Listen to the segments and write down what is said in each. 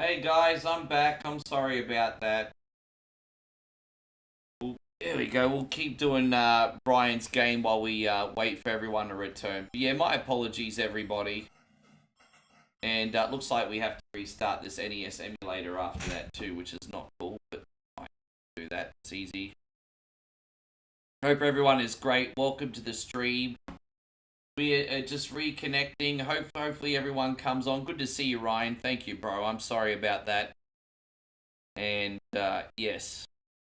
Hey guys, I'm back. I'm sorry about that. There we go. We'll keep doing Brian's game while we wait for everyone to return. But yeah, my apologies, everybody. And looks like we have to restart this NES emulator after that too, which is not cool, but I can do that. It's easy. Hope everyone is great. Welcome to the stream. We are just reconnecting. Hopefully everyone comes on. Good to see you, Ryan. Thank you, bro. I'm sorry about that. And yes,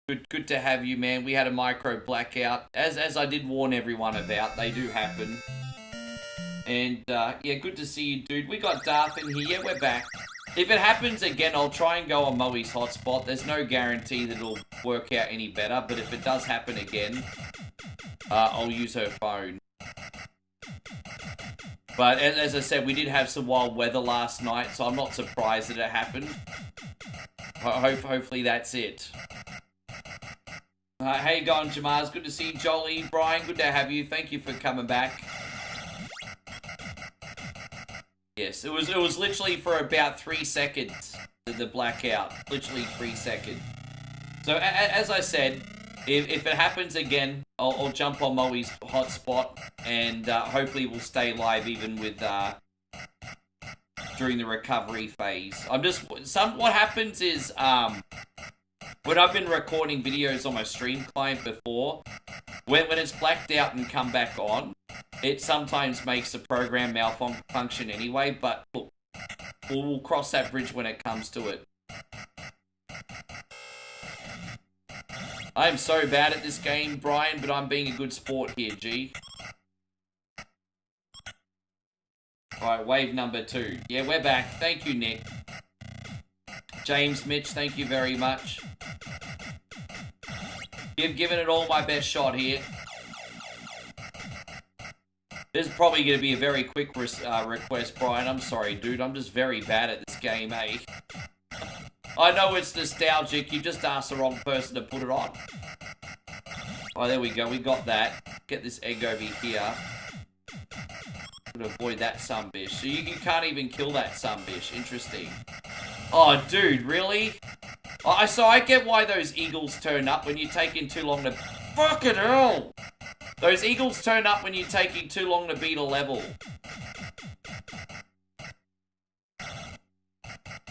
good to have you, man. We had a micro blackout, as I did warn everyone about. They do happen. And yeah, good to see you, dude. We got Darth in here. Yeah, we're back. If it happens again, I'll try and go on Moe's hotspot. There's no guarantee that it'll work out any better, but if it does happen again, I'll use her phone. But as I said, we did have some wild weather last night, so I'm not surprised that it happened. Hopefully that's it. Hey, going, Jamaz. Good to see you, Jolly. Brian, good to have you. Thank you for coming back. Yes, it was literally for about 3 seconds, the blackout. Literally 3 seconds. So, as I said, if it happens again, I'll jump on Moe's hotspot, and hopefully we'll stay live even with during the recovery phase. What happens is when I've been recording videos on my stream client before, when it's blacked out and come back on, it sometimes makes the program malfunction anyway, but look, we'll cross that bridge when it comes to it. I'm so bad at this game, Brian, but I'm being a good sport here, G. Alright, wave number 2. Yeah, we're back. Thank you, Nick. James Mitch, thank you very much. Giving it all my best shot here. This is probably going to be a very quick request, Brian. I'm sorry, dude. I'm just very bad at this game, eh? I know it's nostalgic. You just asked the wrong person to put it on. Oh, there we go. We got that. Get this egg over here. To avoid that sunbish. So you can't even kill that sunbish. Interesting. Oh, dude, really? So I get why those eagles turn up when you're taking too long to... Fucking hell! Those eagles turn up when you're taking too long to beat a level.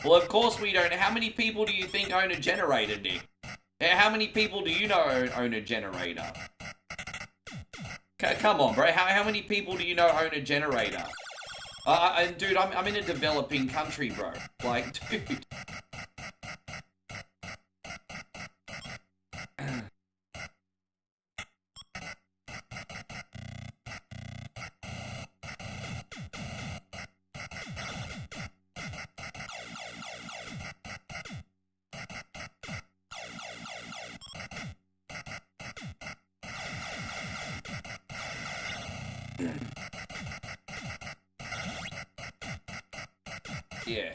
Well, of course we don't. How many people do you think own a generator, Nick? How many people do you know own a generator? Come on, bro. How many people do you know own a generator? And dude, I'm in a developing country, bro. Like, dude. Yeah.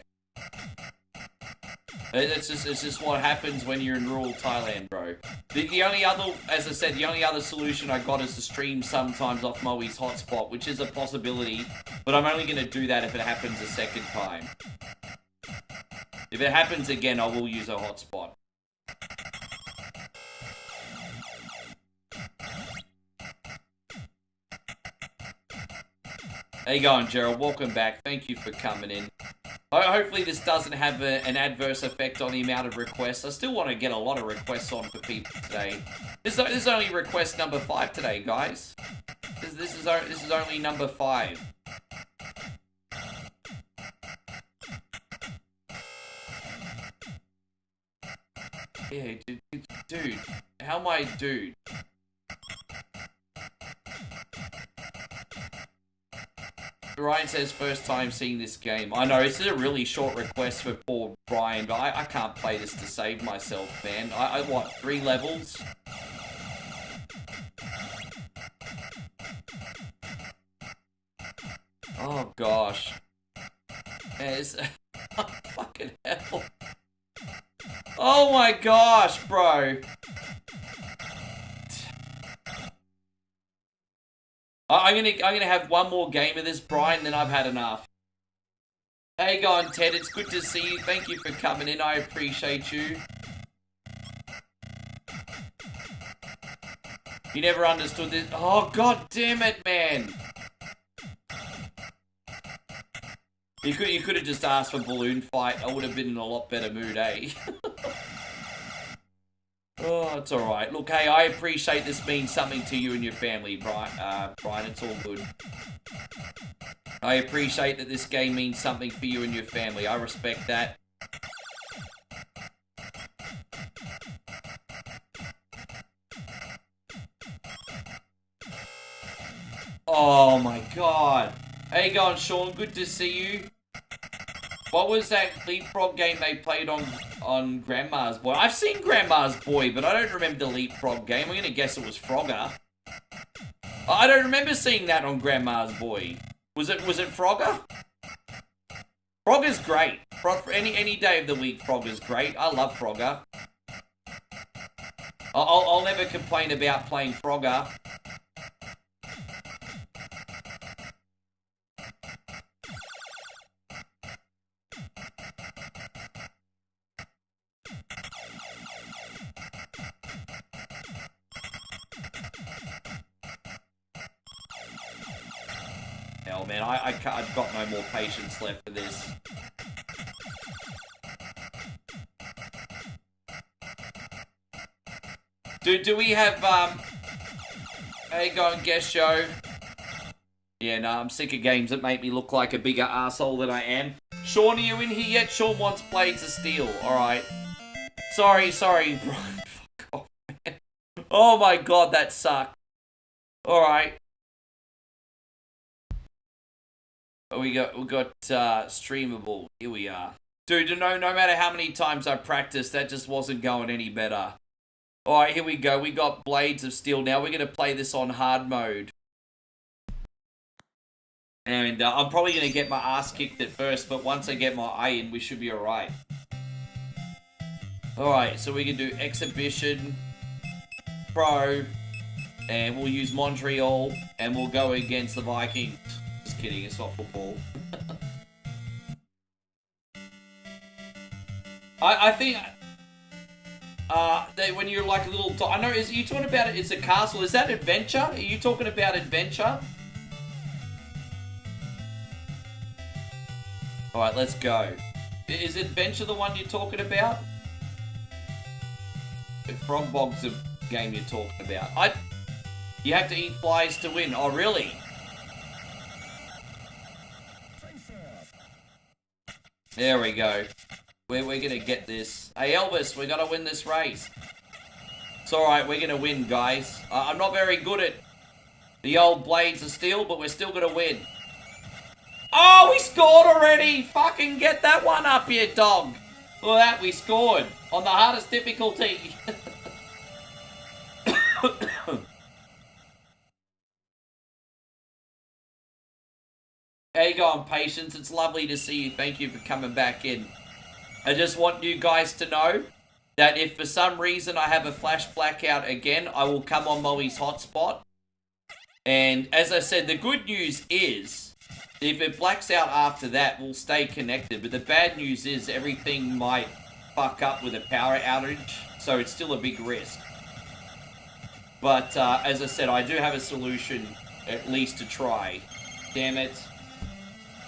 It's just what happens when you're in rural Thailand, bro. The only other, as I said, the only other solution I got is to stream sometimes off Moe's hotspot, which is a possibility, but I'm only going to do that if it happens a second time. If it happens again, I will use a hotspot. How you going, Gerald? Welcome back. Thank you for coming in. Hopefully this doesn't have an adverse effect on the amount of requests. I still want to get a lot of requests on for people today. This is only request number 5 today, guys. This is only number 5. Yeah, dude. How am I, dude? Ryan says, first time seeing this game. I know, it's a really short request for poor Brian, but I can't play this to save myself, man. I what, 3 levels? Oh, gosh. It's... fucking hell. Oh my gosh, bro. I'm gonna have one more game of this, Brian, then I've had enough. How you going, Ted? It's good to see you. Thank you for coming in. I appreciate you. You never understood this. Oh, god damn it, man. You could have just asked for Balloon Fight. I would have been in a lot better mood, eh? Oh, it's alright. Look, hey, I appreciate this means something to you and your family, Brian. Brian, it's all good. I appreciate that this game means something for you and your family. I respect that. Oh my god. How you going, Sean? Good to see you. What was that Leapfrog game they played on Grandma's Boy? I've seen Grandma's Boy, but I don't remember the Leapfrog game. I'm gonna guess it was Frogger. I don't remember seeing that on Grandma's Boy. Was it Frogger? Frogger's great. Any day of the week, Frogger's great. I love Frogger. I'll never complain about playing Frogger. Hell, man, I've got no more patience left for this. Do we have, how you going, guest show? Yeah, no, I'm sick of games that make me look like a bigger arsehole than I am. Sean, are you in here yet? Sean wants Blades of Steel. Alright. Sorry, Brian. Fuck off, man. Oh my god, that sucked. Alright. We got streamable. Here we are. Dude, no matter how many times I practiced, that just wasn't going any better. Alright, here we go. We got Blades of Steel. Now we're going to play this on hard mode. And I'm probably going to get my ass kicked at first, but once I get my eye in, we should be alright. Alright, so we can do Exhibition, Pro, and we'll use Montreal, and we'll go against the Vikings. Just kidding, it's not football. I think... when you're like a little... I know, are you talking about it? It's a castle. Is that Adventure? Are you talking about Adventure? Alright, let's go. Is Adventure the one you're talking about? Frogbog's the game you're talking about. You have to eat flies to win. Oh, really? There we go. We're gonna get this. Hey, Elvis, we gotta win this race. It's alright, we're gonna win, guys. I'm not very good at the old Blades of Steel, but we're still gonna win. Oh, we scored already! Fucking get that one up here, dog! Look at that, we scored. On the hardest difficulty. How you going, Patience? It's lovely to see you. Thank you for coming back in. I just want you guys to know that if for some reason I have a flash blackout again, I will come on Moe's hotspot. And as I said, the good news is, if it blacks out after that, we'll stay connected. But the bad news is everything might fuck up with a power outage, so it's still a big risk. But as I said, I do have a solution, at least to try. Damn it.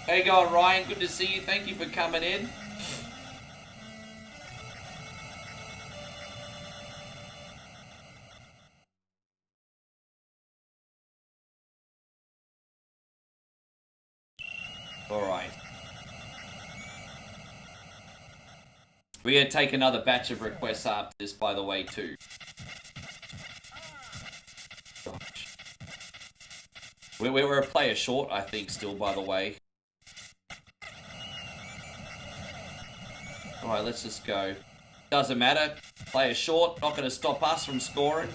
How you going, Ryan? Good to see you. Thank you for coming in. Alright. We're going to take another batch of requests after this, by the way, too. Gosh. We're a player short, I think, still, by the way. Alright, let's just go. Doesn't matter. Player short, not going to stop us from scoring.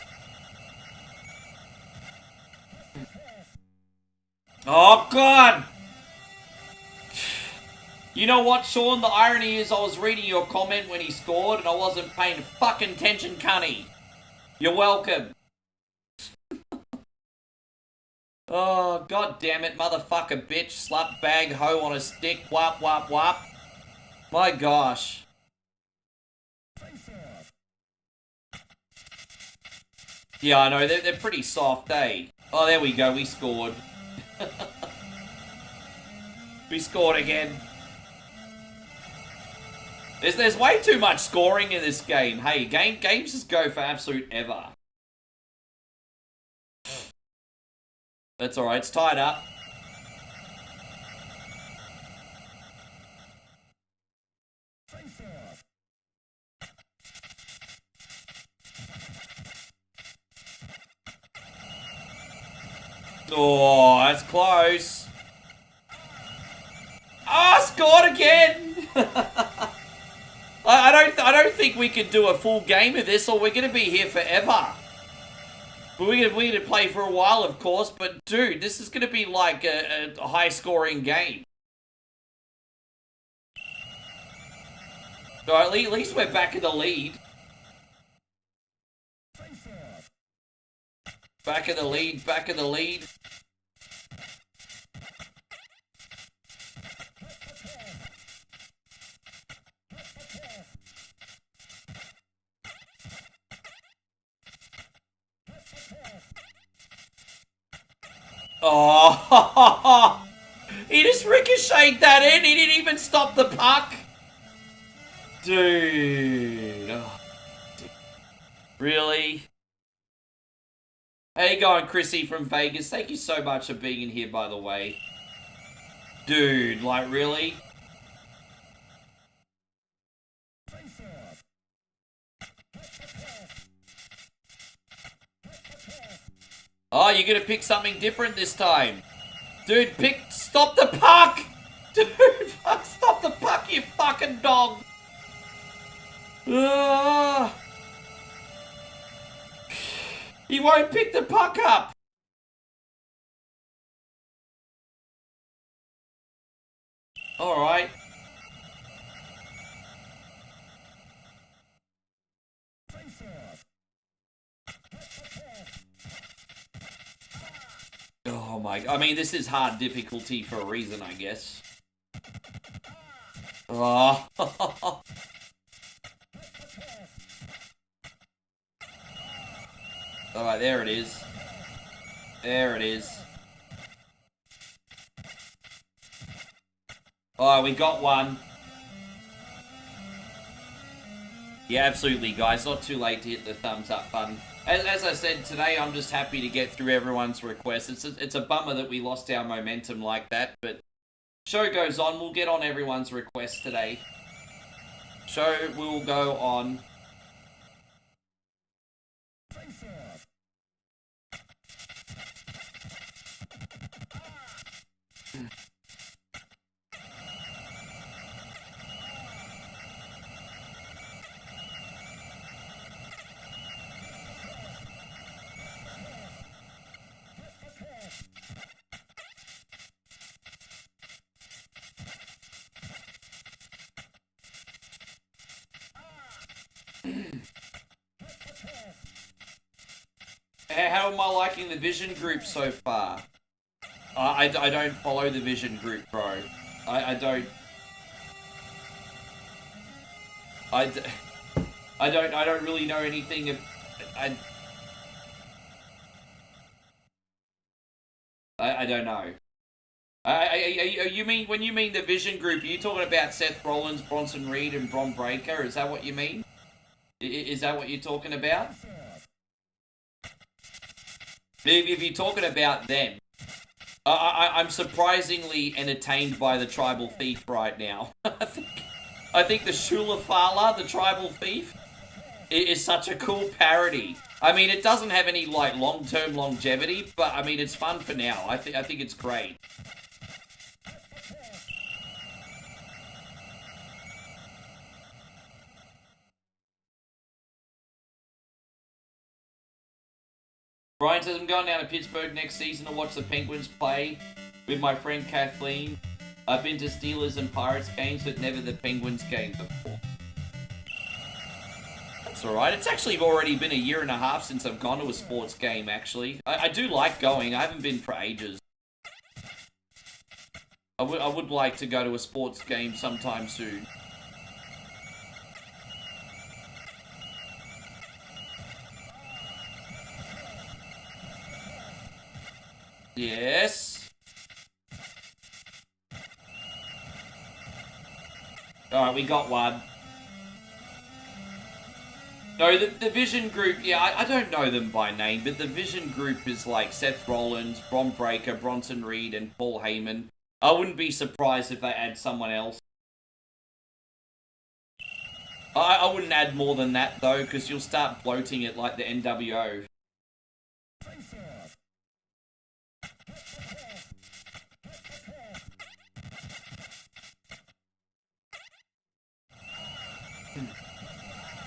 Oh, God! You know what, Sean? The irony is I was reading your comment when he scored and I wasn't paying fucking attention, cunny. You're welcome. Oh, god damn it, motherfucker, bitch, slut bag, hoe on a stick, wop, wop, wop. My gosh. Yeah, I know, they're pretty soft, eh? Oh, there we go, we scored. We scored again. There's way too much scoring in this game. Hey, games just go for absolute ever. That's alright, it's tied up. Oh, that's close. Oh, scored again! I don't think we could do a full game of this, or we're gonna be here forever. But we're gonna play for a while, of course. But dude, this is gonna be like a high-scoring game. All right, at least we're back in the lead. Back in the lead. Back in the lead. Oh, he just ricocheted that in. He didn't even stop the puck. Dude. Oh, dude. Really? How you going, Chrissy from Vegas? Thank you so much for being in here, by the way. Dude, like, really? Oh, you're gonna pick something different this time. Dude, stop the puck! Dude, stop the puck, you fucking dog! He won't pick the puck up! Alright. Oh my, I mean, this is hard difficulty for a reason, I guess. Oh. Alright, there it is. There it is. Oh, we got one. Yeah, absolutely, guys. Not too late to hit the thumbs up button. As I said, today I'm just happy to get through everyone's requests. It's a bummer that we lost our momentum like that, but show goes on. We'll get on everyone's requests today. Show will go on. How am I liking the Vision group so far? I don't follow the Vision group, bro. I don't really know anything. I don't know. You mean when you mean the Vision group? Are you talking about Seth Rollins, Bronson Reed, and Bron Breakker? Is that what you mean? Is that what you're talking about? If you're talking about them, I'm surprisingly entertained by the Tribal Thief right now. I think the Shulafala, the Tribal Thief, is such a cool parody. I mean, it doesn't have any like long-term longevity, but I mean, it's fun for now. I think it's great. Brian says, I'm going down to Pittsburgh next season to watch the Penguins play with my friend Kathleen. I've been to Steelers and Pirates games, but never the Penguins game before. That's alright. It's actually already been a year and a half since I've gone to a sports game, actually. I do like going. I haven't been for ages. I would like to go to a sports game sometime soon. Yes. Alright, we got one. No, the Vision Group, yeah, I don't know them by name, but the Vision Group is like Seth Rollins, Bron Breakker, Bronson Reed, and Paul Heyman. I wouldn't be surprised if they add someone else. I wouldn't add more than that, though, because you'll start bloating it like the NWO.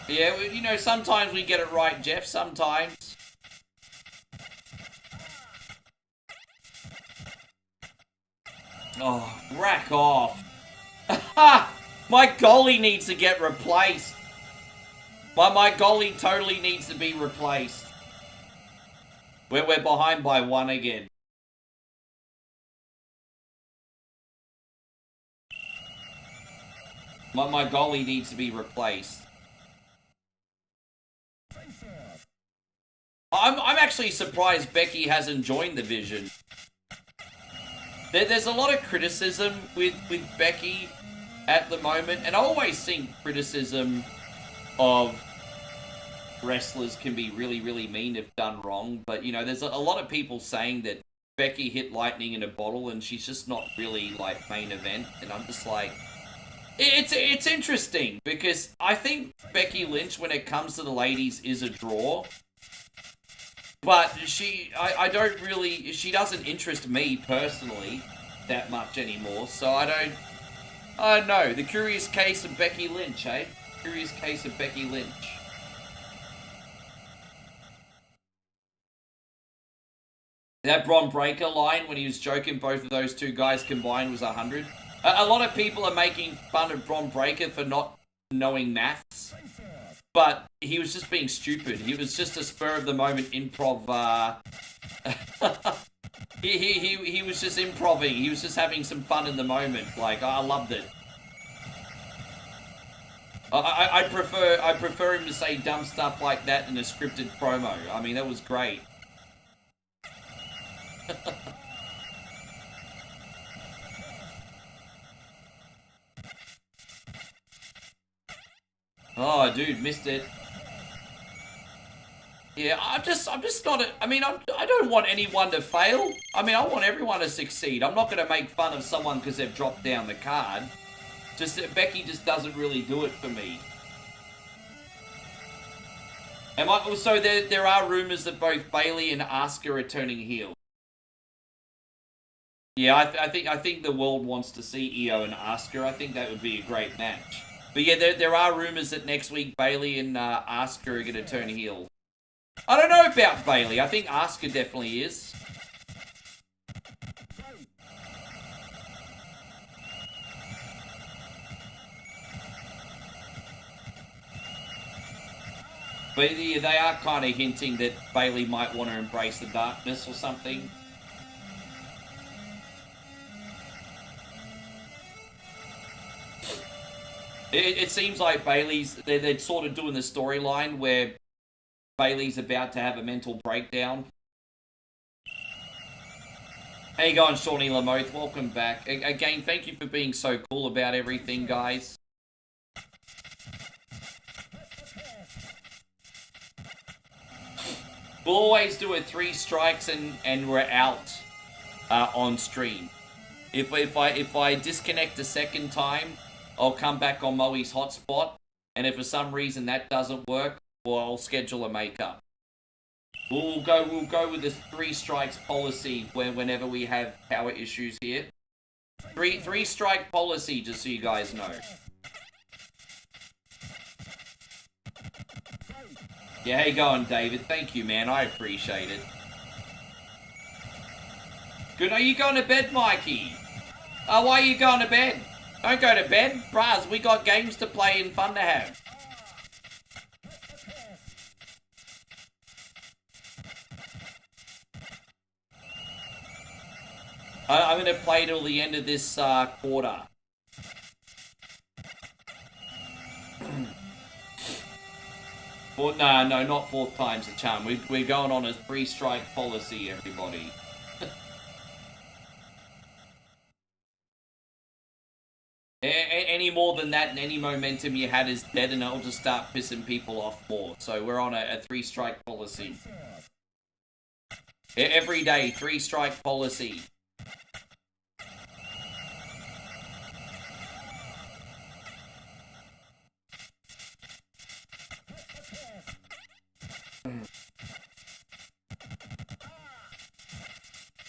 Yeah, you know, sometimes we get it right, Jeff, sometimes. Oh, rack off. My goalie needs to get replaced. My goalie totally needs to be replaced. We're behind by one again. My goalie needs to be replaced. I'm actually surprised Becky hasn't joined the Vision. There's a lot of criticism with Becky at the moment, and I always think criticism of wrestlers can be really, really mean if done wrong, but, you know, there's a lot of people saying that Becky hit lightning in a bottle and she's just not really, like, main event, and I'm just like... It's interesting, because I think Becky Lynch, when it comes to the ladies, is a draw. But I don't really, she doesn't interest me personally that much anymore, so I don't know. The curious case of Becky Lynch, eh? Curious case of Becky Lynch. That Bron Breakker line, when he was joking both of those two guys combined was 100. A lot of people are making fun of Bron Breakker for not knowing maths. But he was just being stupid. He was just a spur-of-the-moment improv, he was just improving. He was just having some fun in the moment. Like, I loved it. I prefer him to say dumb stuff like that in a scripted promo. I mean, that was great. Oh, dude, missed it. Yeah, I'm just not. I mean, I don't want anyone to fail. I mean, I want everyone to succeed. I'm not going to make fun of someone because they've dropped down the card. Just that Becky just doesn't really do it for me. And also, there are rumors that both Bayley and Asuka are turning heel. Yeah, I think the world wants to see Io and Asuka. I think that would be a great match. But yeah, there are rumors that next week Bayley and Asuka are going to turn heel. I don't know about Bayley. I think Asuka definitely is. But yeah, they are kind of hinting that Bayley might want to embrace the darkness or something. It seems like Bayley's... They're sort of doing the storyline where Bayley's about to have a mental breakdown. How you going, Shawnee Lamoth? Welcome back. Again, thank you for being so cool about everything, guys. We'll always do a 3 strikes and we're out on stream. If I disconnect a second time, I'll come back on Moe's hotspot, and if for some reason that doesn't work, well, I'll schedule a makeup. We'll go with this 3 strikes policy whenever we have power issues here. 3 strike policy, just so you guys know. Yeah, how you going, David? Thank you, man. I appreciate it. Good. Are you going to bed, Mikey? Oh, why are you going to bed? Don't go to bed. Braz, we got games to play and fun to have. I'm going to play till the end of this quarter. Well, no, not 4th time's the charm. We're going on a 3-strike policy, everybody. Any more than that and any momentum you had is dead, and it'll just start pissing people off more. So we're on a 3-strike policy. Every day, 3-strike policy.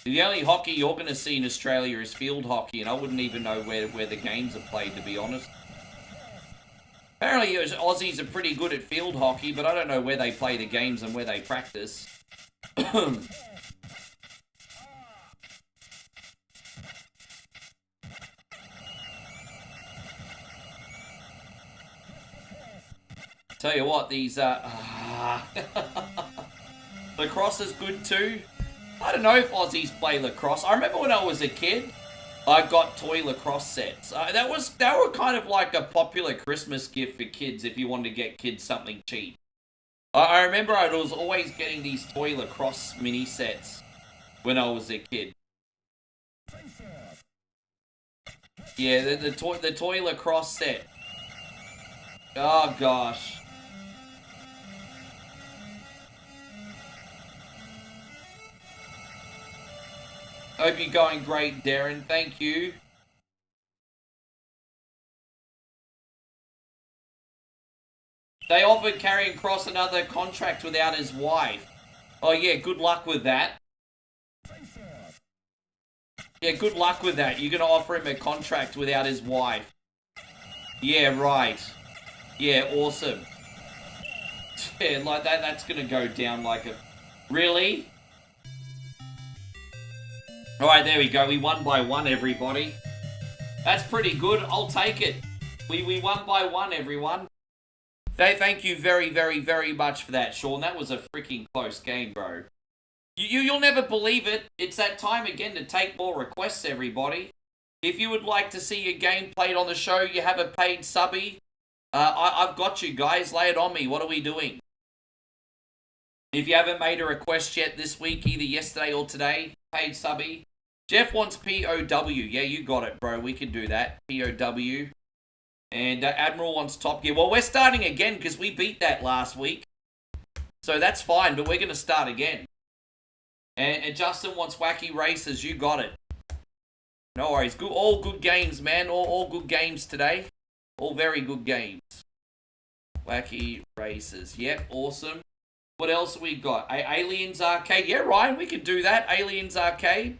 The only hockey you're going to see in Australia is field hockey, and I wouldn't even know where the games are played, to be honest. Apparently, Aussies are pretty good at field hockey, but I don't know where they play the games and where they practice. Tell you what, these lacrosse is good too. I don't know if Aussies play lacrosse. I remember when I was a kid, I got toy lacrosse sets. That were kind of like a popular Christmas gift for kids if you wanted to get kids something cheap. I remember I was always getting these toy lacrosse mini sets when I was a kid. Yeah, the toy lacrosse set. Oh gosh. Hope you're going great, Darren. Thank you. They offered Karrion Kross another contract without his wife. Oh yeah, good luck with that. Yeah, good luck with that. You're gonna offer him a contract without his wife. Yeah, right. Yeah, awesome. Yeah, like that's gonna go down like a... Really? Alright, there we go. We won by 1, everybody. That's pretty good. I'll take it. We won by 1, everyone. Thank you very, very, very much for that, Sean. That was a freaking close game, bro. You'll never believe it. It's that time again to take more requests, everybody. If you would like to see your game played on the show, you have a paid subby. I've got you guys. Lay it on me. What are we doing? If you haven't made a request yet this week, either yesterday or today, paid subby. Jeff wants P.O.W. Yeah, you got it, bro. We can do that. P.O.W. And Admiral wants Top Gear. Well, we're starting again because we beat that last week. So that's fine, but we're going to start again. And Justin wants Wacky Races. You got it. No worries. Good, all good games, man. All good games today. All very good games. Wacky Races. Yep, awesome. What else we got? Aliens Arcade. Yeah, Ryan, we could do that. Aliens Arcade.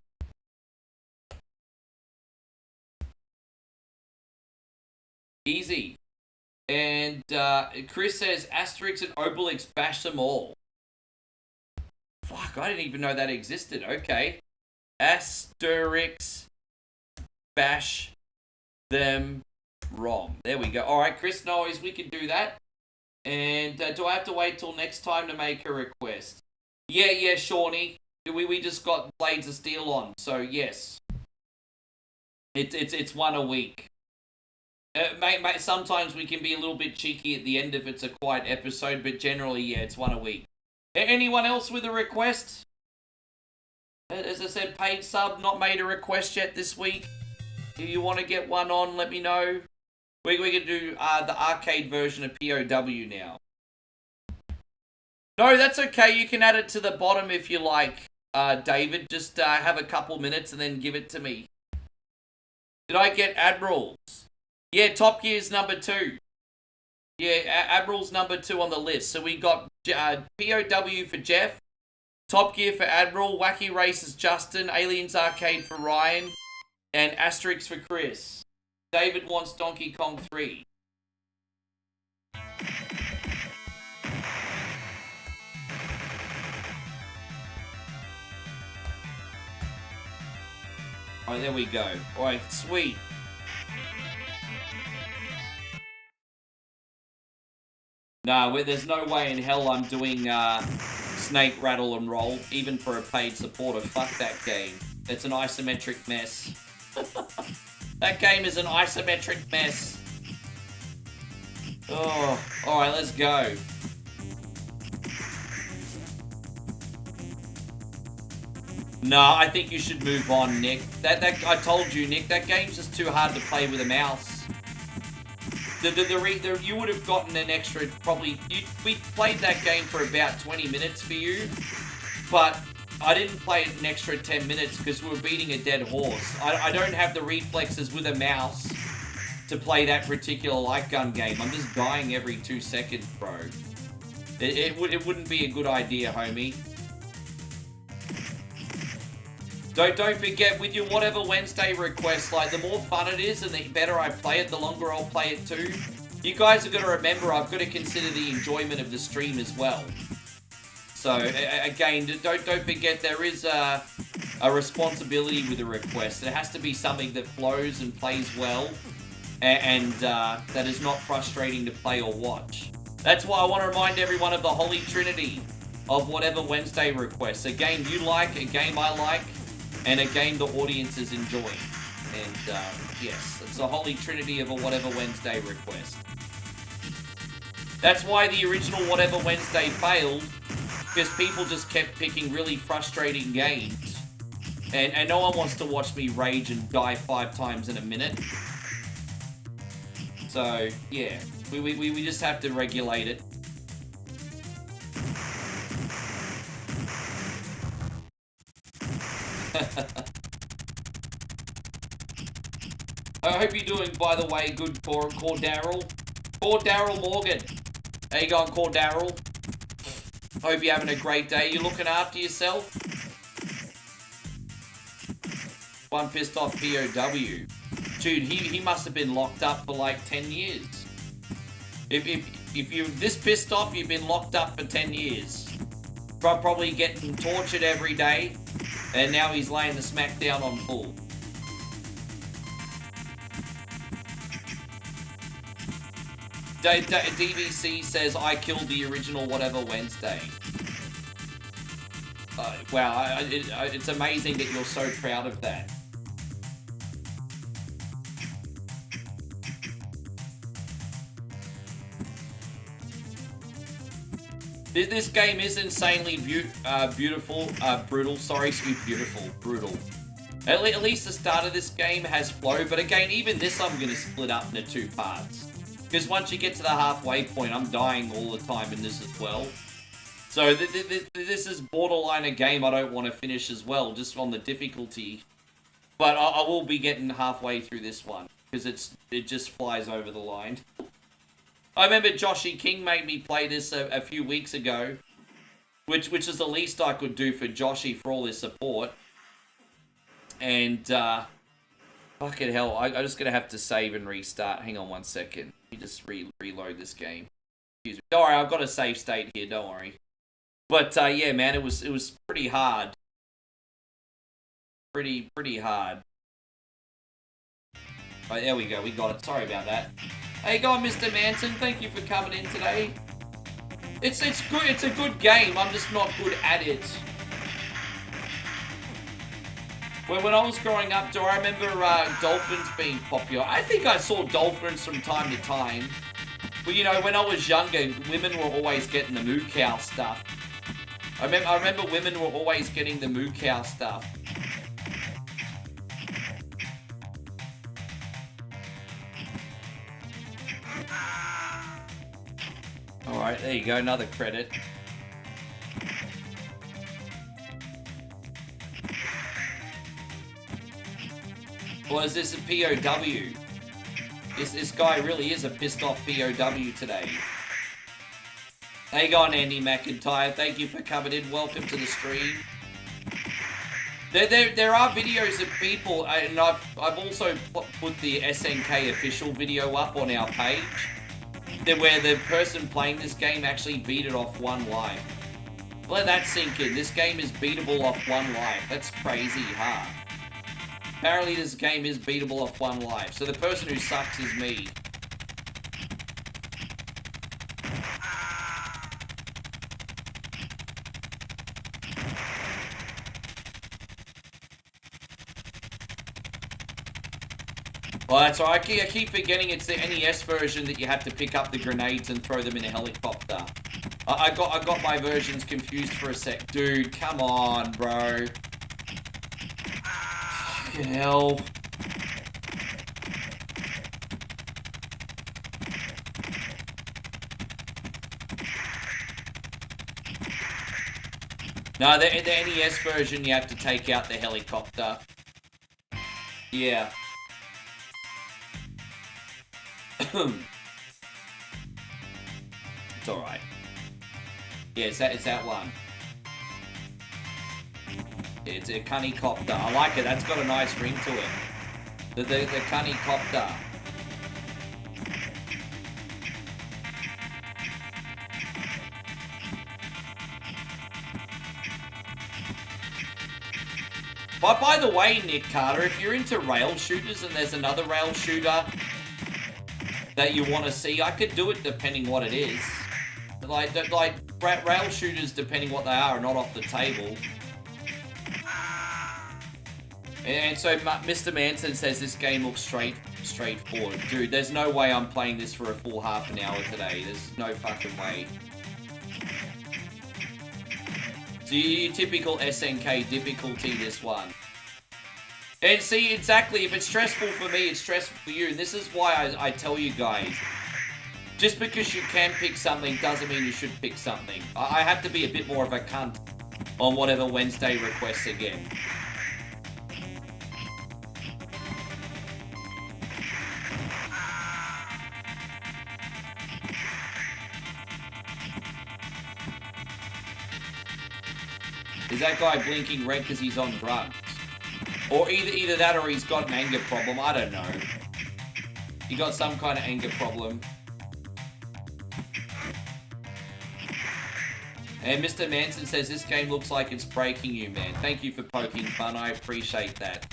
Easy. And Chris says Asterix and Obelix bash them all. Fuck, I didn't even know that existed. Okay. Asterix bash them ROM. There we go. Alright, Chris knows we can do that. And do I have to wait till next time to make a request? Yeah, Shawnee. We just got Blades of Steel on, so yes. It's 1 a week. Mate, sometimes we can be a little bit cheeky at the end if it's a quiet episode, but generally, yeah, it's 1 a week. Anyone else with a request? As I said, paid sub, not made a request yet this week. If you want to get one on, let me know. We're going to do the arcade version of P.O.W. now. No, that's okay. You can add it to the bottom if you like, David. Just have a couple minutes and then give it to me. Did I get Admirals? Yeah, Top Gear's number 2. Yeah, Admiral's number 2 on the list. So we got P.O.W. for Jeff, Top Gear for Admiral, Wacky Races Justin, Aliens Arcade for Ryan, and Asterix for Chris. David wants Donkey Kong 3. Alright, there we go. Alright, sweet. Nah, there's no way in hell I'm doing snake rattle and roll, even for a paid supporter. Fuck that game. It's an isometric mess. That game is an isometric mess. Oh, alright, let's go. No, I think you should move on, Nick. I told you, Nick, that game's just too hard to play with a mouse. You would have gotten an extra, probably, we played that game for about 20 minutes for you, but I didn't play it an extra 10 minutes because we were beating a dead horse. I don't have the reflexes with a mouse to play that particular light gun game. I'm just dying every 2 seconds, bro. It wouldn't be a good idea, homie. Don't forget, with your Whatever Wednesday requests, like, the more fun it is and the better I play it, the longer I'll play it too. You guys have got to remember, I've got to consider the enjoyment of the stream as well. So, again, don't forget, there is a responsibility with a request. It has to be something that flows and plays well, and that is not frustrating to play or watch. That's why I want to remind everyone of the Holy Trinity of Whatever Wednesday requests. A game you like, a game I like, and a game the audience is enjoying. And, yes, it's the Holy Trinity of a Whatever Wednesday request. That's why the original Whatever Wednesday failed, because people just kept picking really frustrating games. And no one wants to watch me rage and die 5 times in a minute. So, yeah, we just have to regulate it. I hope you're doing, by the way, good, Daryl. Daryl Morgan. How you going, Daryl? Hope you're having a great day. You looking after yourself? One pissed off P.O.W. Dude, he must have been locked up for like 10 years. If you're this pissed off, you've been locked up for 10 years. Probably getting tortured every day. And now he's laying the smack down on full. DVC says, I killed the original Whatever Wednesday. Wow, it's amazing that you're so proud of that. This game is insanely beautiful, brutal. Sorry, brutal. At least the start of this game has flow, but again, even this I'm going to split up into 2 parts. Because once you get to the halfway point, I'm dying all the time in this as well. So this is borderline a game I don't want to finish as well, just on the difficulty. But I will be getting halfway through this one, because it just flies over the line. I remember Joshy King made me play this a few weeks ago, which is the least I could do for Joshy for all his support. And, fucking hell, I'm just going to have to save and restart. Hang on 1 second. Let me just reload this game. Excuse me. Don't worry, I've got a save state here, don't worry. But, yeah, man, it was pretty hard. Pretty hard. Oh, there we go, we got it. Sorry about that. How you going, Mr. Manson? Thank you for coming in today. It's good. It's a good game. I'm just not good at it. When I was growing up, do I remember dolphins being popular? I think I saw dolphins from time to time. But you know, when I was younger, women were always getting the moo cow stuff. I remember women were always getting the moo cow stuff. Alright, there you go, another credit. Or is this a P.O.W? This guy really is a pissed off P.O.W today. How you going, Andy McIntyre? Thank you for coming in. Welcome to the stream. There are videos of people, and I've also put the SNK official video up on our page, where the person playing this game actually beat it off 1 life. Let that sink in. This game is beatable off 1 life. That's crazy hard. Apparently this game is beatable off 1 life. So the person who sucks is me. Well, that's all right. I keep forgetting it's the NES version that you have to pick up the grenades and throw them in a helicopter. I got my versions confused for a sec. Dude, come on, bro. Fucking hell. No, the NES version, you have to take out the helicopter. Yeah. It's alright. Yeah, it's that one. It's a cunny copter. I like it. That's got a nice ring to it. The cunny copter. But by the way, Nick Carter, if you're into rail shooters and there's another rail shooter that you want to see, I could do it depending what it is. Like rail shooters, depending what they are not off the table. And so Mr. Manson says this game looks straightforward. Dude, there's no way I'm playing this for a full half an hour today. There's no fucking way. So your typical SNK difficulty, this one. And see, exactly, if it's stressful for me, it's stressful for you. And this is why I tell you guys, just because you can pick something doesn't mean you should pick something. I have to be a bit more of a cunt on whatever Wednesday requests again. Is that guy blinking red because he's on drugs? Or either that or he's got an anger problem, I don't know. He got some kind of anger problem. And Mr. Manson says, this game looks like it's breaking you, man. Thank you for poking fun, I appreciate that.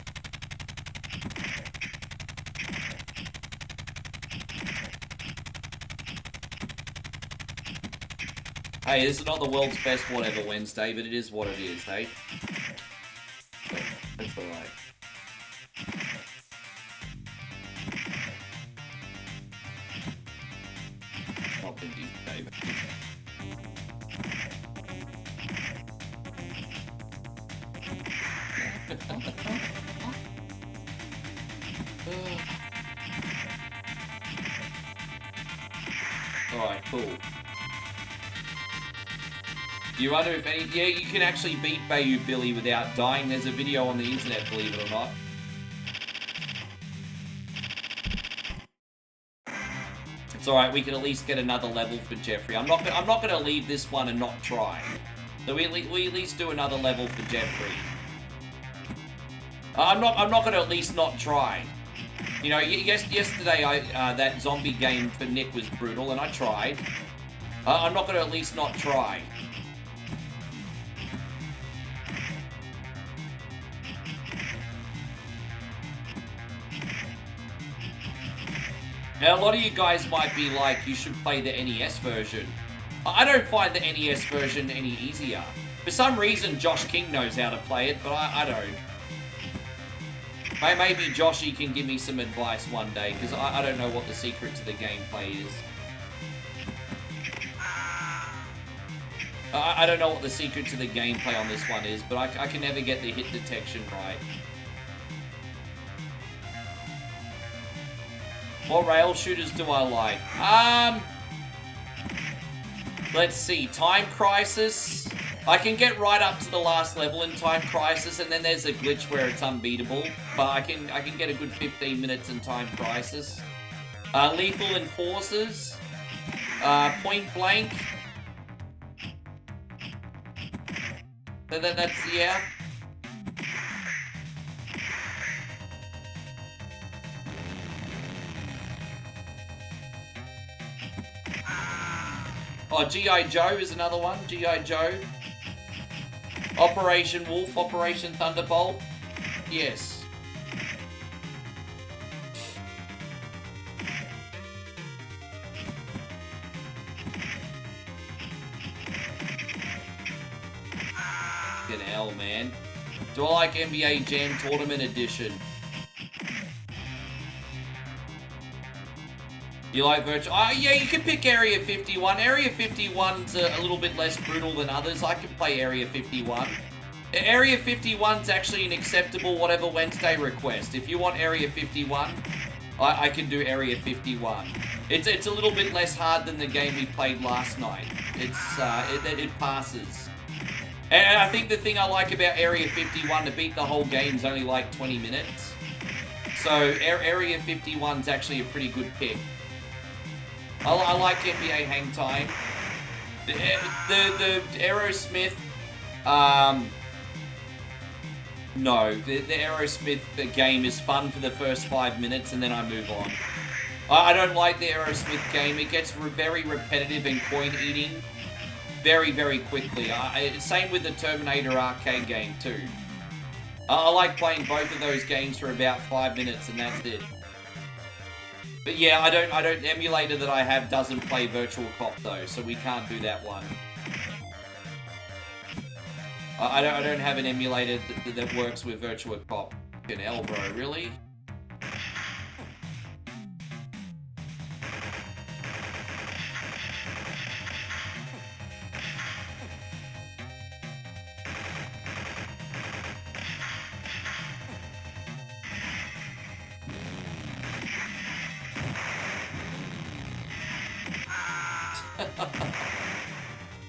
Hey, this is not the world's best whatever Wednesday, but it is what it is, hey? That's alright. Not been deep, David. Alright, cool. You wonder if any... Yeah, you can actually beat Bayou Billy without dying. There's a video on the internet, believe it or not. It's alright, we can at least get another level for Jeffrey. I'm not gonna leave this one and not try. So we at least do another level for Jeffrey. I'm not gonna at least not try. You know, yesterday that zombie game for Nick was brutal and I tried. I'm not gonna at least not try. Now, a lot of you guys might be like, you should play the NES version. I don't find the NES version any easier. For some reason, Josh King knows how to play it, but I don't. Maybe Joshy can give me some advice one day, because I don't know what the secret to the gameplay is. I don't know what the secret to the gameplay on this one is, but I can never get the hit detection right. What rail shooters do I like? Let's see, Time Crisis. I can get right up to the last level in Time Crisis, and then there's a glitch where it's unbeatable. But I can get a good 15 minutes in Time Crisis. Lethal Enforcers. Point Blank. That's, yeah. Oh, G.I. Joe is another one. G.I. Joe. Operation Wolf, Operation Thunderbolt. Yes. Fucking hell, man. Do I like NBA Jam Tournament Edition? You like virtual? Oh, yeah, you can pick Area 51. Area 51's a little bit less brutal than others. I can play Area 51. Area 51's actually an acceptable Whatever Wednesday request. If you want Area 51, I can do Area 51. It's a little bit less hard than the game we played last night. It passes. And I think the thing I like about Area 51, to beat the whole game, is only like 20 minutes. So Area 51's actually a pretty good pick. I like NBA Hang Time. The Aerosmith, no, the Aerosmith game is fun for the first 5 minutes and then I move on. I don't like the Aerosmith game. It gets very repetitive and coin eating very, very quickly. Same with the Terminator arcade game too. I like playing both of those games for about 5 minutes and that's it. But yeah, I don't. The emulator that I have doesn't play Virtual Cop though, so we can't do that one. I don't have an emulator that works with Virtual Cop. Fucking hell, bro, really?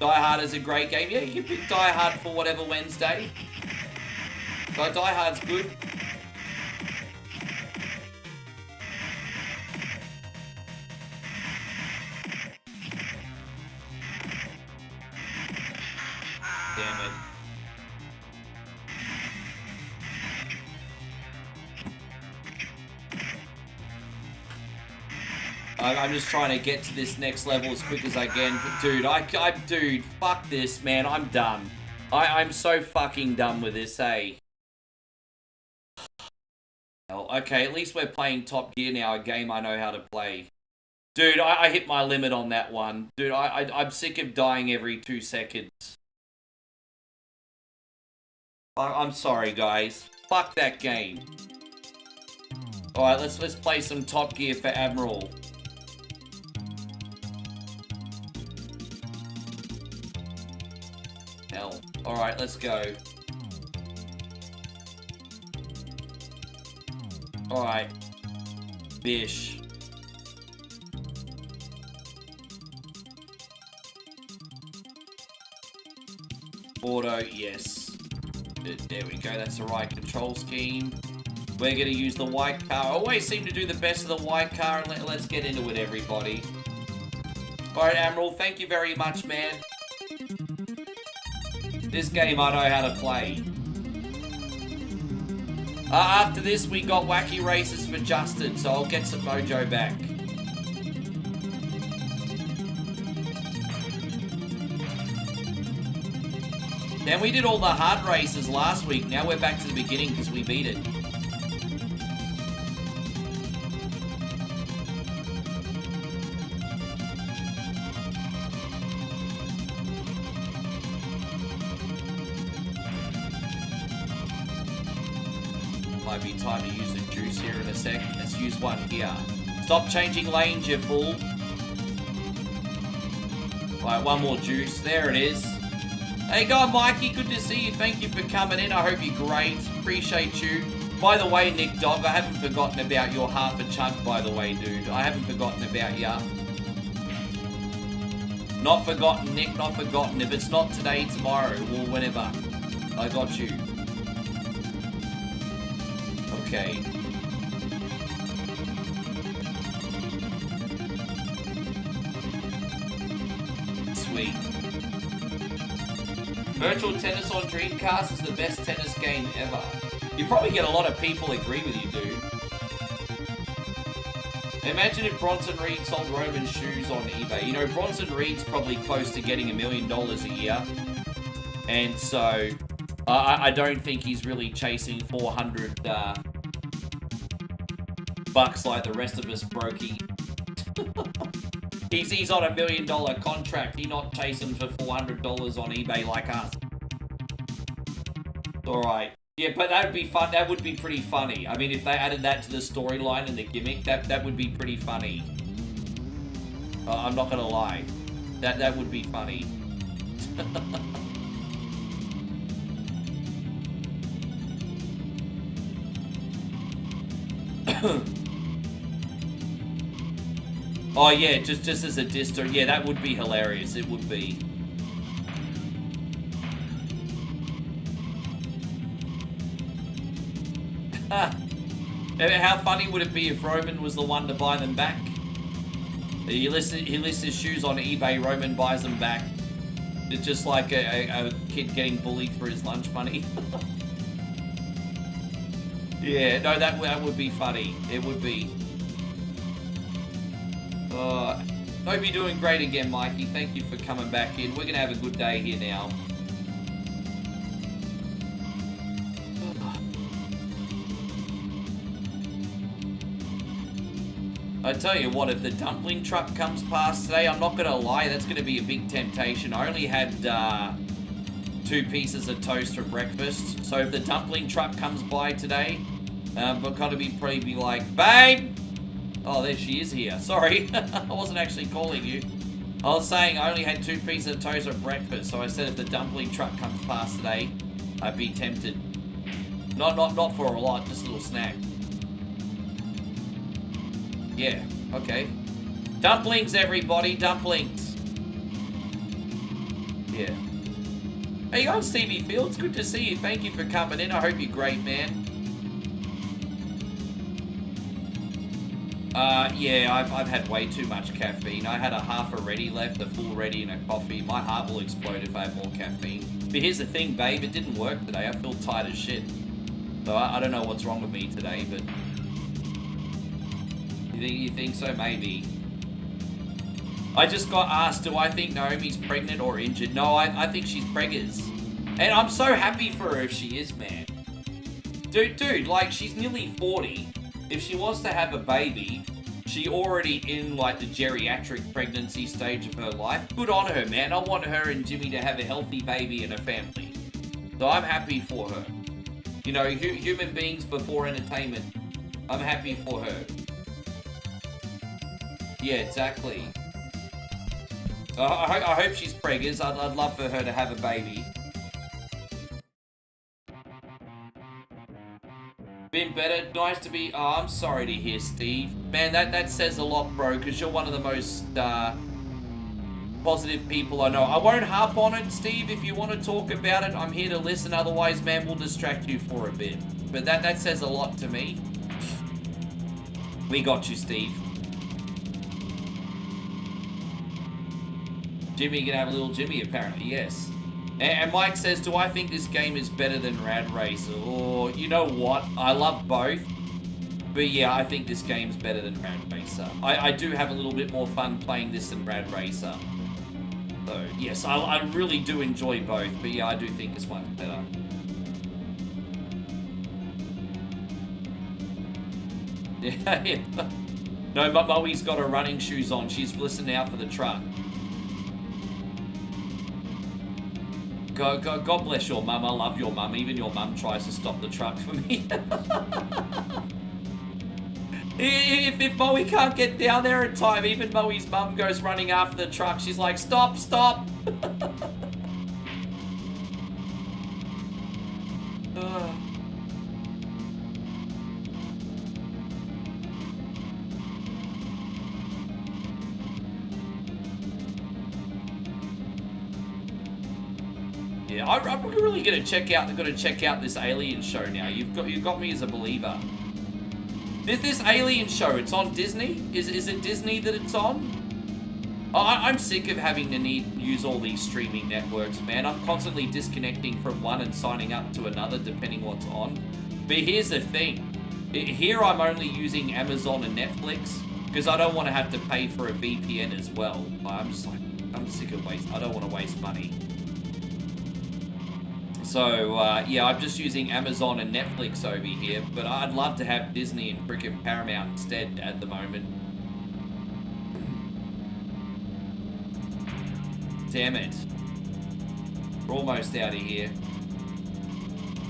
Die Hard is a great game. Yeah, you can pick Die Hard for Whatever Wednesday. Die Hard's good. Damn it. I'm just trying to get to this next level as quick as I can. Dude, dude, fuck this, man. I'm done. I'm so fucking done with this, hey. Okay, at least we're playing Top Gear now, a game I know how to play. Dude, I hit my limit on that one. Dude, I'm sick of dying every 2 seconds. I'm sorry, guys. Fuck that game. Alright, let's play some Top Gear for Admiral. Hell. Alright, let's go. Alright. Bish. Auto, yes. There we go, that's the right control scheme. We're gonna use the white car. I always seem to do the best of the white car, and let's get into it, everybody. Alright, Admiral, thank you very much, man. This game I know how to play. After this, we got Wacky Races for Justin, so I'll get some mojo back. Then we did all the hard races last week. Now we're back to the beginning because we beat it. Might be time to use a juice here in a sec. Let's use one here. Stop changing lanes, you fool. Right, one more juice. There it is. Hey, God, Mikey, good to see you. Thank you for coming in. I hope you're great. Appreciate you. By the way, Nick Dog, I haven't forgotten about your half a chunk, by the way, dude. I haven't forgotten about ya. Not forgotten, Nick, not forgotten. If it's not today, tomorrow, or whenever. I got you. Okay. Sweet. Virtual Tennis on Dreamcast is the best tennis game ever. You probably get a lot of people agree with you, dude. Imagine if Bronson Reed sold Roman shoes on eBay. You know, Bronson Reed's probably close to getting $1 million a year. And so, I don't think he's really chasing 400 bucks like the rest of us brokey. He's on $1 million contract. He's not chasing for $400 on eBay like us. Alright. Yeah, but that would be fun. That would be pretty funny. I mean, if they added that to the storyline and the gimmick, that would be pretty funny. I'm not gonna lie. That would be funny. Oh yeah, just as a dister. Yeah, that would be hilarious. It would be. How funny would it be if Roman was the one to buy them back? He lists his shoes on eBay, Roman buys them back. It's just like a kid getting bullied for his lunch money. Yeah, no, that would be funny. It would be. Hope you're doing great again, Mikey. Thank you for coming back in. We're going to have a good day here now. I tell you what, if the dumpling truck comes past today, I'm not going to lie, that's going to be a big temptation. I only had 2 pieces of toast for breakfast, so if the dumpling truck comes by today, I'm going to probably be like, babe! Oh, there she is here. Sorry, I wasn't actually calling you. I was saying I only had 2 pieces of toast for breakfast, so I said if the dumpling truck comes past today, I'd be tempted. Not for a lot, just a little snack. Yeah, okay. Dumplings, everybody, dumplings. Yeah. Hey, I'm Stevie Fields. Good to see you. Thank you for coming in. I hope you're great, man. Yeah, I've had way too much caffeine. I had a half a ready left, a full ready, and a coffee. My heart will explode if I have more caffeine. But here's the thing, babe. It didn't work today. I feel tired as shit. So I don't know what's wrong with me today, but... You think so? Maybe. I just got asked, do I think Naomi's pregnant or injured? No, I think she's preggers. And I'm so happy for her if she is, man. Dude, like, she's nearly 40. If she wants to have a baby, she already in, like, the geriatric pregnancy stage of her life. Good on her, man. I want her and Jimmy to have a healthy baby and a family. So I'm happy for her. You know, human beings before entertainment. I'm happy for her. Yeah, exactly. I hope she's preggers. I'd love for her to have a baby. Been better. Nice to be... Oh, I'm sorry to hear, Steve. Man, that says a lot, bro, because you're one of the most positive people I know. I won't harp on it, Steve. If you want to talk about it, I'm here to listen. Otherwise, man, we'll distract you for a bit. But that says a lot to me. We got you, Steve. Jimmy can have a little Jimmy, apparently, yes. And Mike says, do I think this game is better than Rad Racer? Or, you know what? I love both. But yeah, I think this game's better than Rad Racer. I do have a little bit more fun playing this than Rad Racer. So, yes, I really do enjoy both. But yeah, I do think this one's better. Yeah. No, but Moe's got her running shoes on. She's listening out for the truck. God bless your mum. I love your mum. Even your mum tries to stop the truck for me. if Moe can't get down there in time, even Moe's mum goes running after the truck. She's like, stop, stop. Yeah, I'm really gonna check out this Alien show now. You've got me as a believer. This Alien show, it's on Disney. Is it Disney that it's on? I'm sick of having to use all these streaming networks, man. I'm constantly disconnecting from one and signing up to another depending what's on. But here's the thing. Here I'm only using Amazon and Netflix because I don't want to have to pay for a VPN as well. I'm sick of I don't want to waste money. So, yeah, I'm just using Amazon and Netflix over here, but I'd love to have Disney and frickin' Paramount instead at the moment. Damn it. We're almost out of here.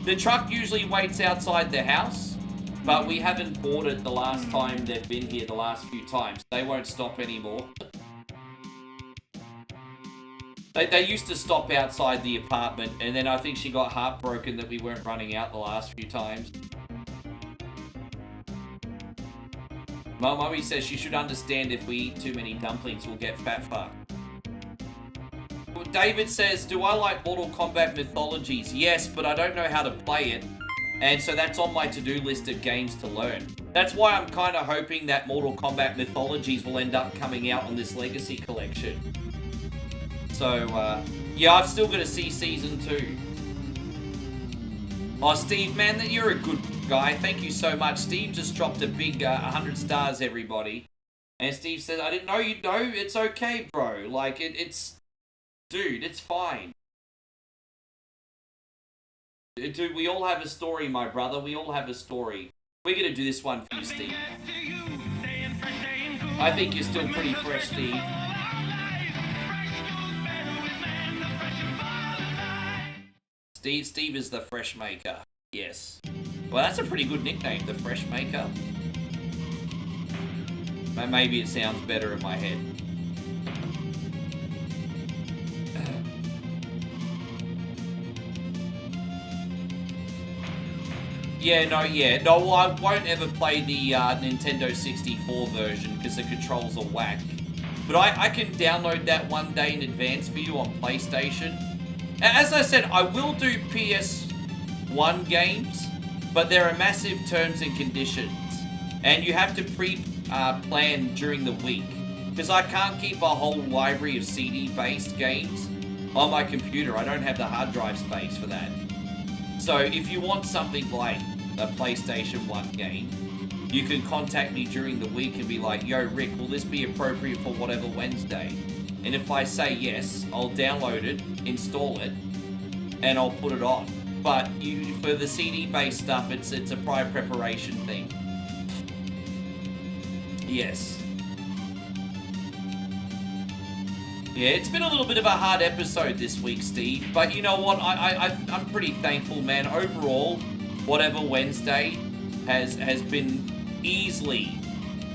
The truck usually waits outside the house, but we haven't bought it the last time they've been here the last few times. They won't stop anymore. They used to stop outside the apartment, and then I think she got heartbroken that we weren't running out the last few times. Mummy says she should understand if we eat too many dumplings, we'll get fat fucked. David says, do I like Mortal Kombat Mythologies? Yes, but I don't know how to play it. And so that's on my to-do list of games to learn. That's why I'm kind of hoping that Mortal Kombat Mythologies will end up coming out on this Legacy Collection. So, yeah, I've still got to see Season 2. Oh, Steve, man, you're a good guy. Thank you so much. Steve just dropped a big 100 stars, everybody. And Steve says, I didn't know you'd know. It's okay, bro. Like, it's... Dude, it's fine. Dude, we all have a story, my brother. We all have a story. We're going to do this one for you, Steve. I think you're still pretty fresh, Steve. Steve is the Fresh Maker. Yes. Well, that's a pretty good nickname, the Fresh Maker. Maybe it sounds better in my head. No, well, I won't ever play the Nintendo 64 version because the controls are whack. But I can download that one day in advance for you on PlayStation. As I said, I will do PS1 games, but there are massive terms and conditions. And you have to pre-plan during the week. Because I can't keep a whole library of CD-based games on my computer. I don't have the hard drive space for that. So if you want something like a PlayStation 1 game, you can contact me during the week and be like, yo, Rick, will this be appropriate for whatever Wednesday? And if I say yes, I'll download it, install it, and I'll put it on. But for the CD-based stuff, it's a prior preparation thing. Yes. Yeah, it's been a little bit of a hard episode this week, Steve. But you know what? I'm pretty thankful, man. Overall, whatever Wednesday has been easily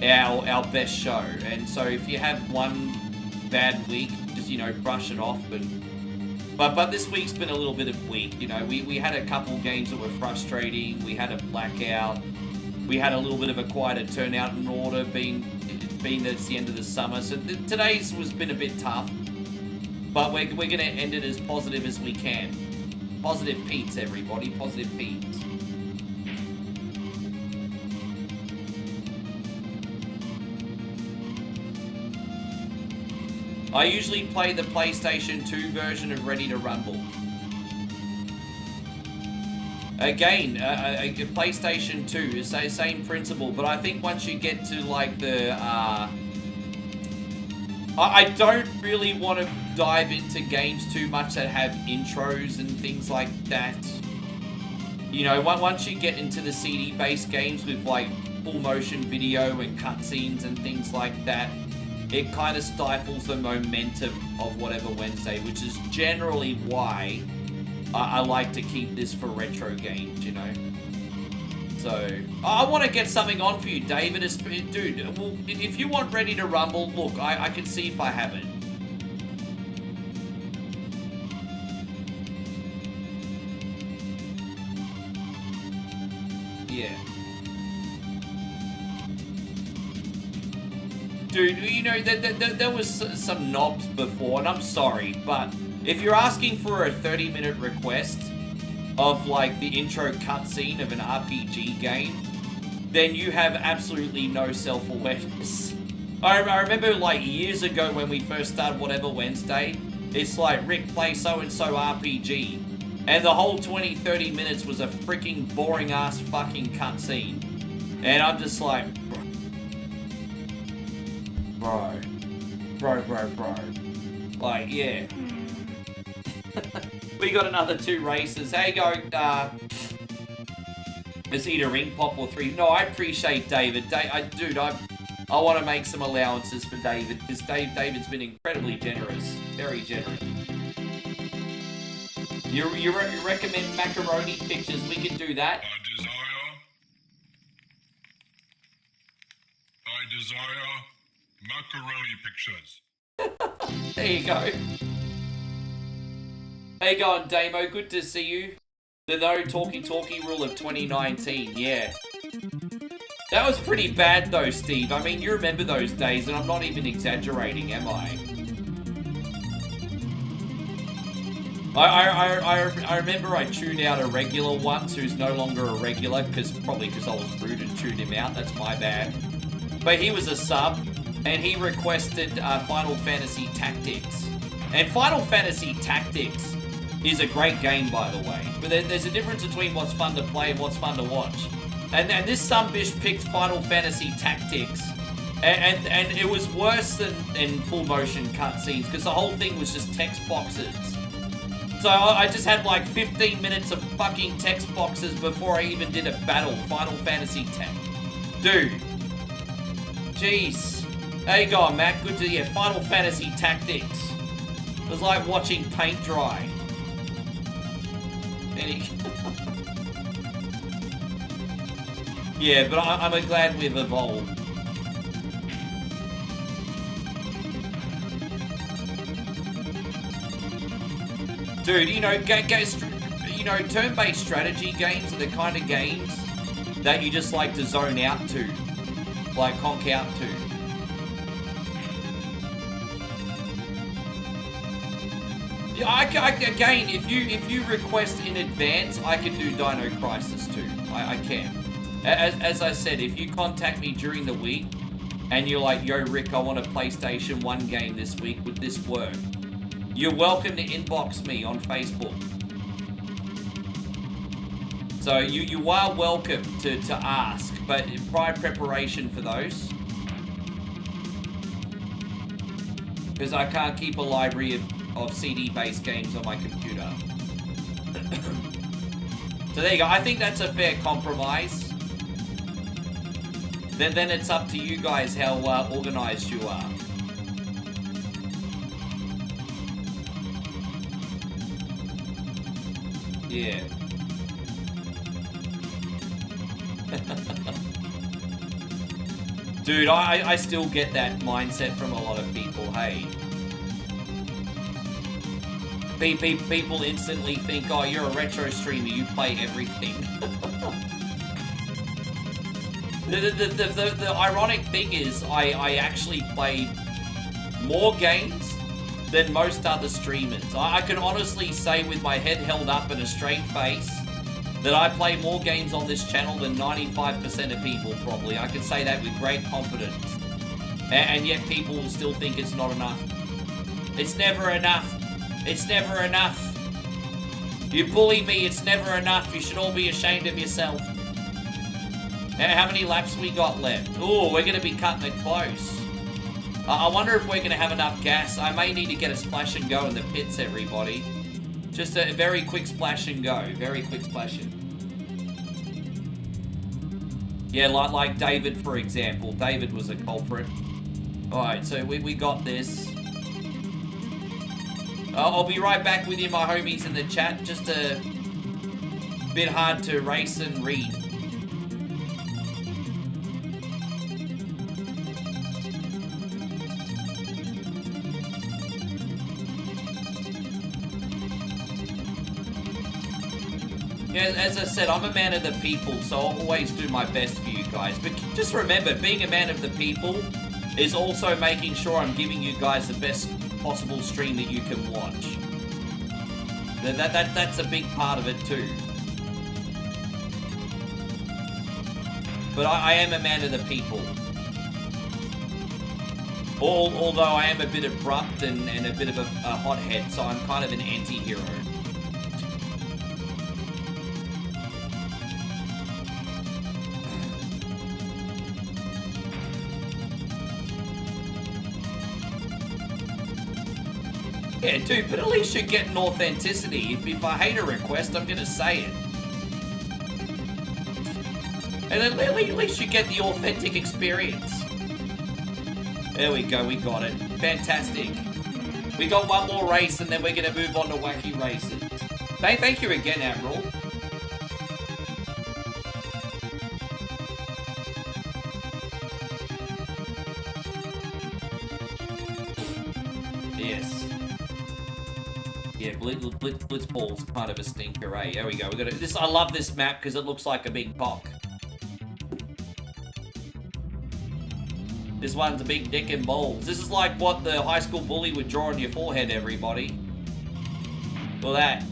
our best show. And so if you have one bad week, just, brush it off. But this week's been a little bit of weak. We had a couple games that were frustrating. We had a blackout. We had a little bit of a quieter turnout in order, being that it's the end of the summer. So today's has been a bit tough. But we're going to end it as positive as we can. Positive Pete's, everybody. Positive Pete's. I usually play the PlayStation 2 version of Ready to Rumble. Again, PlayStation 2 is the same principle, but I think once you get to like the... I don't really want to dive into games too much that have intros and things like that. Once you get into the CD-based games with like full motion video and cutscenes and things like that, it kind of stifles the momentum of whatever Wednesday, which is generally why I like to keep this for retro games, So, I want to get something on for you, David. Dude, well, if you want Ready to Rumble, look, I can see if I have it. Yeah. Dude, there was some knobs before, and I'm sorry, but if you're asking for a 30-minute request of, like, the intro cutscene of an RPG game, then you have absolutely no self-awareness. I remember, like, years ago when we first started Whatever Wednesday, it's like, Rick, play so-and-so RPG. And the whole 20-30 minutes was a freaking boring-ass fucking cutscene. And I'm just like... Bro. Like, yeah. We got another 2 races. How you going, is he a ring pop or 3? No, I appreciate David. Dude, I want to make some allowances for David, because David's been incredibly generous. Very generous. You recommend macaroni pictures? We can do that. I desire macaroni pictures. There you go. How you going, Damo? Good to see you. The no talkie rule of 2019, yeah. That was pretty bad though, Steve. I mean, you remember those days, and I'm not even exaggerating, am I? I remember I tuned out a regular once who's no longer a regular, probably because I was rude and tuned him out. That's my bad. But he was a sub, and he requested Final Fantasy Tactics. And Final Fantasy Tactics is a great game, by the way. But there's a difference between what's fun to play and what's fun to watch. And this sumbitch picked Final Fantasy Tactics. And it was worse than in full motion cutscenes, because the whole thing was just text boxes. So I just had like 15 minutes of fucking text boxes before I even did a battle. Final Fantasy Tech. Dude. Jeez. How you going, Matt? Good to hear. Final Fantasy Tactics. It was like watching paint dry. Yeah, but I'm glad we've evolved. Dude, you know, turn-based strategy games are the kind of games that you just like to zone out to, like conk out to. Yeah, again, if you request in advance, I can do Dino Crisis too. I can. As I said, if you contact me during the week and you're like, yo, Rick, I want a PlayStation 1 game this week, would this work? You're welcome to inbox me on Facebook. So you are welcome to ask, but prior preparation for those. Because I can't keep a library of CD-based games on my computer. So there you go. I think that's a fair compromise. Then it's up to you guys how organized you are. Yeah. Dude, I still get that mindset from a lot of people, hey. People instantly think, oh, you're a retro streamer, you play everything. The ironic thing is, I actually play more games than most other streamers. I can honestly say with my head held up and a straight face that I play more games on this channel than 95% of people, probably. I can say that with great confidence. And yet people will still think it's not enough. It's never enough. It's never enough. You bully me, it's never enough. You should all be ashamed of yourself. How many laps we got left? Oh, we're going to be cutting it close. I wonder if we're going to have enough gas. I may need to get a splash and go in the pits, everybody. Just a very quick splash and go. Very quick splash and... Yeah, like David, for example. David was a culprit. Alright, so we got this. I'll be right back with you, my homies, in the chat. Just a bit hard to race and read. Yeah, as I said, I'm a man of the people, so I'll always do my best for you guys. But just remember, being a man of the people is also making sure I'm giving you guys the best possible stream that you can watch. That's a big part of it too. But I am a man of the people. Although I am a bit abrupt and a bit of a hothead, so I'm kind of an anti-hero. Yeah, dude, but at least you're getting authenticity. If I hate a request, I'm gonna say it. And at least you get the authentic experience. There we go, we got it. Fantastic. We got one more race and then we're gonna move on to Wacky Races. Thank you again, Admiral. Yeah, Blitzball's kind of a stinker, eh? There we go. We got this. I love this map because it looks like a big cock. This one's a big dick and balls. This is like what the high school bully would draw on your forehead, everybody. Look at that.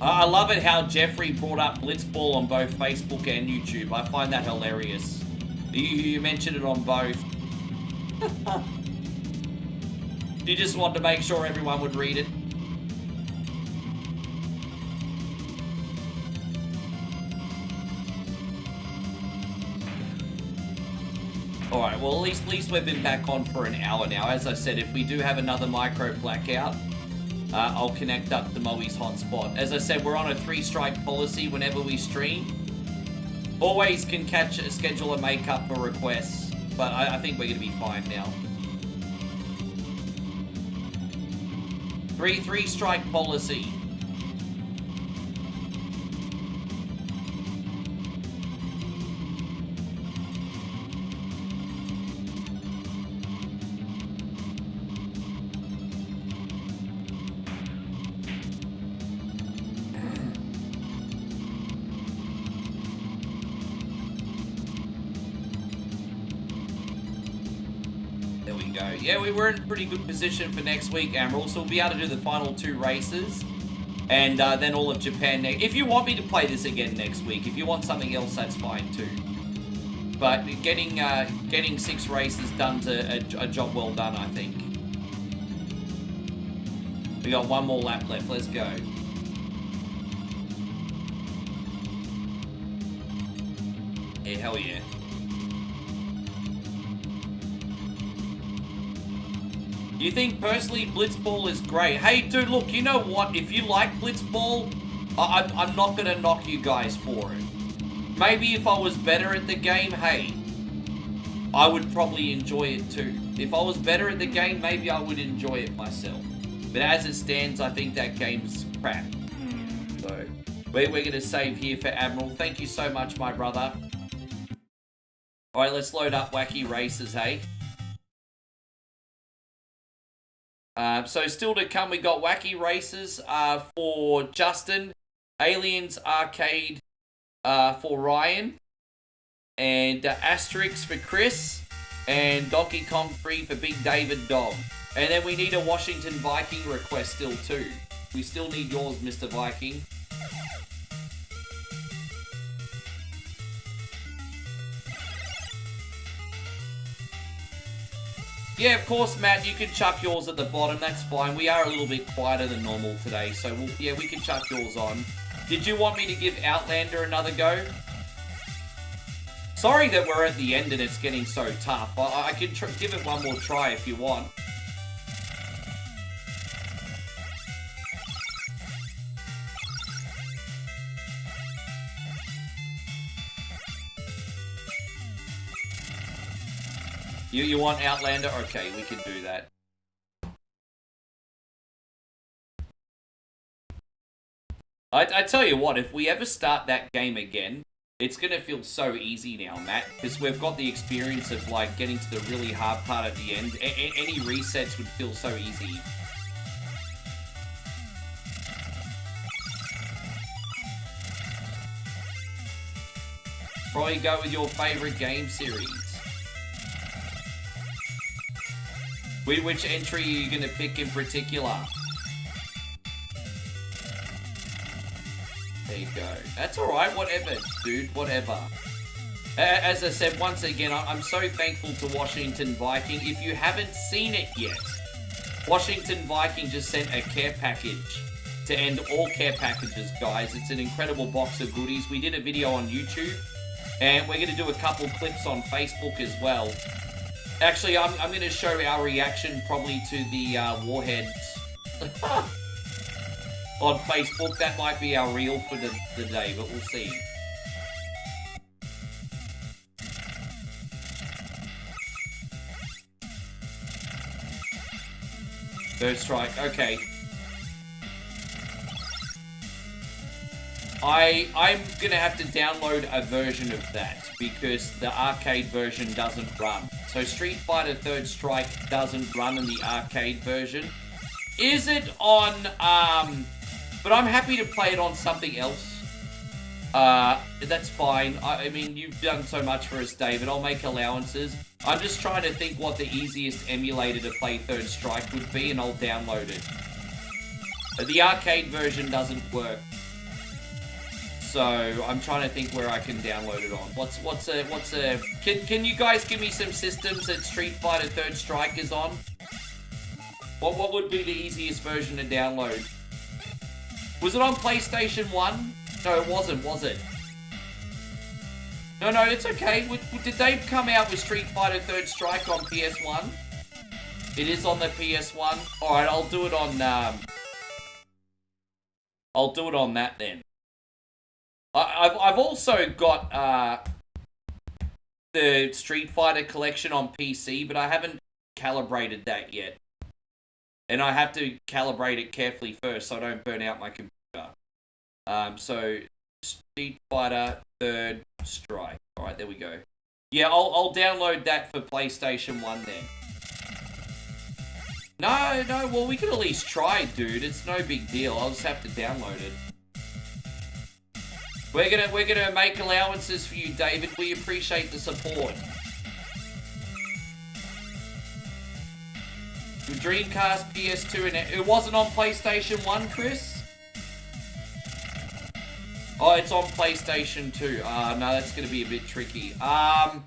I love it how Jeffrey brought up Blitzball on both Facebook and YouTube. I find that hilarious. You mentioned it on both. You just wanted to make sure everyone would read it. Alright, well at least we've been back on for an hour now. As I said, if we do have another micro blackout, I'll connect up to Moe's hotspot. As I said, we're on a 3-strike policy whenever we stream. Always can schedule a make-up for requests, but I think we're going to be fine now. 3-strike policy. Yeah, we were in a pretty good position for next week, Emerald, so we'll be able to do the final 2 races, and then all of Japan next. If you want me to play this again next week, if you want something else, that's fine too. But getting 6 races done's a job well done, I think. We got 1 more lap left, let's go. Yeah, hell yeah. You think, personally, Blitzball is great. Hey, dude, look, you know what? If you like Blitzball, I'm not going to knock you guys for it. Maybe if I was better at the game, hey, I would probably enjoy it too. If I was better at the game, maybe I would enjoy it myself. But as it stands, I think that game's crap. So, we're going to save here for Admiral. Thank you so much, my brother. Alright, let's load up Wacky Races, hey? So still to come, we got Wacky Races for Justin, Aliens Arcade for Ryan, and Asterix for Chris, and Donkey Kong Free for Big David Dog. And then we need a Washington Viking request still too. We still need yours, Mr. Viking. Yeah, of course, Matt, you can chuck yours at the bottom, that's fine. We are a little bit quieter than normal today, so we can chuck yours on. Did you want me to give Outlander another go? Sorry that we're at the end and it's getting so tough. I can give it one more try if you want. You want Outlander? Okay, we can do that. I tell you what, if we ever start that game again, it's going to feel so easy now, Matt, because we've got the experience of, like, getting to the really hard part at the end. Any resets would feel so easy. Probably go with your favorite game series. Which entry are you going to pick in particular? There you go. That's alright, whatever, dude, whatever. As I said, once again, I'm so thankful to Washington Viking. If you haven't seen it yet, Washington Viking just sent a care package to end all care packages, guys. It's an incredible box of goodies. We did a video on YouTube, and we're going to do a couple clips on Facebook as well. Actually, I'm going to show our reaction probably to the Warheads on Facebook. That might be our reel for the day, but we'll see. Third strike, okay. I'm gonna have to download a version of that because the arcade version doesn't run. So Street Fighter Third Strike doesn't run in the arcade version. Is it on, but I'm happy to play it on something else. That's fine. I mean, you've done so much for us, David. I'll make allowances. I'm just trying to think what the easiest emulator to play Third Strike would be, and I'll download it. But the arcade version doesn't work. So, I'm trying to think where I can download it on. Can you guys give me some systems that Street Fighter Third Strike is on? What would be the easiest version to download? Was it on PlayStation 1? No, it wasn't, was it? No, it's okay. Did they come out with Street Fighter Third Strike on PS1? It is on the PS1? Alright, I'll do it on that then. I've also got the Street Fighter collection on PC, but I haven't calibrated that yet. And I have to calibrate it carefully first so I don't burn out my computer. So Street Fighter Third Strike. Alright, there we go. Yeah, I'll download that for PlayStation 1 then. No, well we can at least try, dude. It's no big deal. I'll just have to download it. We're gonna make allowances for you, David. We appreciate the support. The Dreamcast, PS2, and it wasn't on PlayStation 1, Chris? Oh, it's on PlayStation 2. No, that's gonna be a bit tricky. I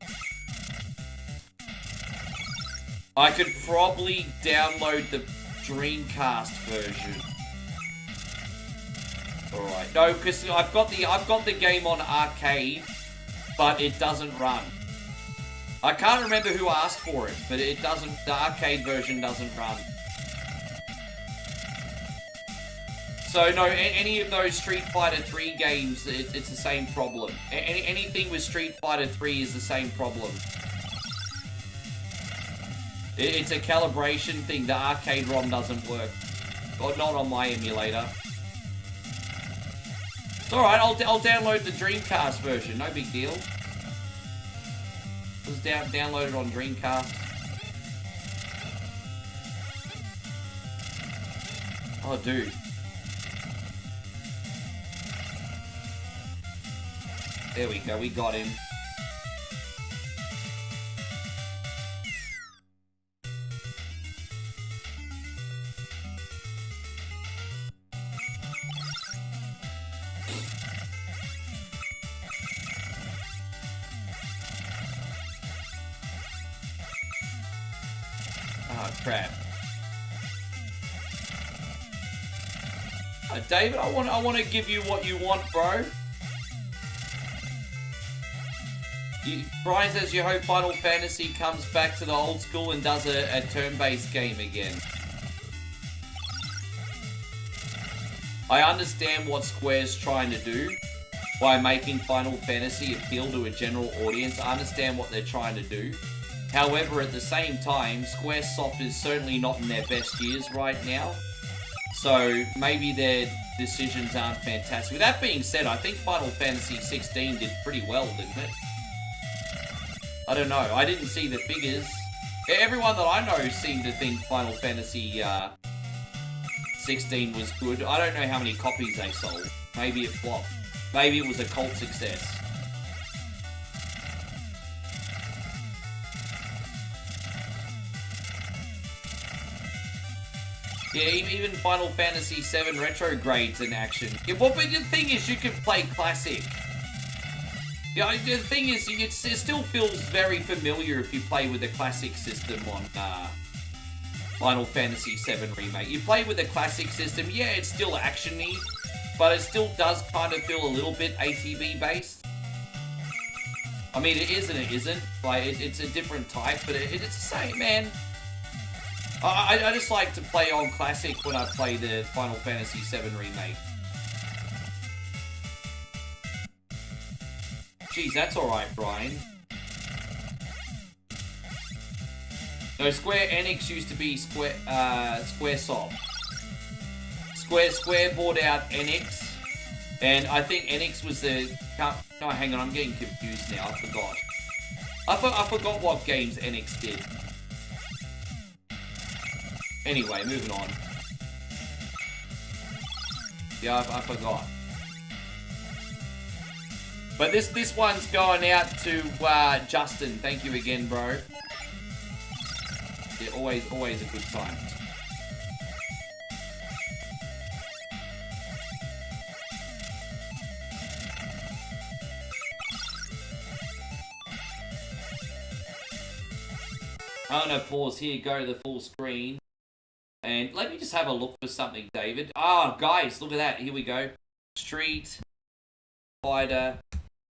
could probably download the Dreamcast version. Alright. No, because I've got the game on arcade, but it doesn't run. I can't remember who asked for it, but it doesn't, the arcade version doesn't run. So no, any of those Street Fighter 3 games, it's the same problem. Anything with Street Fighter 3 is the same problem. It's a calibration thing, the arcade ROM doesn't work. Or not on my emulator. It's alright, I'll download the Dreamcast version, no big deal. It was downloaded on Dreamcast. Oh, dude. There we go, we got him. Crap. David, I want to give you what you want, bro. Brian says you hope Final Fantasy comes back to the old school and does a turn-based game again. I understand what Square's trying to do by making Final Fantasy appeal to a general audience. I understand what they're trying to do. However, at the same time, Squaresoft is certainly not in their best years right now. So, maybe their decisions aren't fantastic. With that being said, I think Final Fantasy 16 did pretty well, didn't it? I don't know. I didn't see the figures. Everyone that I know seemed to think Final Fantasy 16 was good. I don't know how many copies they sold. Maybe it flopped. Maybe it was a cult success. Yeah, even Final Fantasy VII retrogrades in action. Yeah, well, but the thing is, you can play classic. Yeah, the thing is, it still feels very familiar if you play with the classic system on Final Fantasy VII Remake. You play with the classic system, yeah, it's still action-y, but it still does kind of feel a little bit ATV based. I mean, it is and it isn't. Like, it's a different type, but it's the same, man. I just like to play on classic when I play the Final Fantasy VII Remake. Jeez, that's alright, Brian. No, Square Enix used to be Squaresoft. Square bought out Enix, And I think NX was the... No, hang on, I'm getting confused now. I forgot. I forgot what games NX did. Anyway, moving on. Yeah, I forgot. But this one's going out to Justin. Thank you again, bro. Yeah, always a good time. I'm gonna pause here, go to the full screen. And let me just have a look for something, David. Ah, guys, look at that. Here we go. Street Fighter,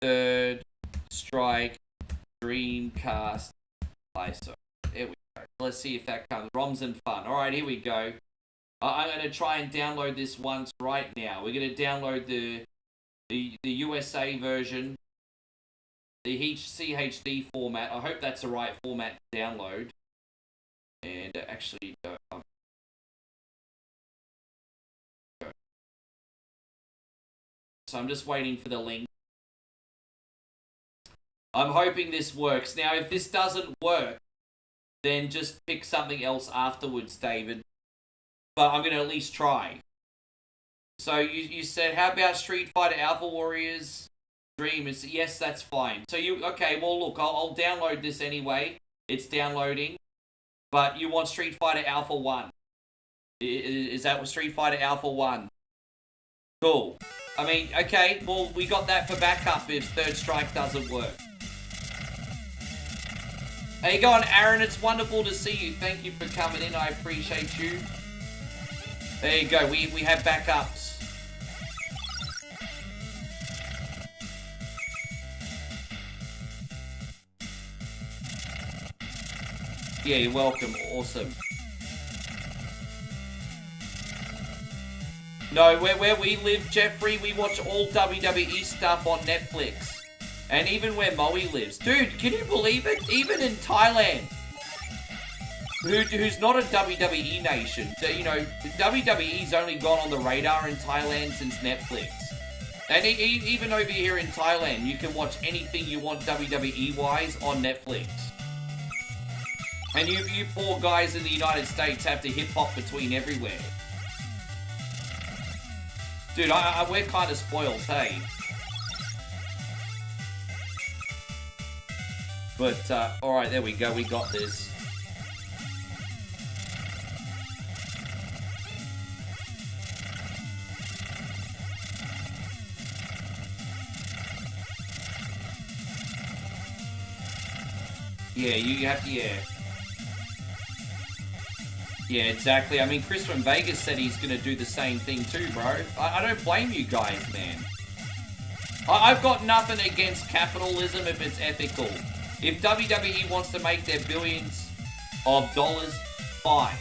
Third Strike, Dreamcast, ISO. There we go. Let's see if that comes. ROMs and fun. Alright, here we go. I'm going to try and download this once right now. We're going to download the USA version, the CHD format. I hope that's the right format to download. And actually... So I'm just waiting for the link. I'm hoping this works. Now, if this doesn't work, then just pick something else afterwards, David. But I'm going to at least try. So you said, how about Street Fighter Alpha Warriors Dream? Yes, that's fine. So okay, well look, I'll download this anyway. It's downloading. But you want Street Fighter Alpha 1. Is that what Street Fighter Alpha 1? Cool. I mean, okay, well, we got that for backup if Third Strike doesn't work. How you going, Aaron? It's wonderful to see you. Thank you for coming in. I appreciate you. There you go. We have backups. Yeah, you're welcome. Awesome. No, where we live, Jeffrey, we watch all WWE stuff on Netflix. And even where Moe lives. Dude, can you believe it? Even in Thailand, who's not a WWE nation. You know, WWE's only gone on the radar in Thailand since Netflix. And even over here in Thailand, you can watch anything you want WWE-wise on Netflix. And you poor guys in the United States have to hip-hop between everywhere. Dude, we're kind of spoiled, hey? But, alright, there we go, we got this. Yeah, you have to, yeah. Yeah, exactly. I mean, Chris from Vegas said he's going to do the same thing too, bro. I don't blame you guys, man. I've got nothing against capitalism if it's ethical. If WWE wants to make their billions of dollars, fine.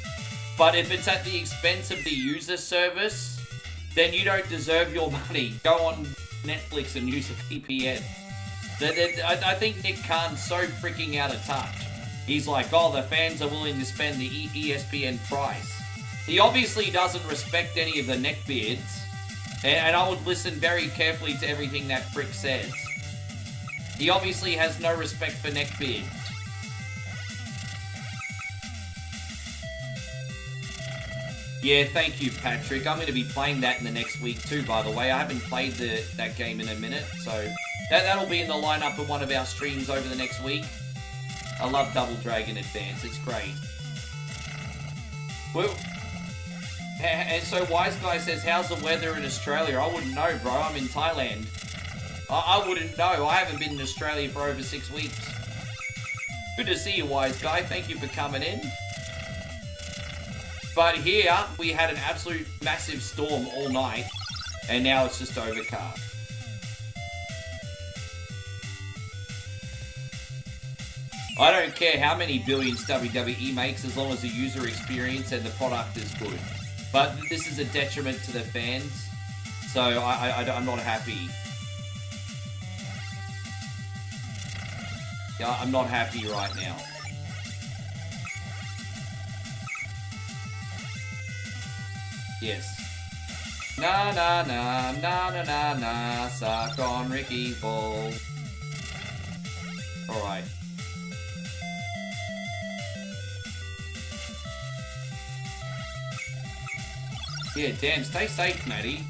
But if it's at the expense of the user service, then you don't deserve your money. Go on Netflix and use a VPN. I think Nick Khan's so freaking out of touch. He's like, oh, the fans are willing to spend the ESPN price. He obviously doesn't respect any of the neckbeards. And I would listen very carefully to everything that prick says. He obviously has no respect for neckbeards. Yeah, thank you, Patrick. I'm going to be playing that in the next week too, by the way. I haven't played that game in a minute, so that'll be in the lineup of one of our streams over the next week. I love Double Dragon Advance. It's great. Well, and so Wise Guy says, how's the weather in Australia? I wouldn't know, bro. I'm in Thailand. I wouldn't know. I haven't been in Australia for over 6 weeks. Good to see you, Wise Guy. Thank you for coming in. But here, we had an absolute massive storm all night, and now it's just overcast. I don't care how many billions WWE makes as long as the user experience and the product is good. But this is a detriment to the fans, so I'm not happy. Yeah, I'm not happy right now. Yes. Na na na na na na na. Suck on Ricky Ball. Alright. Yeah, damn, stay safe, Matty.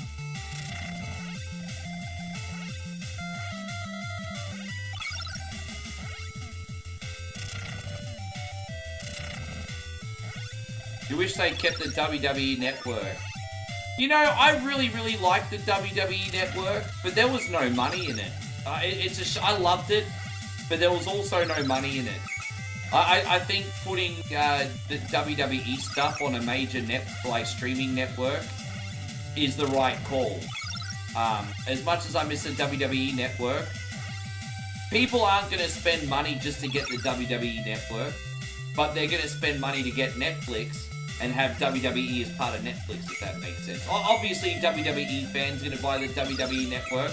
You wish they kept the WWE Network. You know, I really liked the WWE Network, but there was no money in it. I loved it, but there was also no money in it. I think putting the WWE stuff on a major streaming network is the right call. As much as I miss the WWE Network, people aren't going to spend money just to get the WWE Network, but they're going to spend money to get Netflix and have WWE as part of Netflix, if that makes sense. Obviously, WWE fans are going to buy the WWE Network.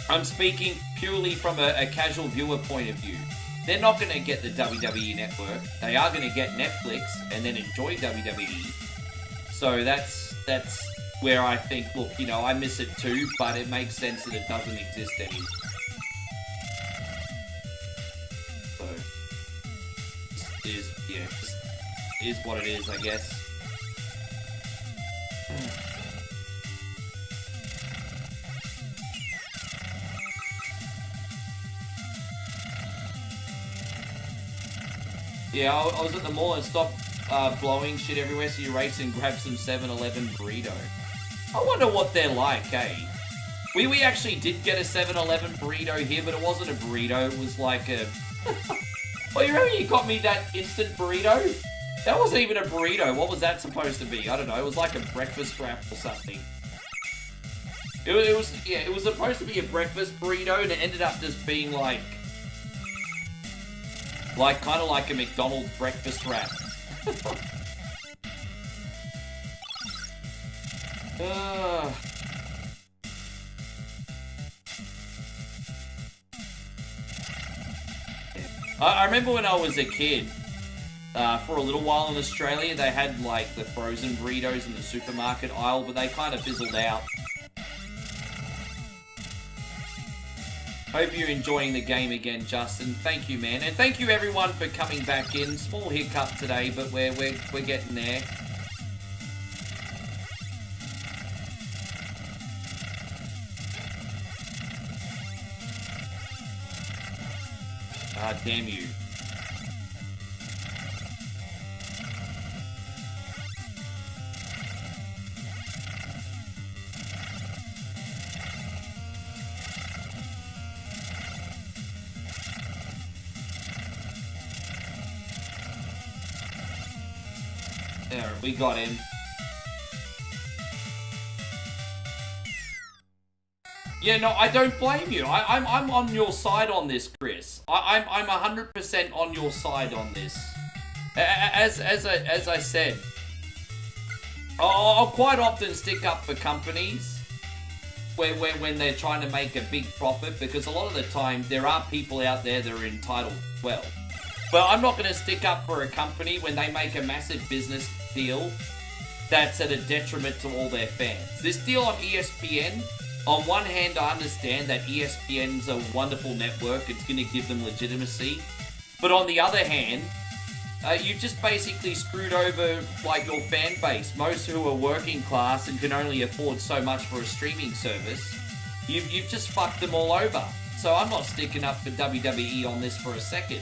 I'm speaking purely from a casual viewer point of view. They're not going to get the WWE Network. They are going to get Netflix and then enjoy WWE. So that's where I think, look, you know, I miss it too, but it makes sense that it doesn't exist anymore. So, is what it is, I guess. Yeah, I was at the mall and stopped blowing shit everywhere, so you race and grab some 7-Eleven burrito. I wonder what they're like, eh? We actually did get a 7-Eleven burrito here, but it wasn't a burrito, it was like a... Well, you remember you got me that instant burrito? That wasn't even a burrito. What was that supposed to be? I don't know. It was like a breakfast wrap or something. It was supposed to be a breakfast burrito, and it ended up just being like kind of like a McDonald's breakfast wrap. I remember when I was a kid, for a little while in Australia, they had like the frozen burritos in the supermarket aisle, but they kind of fizzled out. Hope you're enjoying the game again, Justin. Thank you, man. And thank you everyone for coming back in. Small hiccup today, but we're getting there. Ah, damn you. There, we got him. Yeah, no, I don't blame you. I'm on your side on this, Chris. I'm 100% on your side on this. As I said, I'll quite often stick up for companies when they're trying to make a big profit, because a lot of the time there are people out there that are entitled as well. But I'm not going to stick up for a company when they make a massive business deal that's at a detriment to all their fans. This deal on ESPN, on one hand, I understand that ESPN's a wonderful network. It's going to give them legitimacy. But on the other hand, you've just basically screwed over like your fan base. Most who are working class and can only afford so much for a streaming service. You've just fucked them all over. So I'm not sticking up for WWE on this for a second.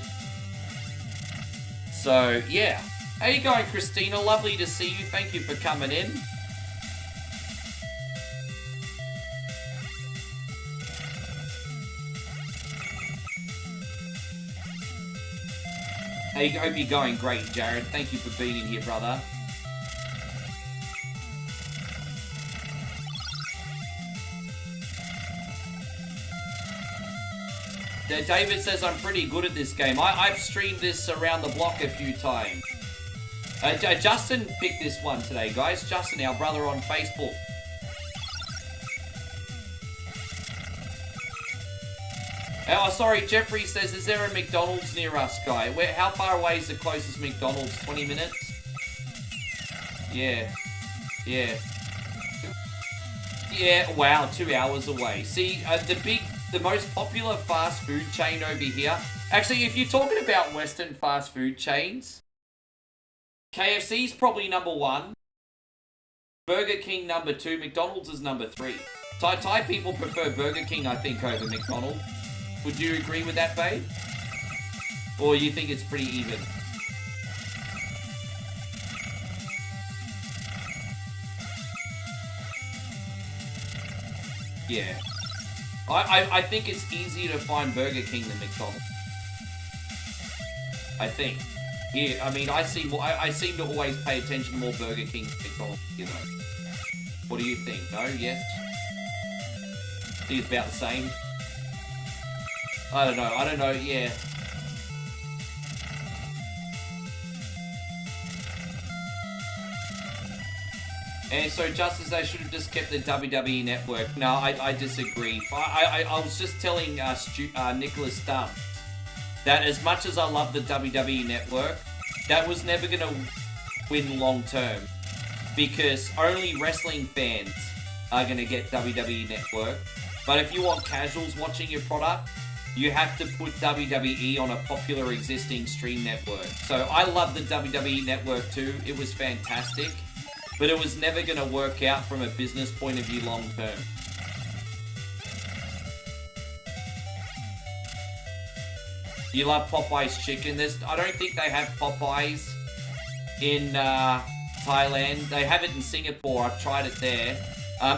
So, yeah. How you going, Christina? Lovely to see you. Thank you for coming in. I hope you're going great, Jared. Thank you for being in here, brother. David says I'm pretty good at this game. I've streamed this around the block a few times. Justin picked this one today, guys. Justin, our brother on Facebook. Oh, sorry, Jeffrey says, is there a McDonald's near us, guy? How far away is the closest McDonald's? 20 minutes? Yeah. Yeah. Yeah, wow, 2 hours away. See, the most popular fast food chain over here. Actually, if you're talking about Western fast food chains, KFC's probably number 1. Burger King number 2. McDonald's is number 3. Thai people prefer Burger King, I think, over McDonald's. Would you agree with that, babe? Or you think it's pretty even? Yeah. I think it's easier to find Burger King than McDonald's. I think. Yeah, I mean, I seem to always pay attention to more Burger King than McDonald's, you know. What do you think? No? Yes? I think it's about the same. I don't know, yeah. And so Justice, they should have just kept the WWE Network. No, I disagree. I was just telling Nicholas Dunn that as much as I love the WWE Network, that was never going to win long term. Because only wrestling fans are going to get WWE Network. But if you want casuals watching your product, you have to put WWE on a popular existing stream network. So I love the WWE Network too. It was fantastic. But it was never going to work out from a business point of view long term. You love Popeye's chicken. I don't think they have Popeyes in Thailand. They have it in Singapore. I've tried it there.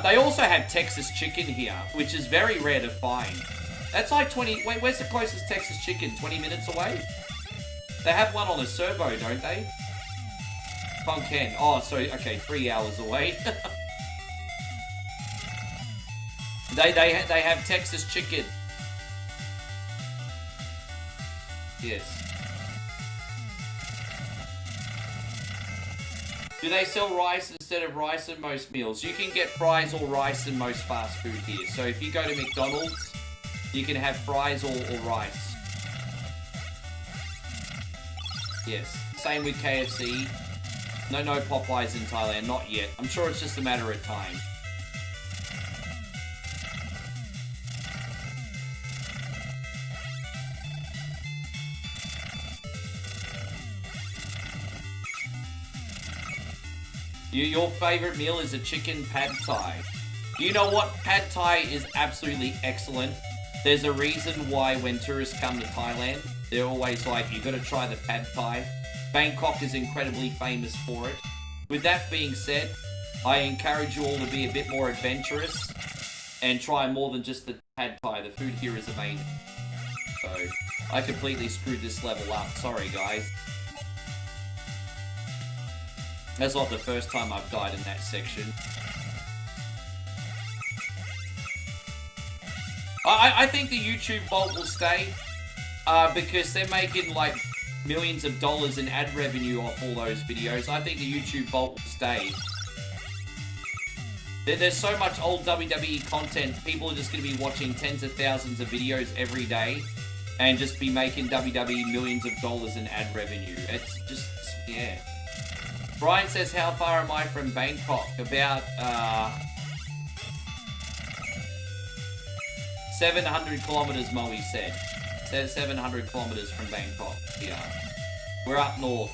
They also have Texas chicken here, which is very rare to find. That's like 20... Wait, where's the closest Texas chicken? 20 minutes away? They have one on a servo, don't they? Tonkin. Oh, so, okay, 3 hours away. They have Texas chicken. Yes. Do they sell rice instead of rice in most meals? You can get fries or rice in most fast food here. So if you go to McDonald's, you can have fries or rice. Yes. Same with KFC. No Popeyes in Thailand, not yet. I'm sure it's just a matter of time. Your favorite meal is a chicken pad thai. You know what? Pad thai is absolutely excellent. There's a reason why when tourists come to Thailand, they're always like, you gotta try the pad thai. Bangkok is incredibly famous for it. With that being said, I encourage you all to be a bit more adventurous and try more than just the pad thai. The food here is amazing. So, I completely screwed this level up. Sorry, guys. That's not the first time I've died in that section. I think the YouTube vault will stay because they're making like millions of dollars in ad revenue off all those videos. I think the YouTube vault will stay. There's so much old WWE content, people are just going to be watching tens of thousands of videos every day and just be making WWE millions of dollars in ad revenue. It's just, yeah. Brian says, how far am I from Bangkok? About 700 kilometers, Moe said. 700 kilometers from Bangkok. Yeah. We're up north.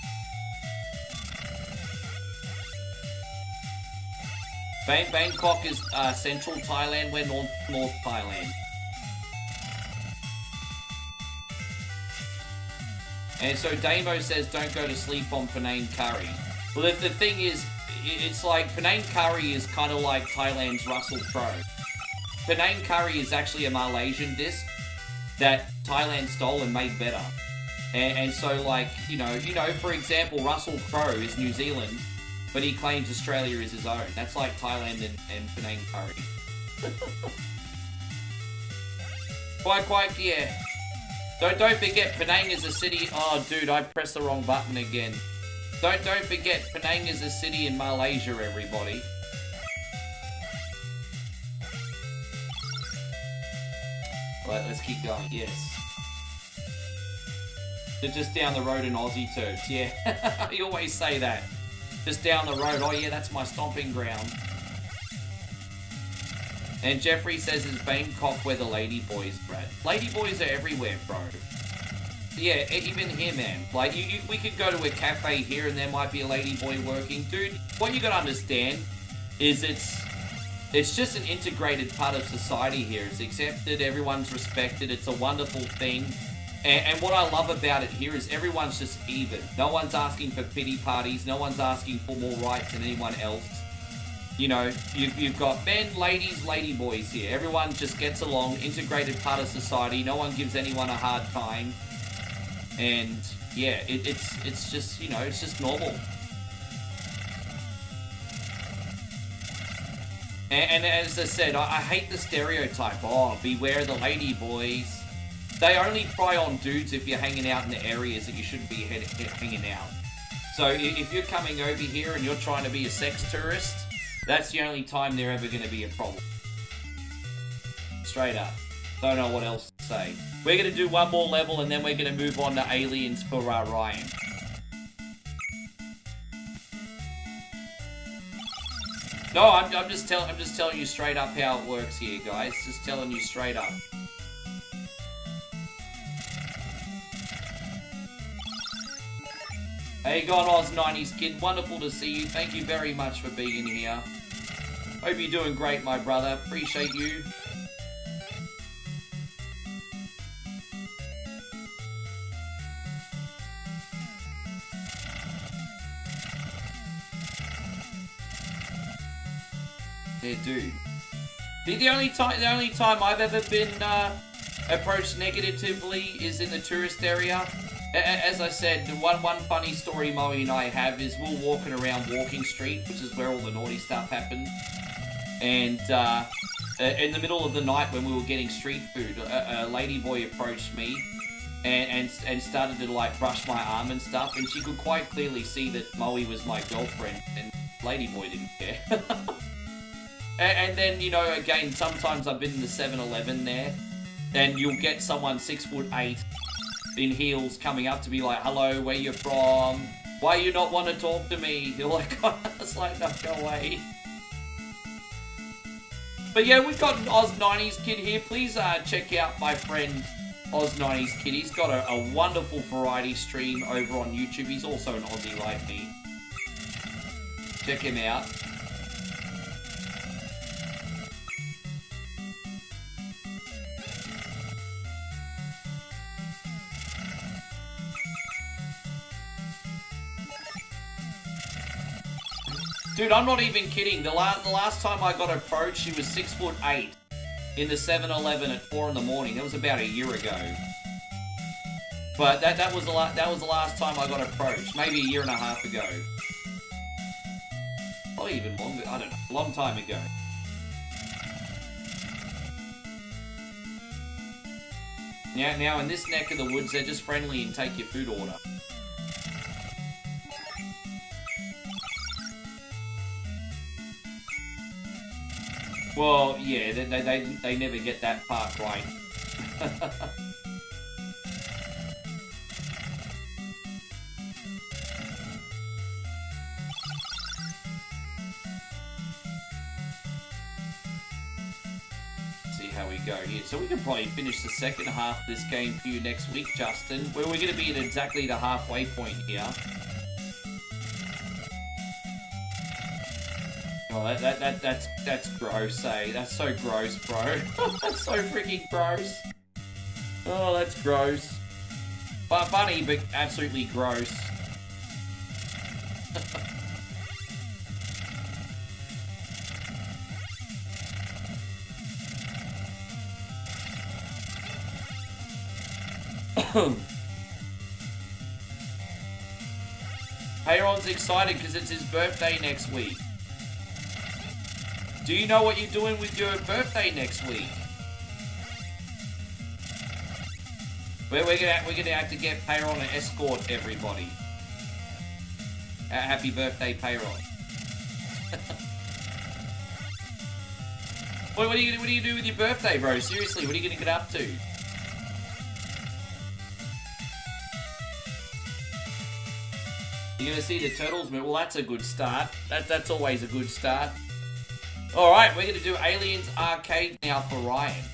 Bangkok is central Thailand. We're north Thailand. And so Damo says, don't go to sleep on Penang curry. Well, the thing is, it's like Penang curry is kind of like Thailand's Russell Crowe. Penang curry is actually a Malaysian dish that Thailand stole and made better. And so, like, you know, for example, Russell Crowe is New Zealand, but he claims Australia is his own. That's like Thailand and Penang curry. Quite, yeah. Don't forget, Penang is a city. Oh, dude, I pressed the wrong button again. Don't forget, Penang is a city in Malaysia, everybody. Right, let's keep going. Yes. They're just down the road in Aussie Turks. Yeah, you always say that. Just down the road. Oh yeah, that's my stomping ground. And Jeffrey says it's Bangkok where the lady boys are at. Lady boys are everywhere, bro. Yeah, even here, man. Like, we could go to a cafe here and there might be a lady boy working. Dude, what you gotta understand is it's just an integrated part of society here. It's accepted, everyone's respected, it's a wonderful thing. And what I love about it here is everyone's just even. No one's asking for pity parties, no one's asking for more rights than anyone else. You know, you've got men, ladies, lady boys here. Everyone just gets along, integrated part of society. No one gives anyone a hard time. And yeah, it's just, you know, it's just normal. And as I said, I hate the stereotype. Oh, beware the lady boys. They only pry on dudes if you're hanging out in the areas that you shouldn't be hanging out. So if you're coming over here and you're trying to be a sex tourist, that's the only time they're ever going to be a problem. Straight up. Don't know what else to say. We're going to do one more level and then we're going to move on to aliens for Ryan. No, I'm just telling you straight up how it works here, guys. Just telling you straight up. Hey, you going, Oz 90s kid? Wonderful to see you. Thank you very much for being here. Hope you're doing great, my brother. Appreciate you. Yeah, dude. The only time I've ever been approached negatively is in the tourist area. As I said, one funny story Moe and I have is we're walking around Walking Street, which is where all the naughty stuff happens. And in the middle of the night when we were getting street food, a lady boy approached me and started to like brush my arm and stuff. And she could quite clearly see that Moe was my girlfriend, and lady boy didn't care. And then, you know, again, sometimes I've been in the 7-Eleven there, and you'll get someone 6'8" in heels coming up to be like, hello, where you from? Why you not want to talk to me? You're like, oh, it's like, no, go away. But yeah, we've got an Oz 90s kid here. Please check out my friend Oz 90s kid. He's got a wonderful variety stream over on YouTube. He's also an Aussie like me. Check him out. Dude, I'm not even kidding. The last time I got approached, she was 6'8" in the 7-Eleven at 4 in the morning. That was about a year ago. But that was the last time I got approached. Maybe a year and a half ago. Probably even longer. I don't know. A long time ago. Now in this neck of the woods, they're just friendly and take your food order. Well, yeah, they never get that part right. See how we go here. So we can probably finish the second half of this game for you next week, Justin, where we're going to be at exactly the halfway point here. Oh, that's gross, eh? That's so gross, bro. That's so freaking gross. Oh, that's gross. But funny, but absolutely gross. Aaron's excited because it's his birthday next week. Do you know what you're doing with your birthday next week? We're gonna have to get Payron an escort, everybody. Happy birthday, Payron. What are you gonna do with your birthday, bro? Seriously, what are you gonna get up to? You're gonna see the turtles move. Well, that's a good start. That's always a good start. Alright, we're going to do Aliens Arcade now for Ryan.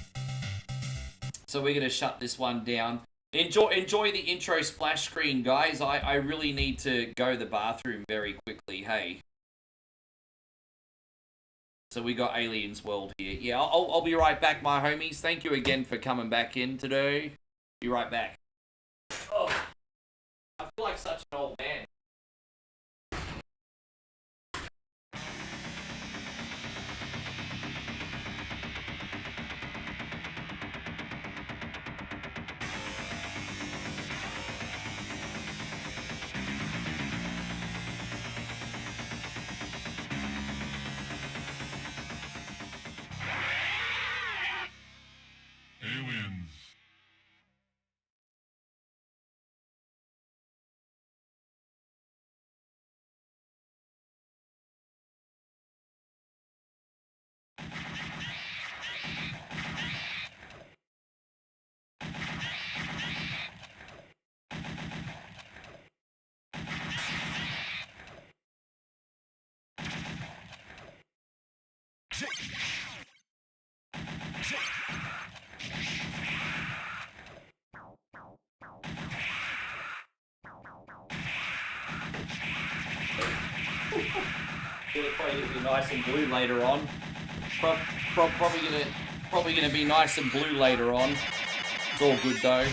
So we're going to shut this one down. Enjoy the intro splash screen, guys. I really need to go to the bathroom very quickly, hey. So we got Aliens World here. Yeah, I'll be right back, my homies. Thank you again for coming back in today. Be right back. Oh, I feel like such an old man. It'll probably be nice and blue later on. Probably gonna be nice and blue later on. It's all good though.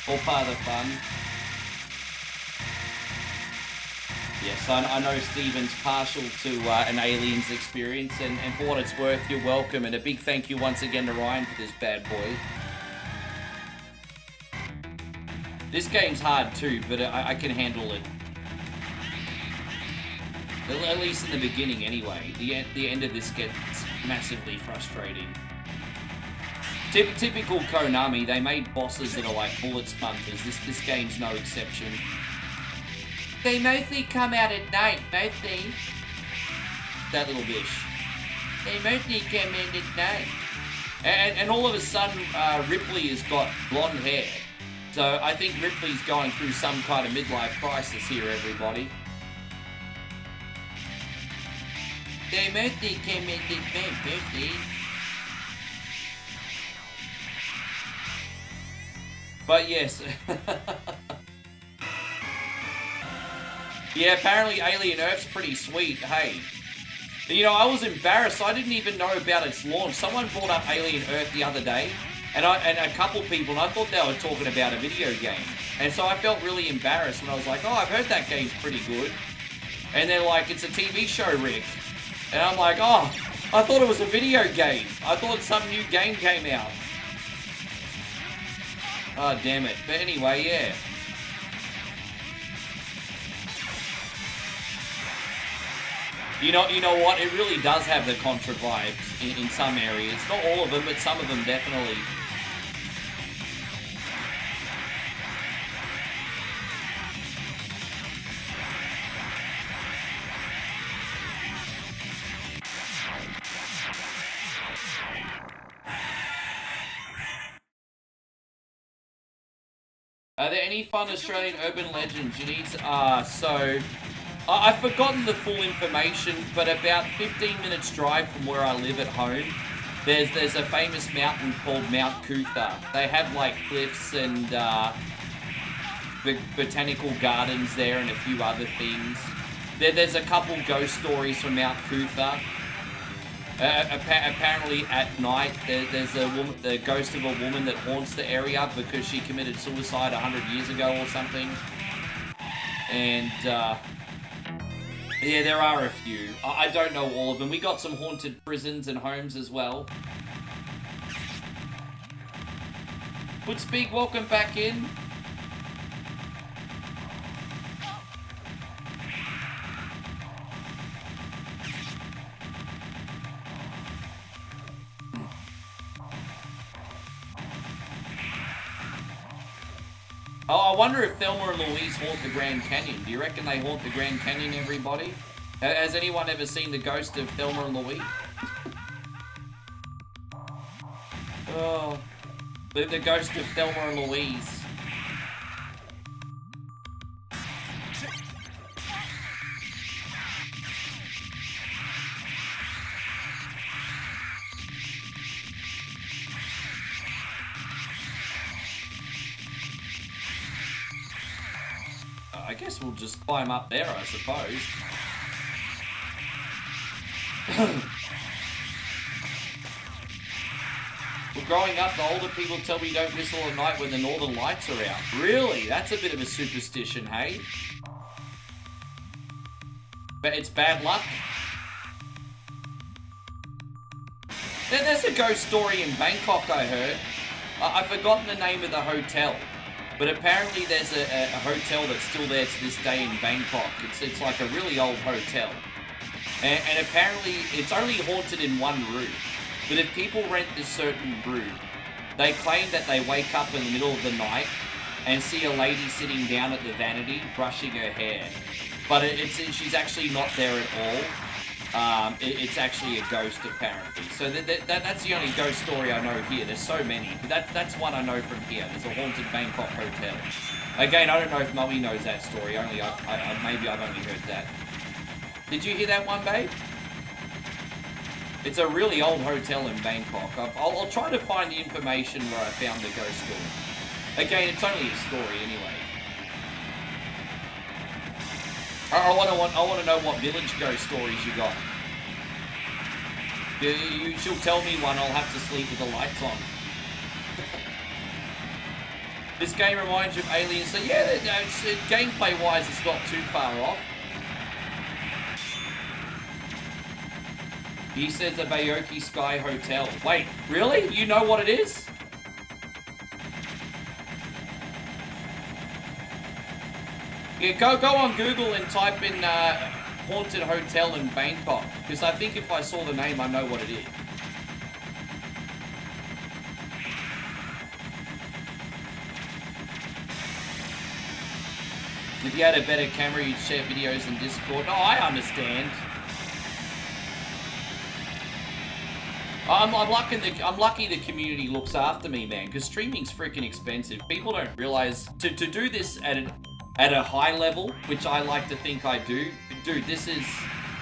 All part of the fun. Yes, I know Steven's partial to an Aliens experience, and for what it's worth, you're welcome. And a big thank you once again to Ryan for this bad boy. This game's hard too, but I can handle it. At least in the beginning, anyway. The end of this gets massively frustrating. Typical Konami, they made bosses that are like bullet sponges. This game's no exception. They mostly come out at night, mostly. That little bitch. They mostly come in at night. And all of a sudden, Ripley has got blonde hair. So I think Ripley's going through some kind of midlife crisis here, everybody. They mostly come in at night, mostly. But yes. Yeah, apparently Alien Earth's pretty sweet, hey. You know, I was embarrassed. I didn't even know about its launch. Someone brought up Alien Earth the other day, and a couple people, and I thought they were talking about a video game. And so I felt really embarrassed when I was like, oh, I've heard that game's pretty good. And they're like, it's a TV show, Rick. And I'm like, oh, I thought it was a video game. I thought some new game came out. Oh, damn it. But anyway, yeah. You know what? It really does have the Contra vibes in some areas. Not all of them, but some of them definitely. Are there any fun Australian urban legends you need to... so... I've forgotten the full information, but about 15 minutes drive from where I live at home, there's a famous mountain called Mount Cootha. They have like cliffs and botanical gardens there and a few other things. There's a couple ghost stories from Mount Cootha. Apparently at night there's the ghost of a woman that haunts the area because she committed suicide 100 years ago or something. And yeah, there are a few. I don't know all of them. We got some haunted prisons and homes as well. Footspeak, welcome back in. Oh, I wonder if Thelma and Louise haunt the Grand Canyon. Do you reckon they haunt the Grand Canyon, everybody? Has anyone ever seen the ghost of Thelma and Louise? Oh, the ghost of Thelma and Louise. guess we'll just climb up there, I suppose. Well, growing up, the older people tell me don't whistle at night when the northern lights are out. Really? That's a bit of a superstition, hey? But it's bad luck. There's a ghost story in Bangkok, I heard. I've forgotten the name of the hotel. But apparently there's a hotel that's still there to this day in Bangkok. It's like a really old hotel. And apparently it's only haunted in one room. But if people rent this certain room, they claim that they wake up in the middle of the night and see a lady sitting down at the vanity brushing her hair. But she's actually not there at all. It's actually a ghost, apparently. So that's the only ghost story I know here. There's so many. But that's one I know from here. There's a haunted Bangkok hotel. Again, I don't know if Mummy knows that story. Maybe I've only heard that. Did you hear that one, babe? It's a really old hotel in Bangkok. I'll try to find the information where I found the ghost story. Again, it's only a story anyway. I want to know what village ghost stories you got. She'll tell me one. I'll have to sleep with the lights on. This game reminds you of Aliens. So yeah, gameplay-wise, it's not too far off. He says a Bayoki Sky Hotel. Wait, really? You know what it is? Yeah, go on Google and type in haunted hotel in Bangkok, because I think if I saw the name, I know what it is. If you had a better camera, you'd share videos in Discord. Oh, I understand. I'm lucky the community looks after me, man, because streaming's freaking expensive. People don't realize to do this at a high level, which I like to think I do. Dude, this is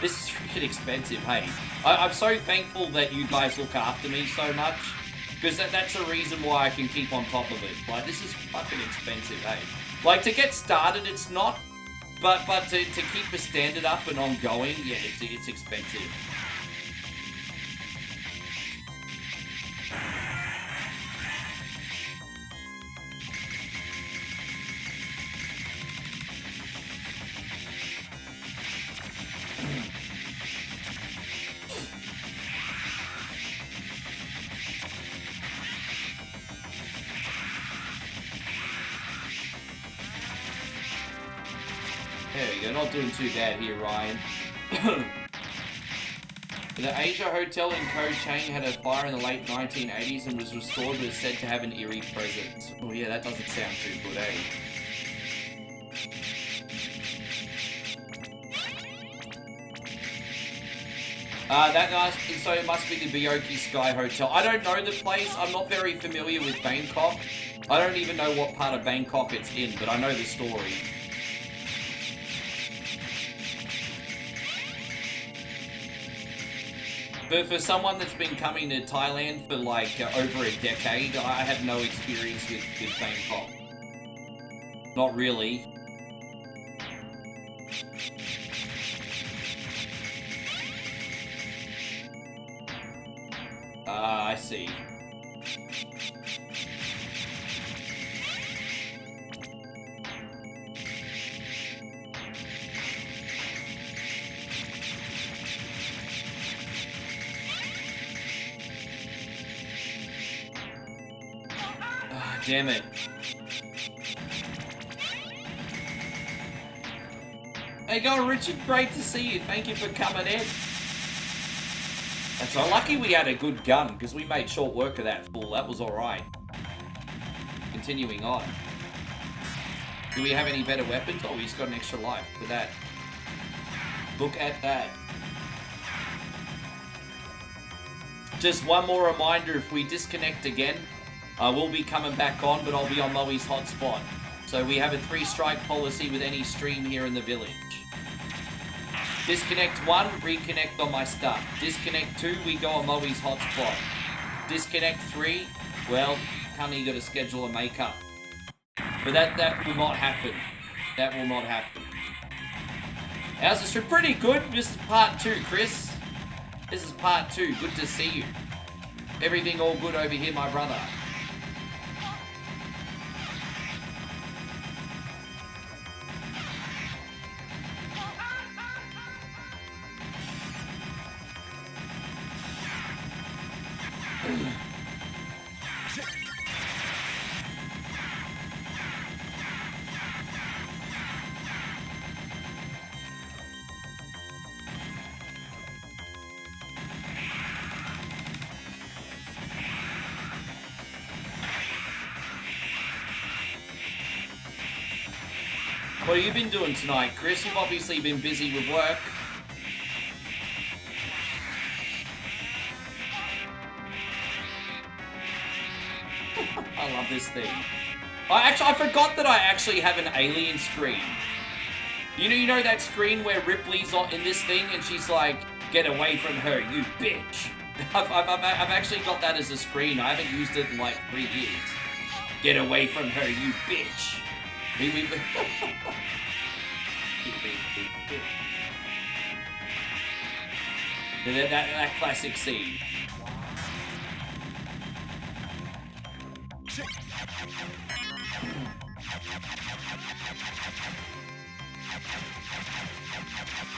freaking expensive, hey. I'm so thankful that you guys look after me so much, because that's the reason why I can keep on top of it. Like, this is fucking expensive, hey. Like, to get started, it's not, but to keep the standard up and ongoing, yeah, it's expensive. There we go, not doing too bad here, Ryan. The Asia Hotel in Ko Chang had a fire in the late 1980s and was restored, but is said to have an eerie presence. Oh yeah, that doesn't sound too good, eh? So it must be the Bayoki Sky Hotel. I don't know the place. I'm not very familiar with Bangkok. I don't even know what part of Bangkok it's in, but I know the story. But for someone that's been coming to Thailand for like over a decade, I have no experience with Bangkok. Not really. I see. Damn it. Hey, go, Richard. Great to see you. Thank you for coming in. That's so lucky we had a good gun, because we made short work of that fool. That was alright. Continuing on. Do we have any better weapons? Oh, he's got an extra life for that. Look at that. Just one more reminder, if we disconnect again, we'll be coming back on, but I'll be on Moe's hotspot. So we have a 3-strike policy with any stream here in the village. Disconnect 1, reconnect on my stuff. Disconnect 2, we go on Moe's hotspot. Disconnect 3, well, honey, you gotta schedule a makeup. But that will not happen. That will not happen. How's the stream? Pretty good. This is part 2, Chris. This is part 2. Good to see you. Everything all good over here, my brother. What have you been doing tonight, Chris? You've obviously been busy with work. I love this thing. I forgot that I actually have an alien screen. You know that screen where Ripley's in this thing and she's like, "Get away from her, you bitch." I've actually got that as a screen. I haven't used it in like 3 years. Get away from her, you bitch. that classic scene.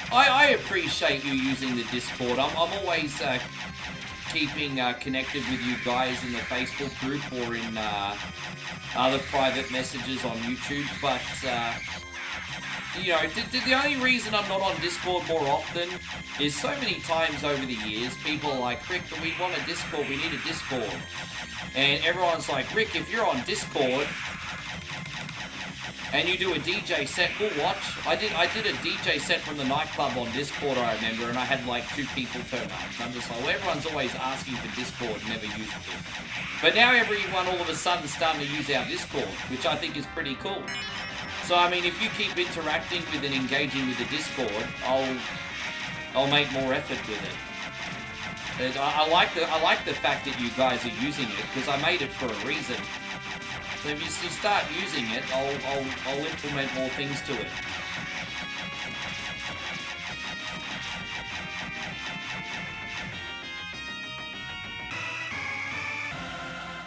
I appreciate you using the Discord. I'm always keeping connected with you guys in the Facebook group or in other private messages on YouTube, but you know, the only reason I'm not on Discord more often is so many times over the years, people are like, "Rick, we want a Discord, we need a Discord." And everyone's like, "Rick, if you're on Discord and you do a DJ set, we'll watch." I did a DJ set from the nightclub on Discord, I remember, and I had like 2 people turn up. And I'm just like, well, everyone's always asking for Discord, never used it. But now everyone all of a sudden is starting to use our Discord, which I think is pretty cool. So I mean, if you keep interacting with and engaging with the Discord, I'll make more effort with it. And I like the fact that you guys are using it, because I made it for a reason. So if you start using it, I'll implement more things to it.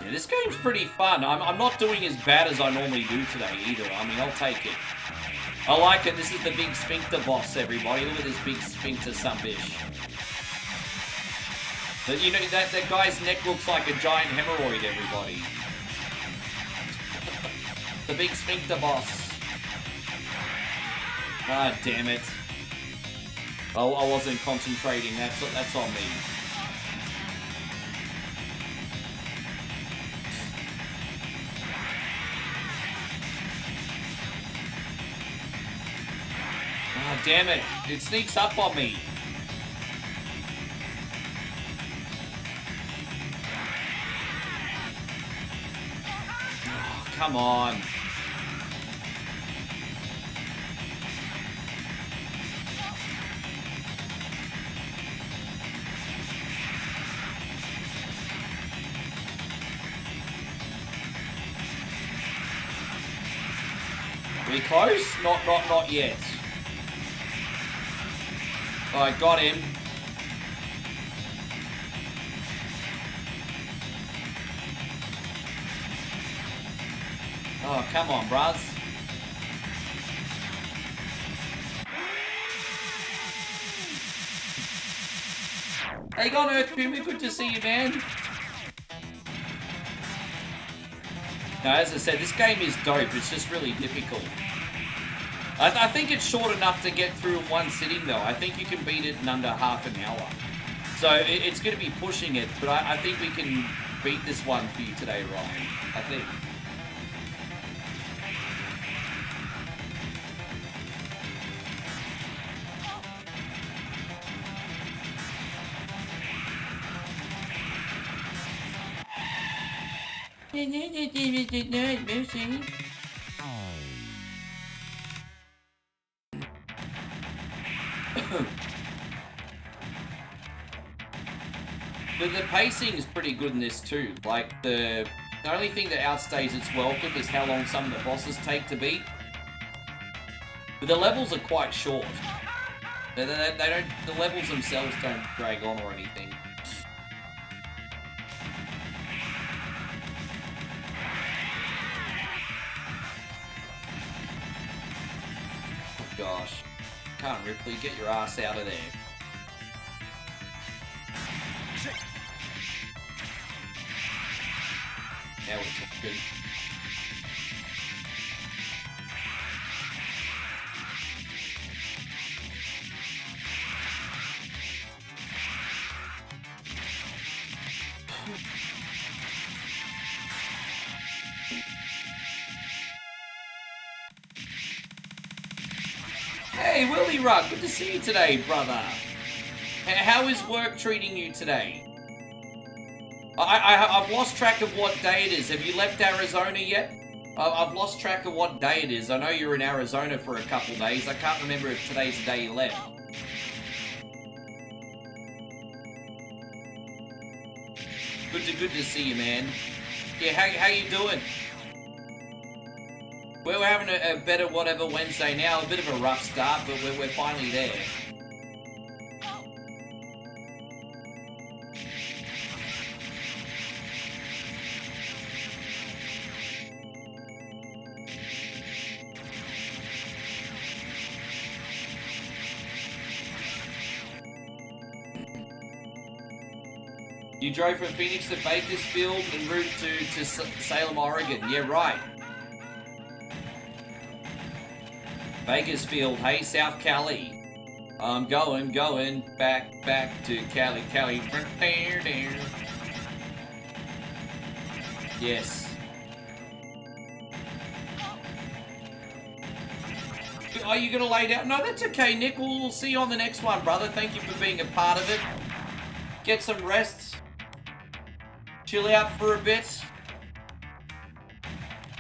Yeah, this game's pretty fun. I'm not doing as bad as I normally do today either. I mean, I'll take it. I like it. This is the big sphincter boss, everybody. Look at this big sphincter sunbish. But you know, that guy's neck looks like a giant hemorrhoid, everybody. The big sphincter boss. Ah, damn it. Oh, I wasn't concentrating. That's on me. Ah, damn it. It sneaks up on me. Oh, come on. We close? Not yet. I got him. Oh, come on, bruz. How you going, Earth Puma? Good to see you, man. Now, as I said, this game is dope. It's just really difficult. I think it's short enough to get through in one sitting, though. I think you can beat it in under half an hour. So it's going to be pushing it, but I think we can beat this one for you today, Ryan. I think. The pacing is pretty good in this too. Like the only thing that outstays its welcome is how long some of the bosses take to beat. But the levels are quite short. They don't, the levels themselves don't drag on or anything. Oh gosh. Come on, Ripley, get your ass out of there. Now we're talking. Hey, Willie Rug, good to see you today, brother. How is work treating you today? I've lost track of what day it is. Have you left Arizona yet? I've lost track of what day it is. I know you're in Arizona for a couple days. I can't remember if today's the day you left. Good to see you, man. Yeah, how you doing? We're having a better whatever Wednesday now. A bit of a rough start, but we're finally there. You drove from Phoenix to Bakersfield en route to Salem, Oregon. Yeah, right. Bakersfield, hey, South Cali. I'm going back to Cali. Yes. Are you gonna lay down? No, that's okay, Nick. We'll see you on the next one, brother. Thank you for being a part of it. Get some rest. Chill out for a bit.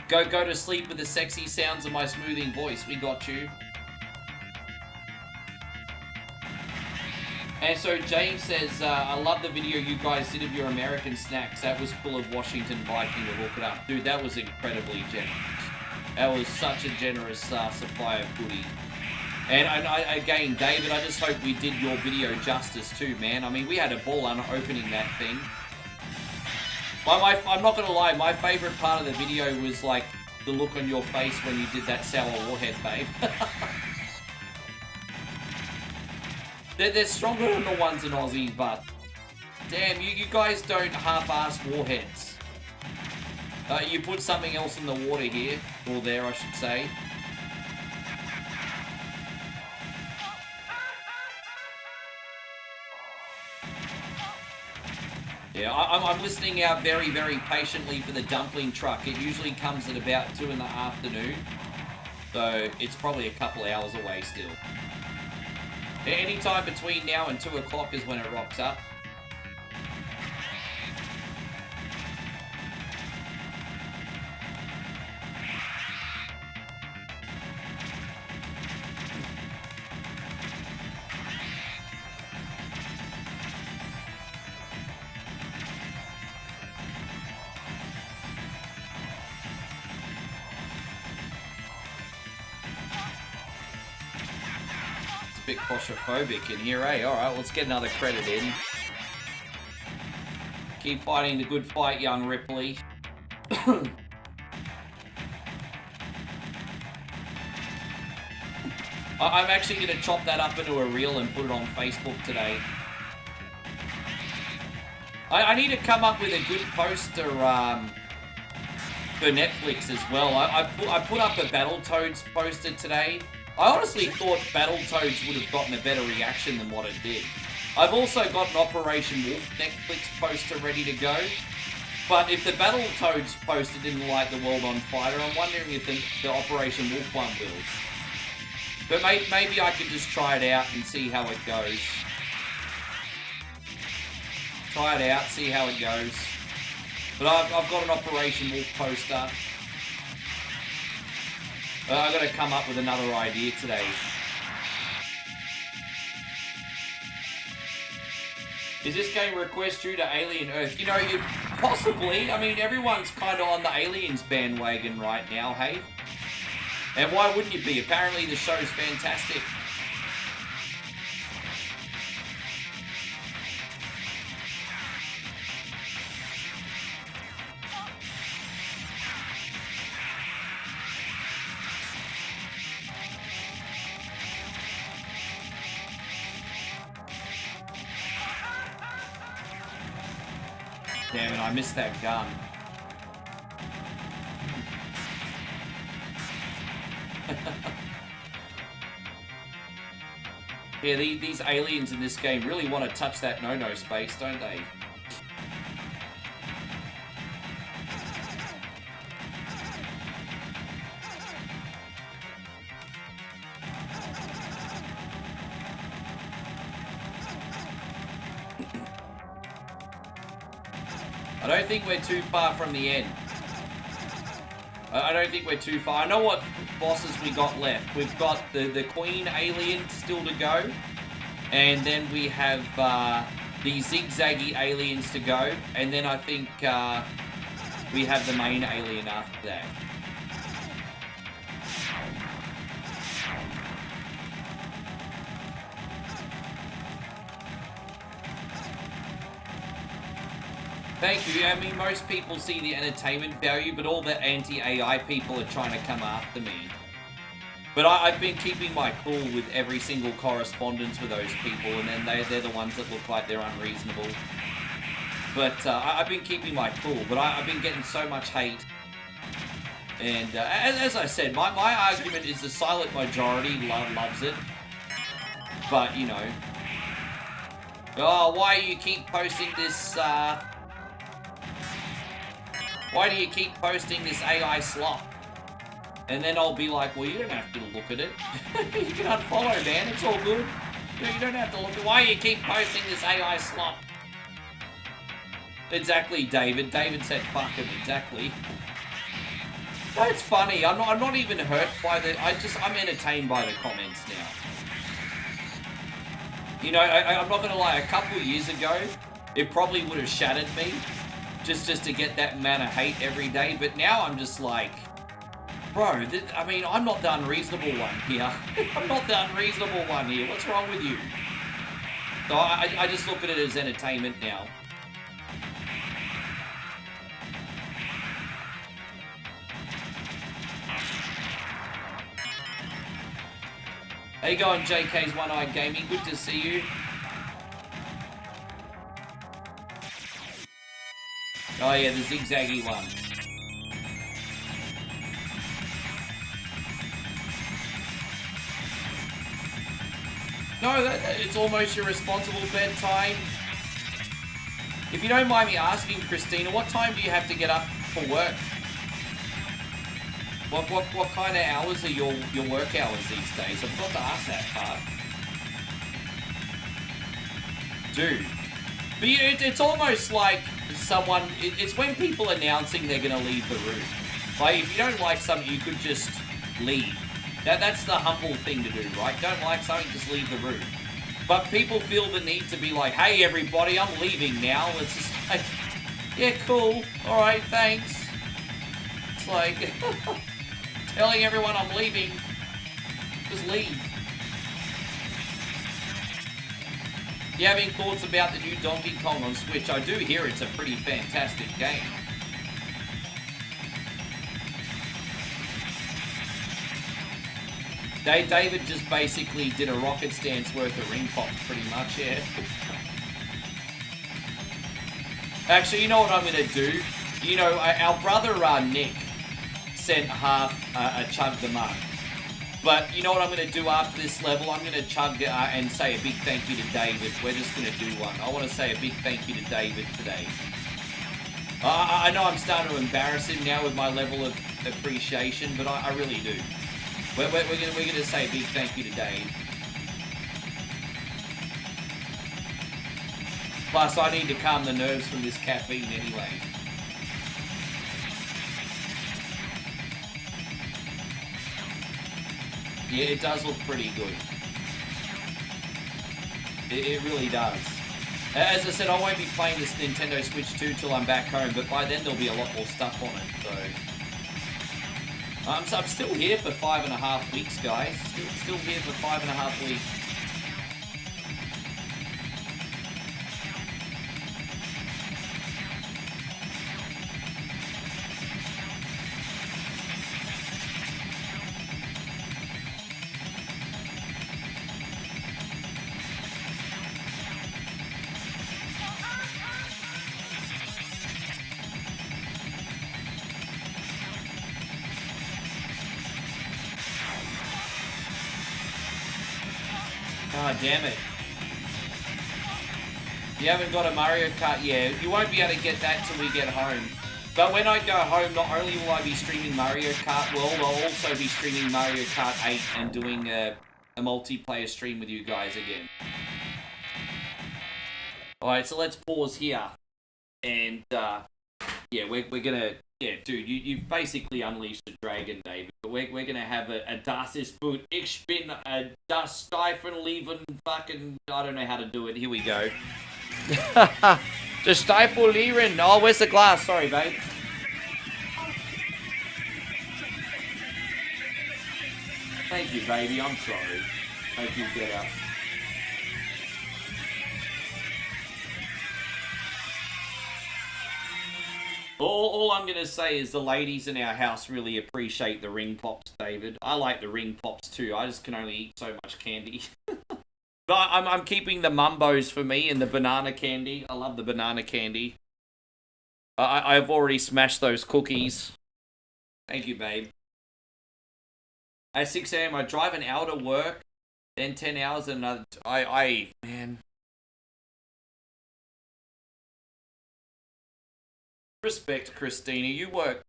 Go to sleep with the sexy sounds of my smoothing voice. We got you. And so James says, I love the video you guys did of your American snacks. That was full of Washington Viking to hook it up. Dude, that was incredibly generous. That was such a generous supply of goodie. And again, David, I just hope we did your video justice too, man. I mean, we had a ball opening that thing. I'm not gonna lie, my favorite part of the video was like the look on your face when you did that sour warhead, babe. they're stronger than the ones in Aussie, but damn, you guys don't half-ass warheads. You put something else in the water here, or there, I should say. Yeah, I'm listening out very, very patiently for the dumpling truck. It usually comes at about 2 in the afternoon. So, it's probably a couple hours away still. Anytime between now and 2 o'clock is when it rocks up. Bit claustrophobic in here, eh? Alright, let's get another credit in. Keep fighting the good fight, young Ripley. I'm actually going to chop that up into a reel and put it on Facebook today. I need to come up with a good poster for Netflix as well. I put up a Battletoads poster today. I honestly thought Battletoads would have gotten a better reaction than what it did. I've also got an Operation Wolf Netflix poster ready to go. But if the Battletoads poster didn't light the world on fire, I'm wondering if the Operation Wolf one will. But maybe I could just try it out and see how it goes. Try it out, see how it goes. But I've got an Operation Wolf poster. I've got to come up with another idea today. Is this game request due to Alien Earth? You know, possibly. I mean, everyone's kind of on the Aliens bandwagon right now, hey? And why wouldn't you be? Apparently the show's fantastic. Damn it, I missed that gun. Yeah, these aliens in this game really want to touch that no-no space, don't they? I don't think we're too far from the end. I don't think we're too far. I know what bosses we got left. We've got the Queen alien still to go. And then we have the zigzaggy aliens to go. And then I think we have the main alien after that. Thank you. I mean, most people see the entertainment value, but all the anti-AI people are trying to come after me. But I've been keeping my cool with every single correspondence with those people, and then they're the ones that look like they're unreasonable. But I've been keeping my cool, but I've been getting so much hate. And as I said, my argument is the silent majority loves it. But, you know... Oh, why do you keep posting this, Why do you keep posting this AI slop? And then I'll be like, well, you don't have to look at it. You can unfollow, man. It's all good. You don't have to look at it. Why do you keep posting this AI slop? Exactly, David. David said, fuck him. Exactly. That's funny. I'm not even hurt by the... I'm entertained by the comments now. You know, I'm not going to lie. A couple of years ago, it probably would have shattered me. Just to get that amount of hate every day, but now I'm just like, bro, I mean, I'm not the unreasonable one here. I'm not the unreasonable one here. What's wrong with you? So I just look at it as entertainment now. How you going, JK's One-Eyed Gaming? Good to see you. Oh yeah, the zigzaggy one. No, it's almost your responsible bedtime. If you don't mind me asking, Christina, what time do you have to get up for work? What kind of hours are your work hours these days? I've got to ask that part. Dude. But it's almost like someone... It's when people announcing they're going to leave the room. Like, if you don't like something, you could just leave. That's the humble thing to do, right? Don't like something, just leave the room. But people feel the need to be like, hey, everybody, I'm leaving now. It's just like, yeah, cool. All right, thanks. It's like, telling everyone I'm leaving. Just leave. You having thoughts about the new Donkey Kong on Switch? I do hear it's a pretty fantastic game. David just basically did a rocket stance worth of ring pops, pretty much, yeah. Actually, you know what I'm going to do? You know, our brother Nick sent half a chug the mug. But you know what I'm going to do after this level? I'm going to chug and say a big thank you to David. We're just going to do one. I want to say a big thank you to David today. I know I'm starting to embarrass him now with my level of appreciation, but I really do. We're going to say a big thank you to Dave. Plus, I need to calm the nerves from this caffeine anyway. Yeah, it does look pretty good. It really does. As I said, I won't be playing this Nintendo Switch 2 till I'm back home, but by then there'll be a lot more stuff on it, so... I'm still here for 5.5 weeks, guys. Still here for 5.5 weeks. Oh, damn it. You haven't got a Mario Kart yet. You won't be able to get that till we get home. But when I go home, not only will I be streaming Mario Kart World, I'll also be streaming Mario Kart 8 and doing a multiplayer stream with you guys again. Alright, so let's pause here. And, yeah, we're gonna... Yeah, dude, you've basically unleashed the dragon, David. We're gonna have a Das ist Boot. Ich bin a Das Steifen Leben fucking... I don't know how to do it. Here we go. The Stifle Liren. Oh, where's the glass? Sorry, babe. Thank you, baby. I'm sorry. Thank you, get up. All I'm going to say is the ladies in our house really appreciate the ring pops, David. I like the ring pops too. I just can only eat so much candy. But I'm keeping the mumbos for me and the banana candy. I love the banana candy. I've already smashed those cookies. Thank you, babe. At 6 a.m. I drive an hour to work, then 10 hours and another... Man... Respect, Christina. You work,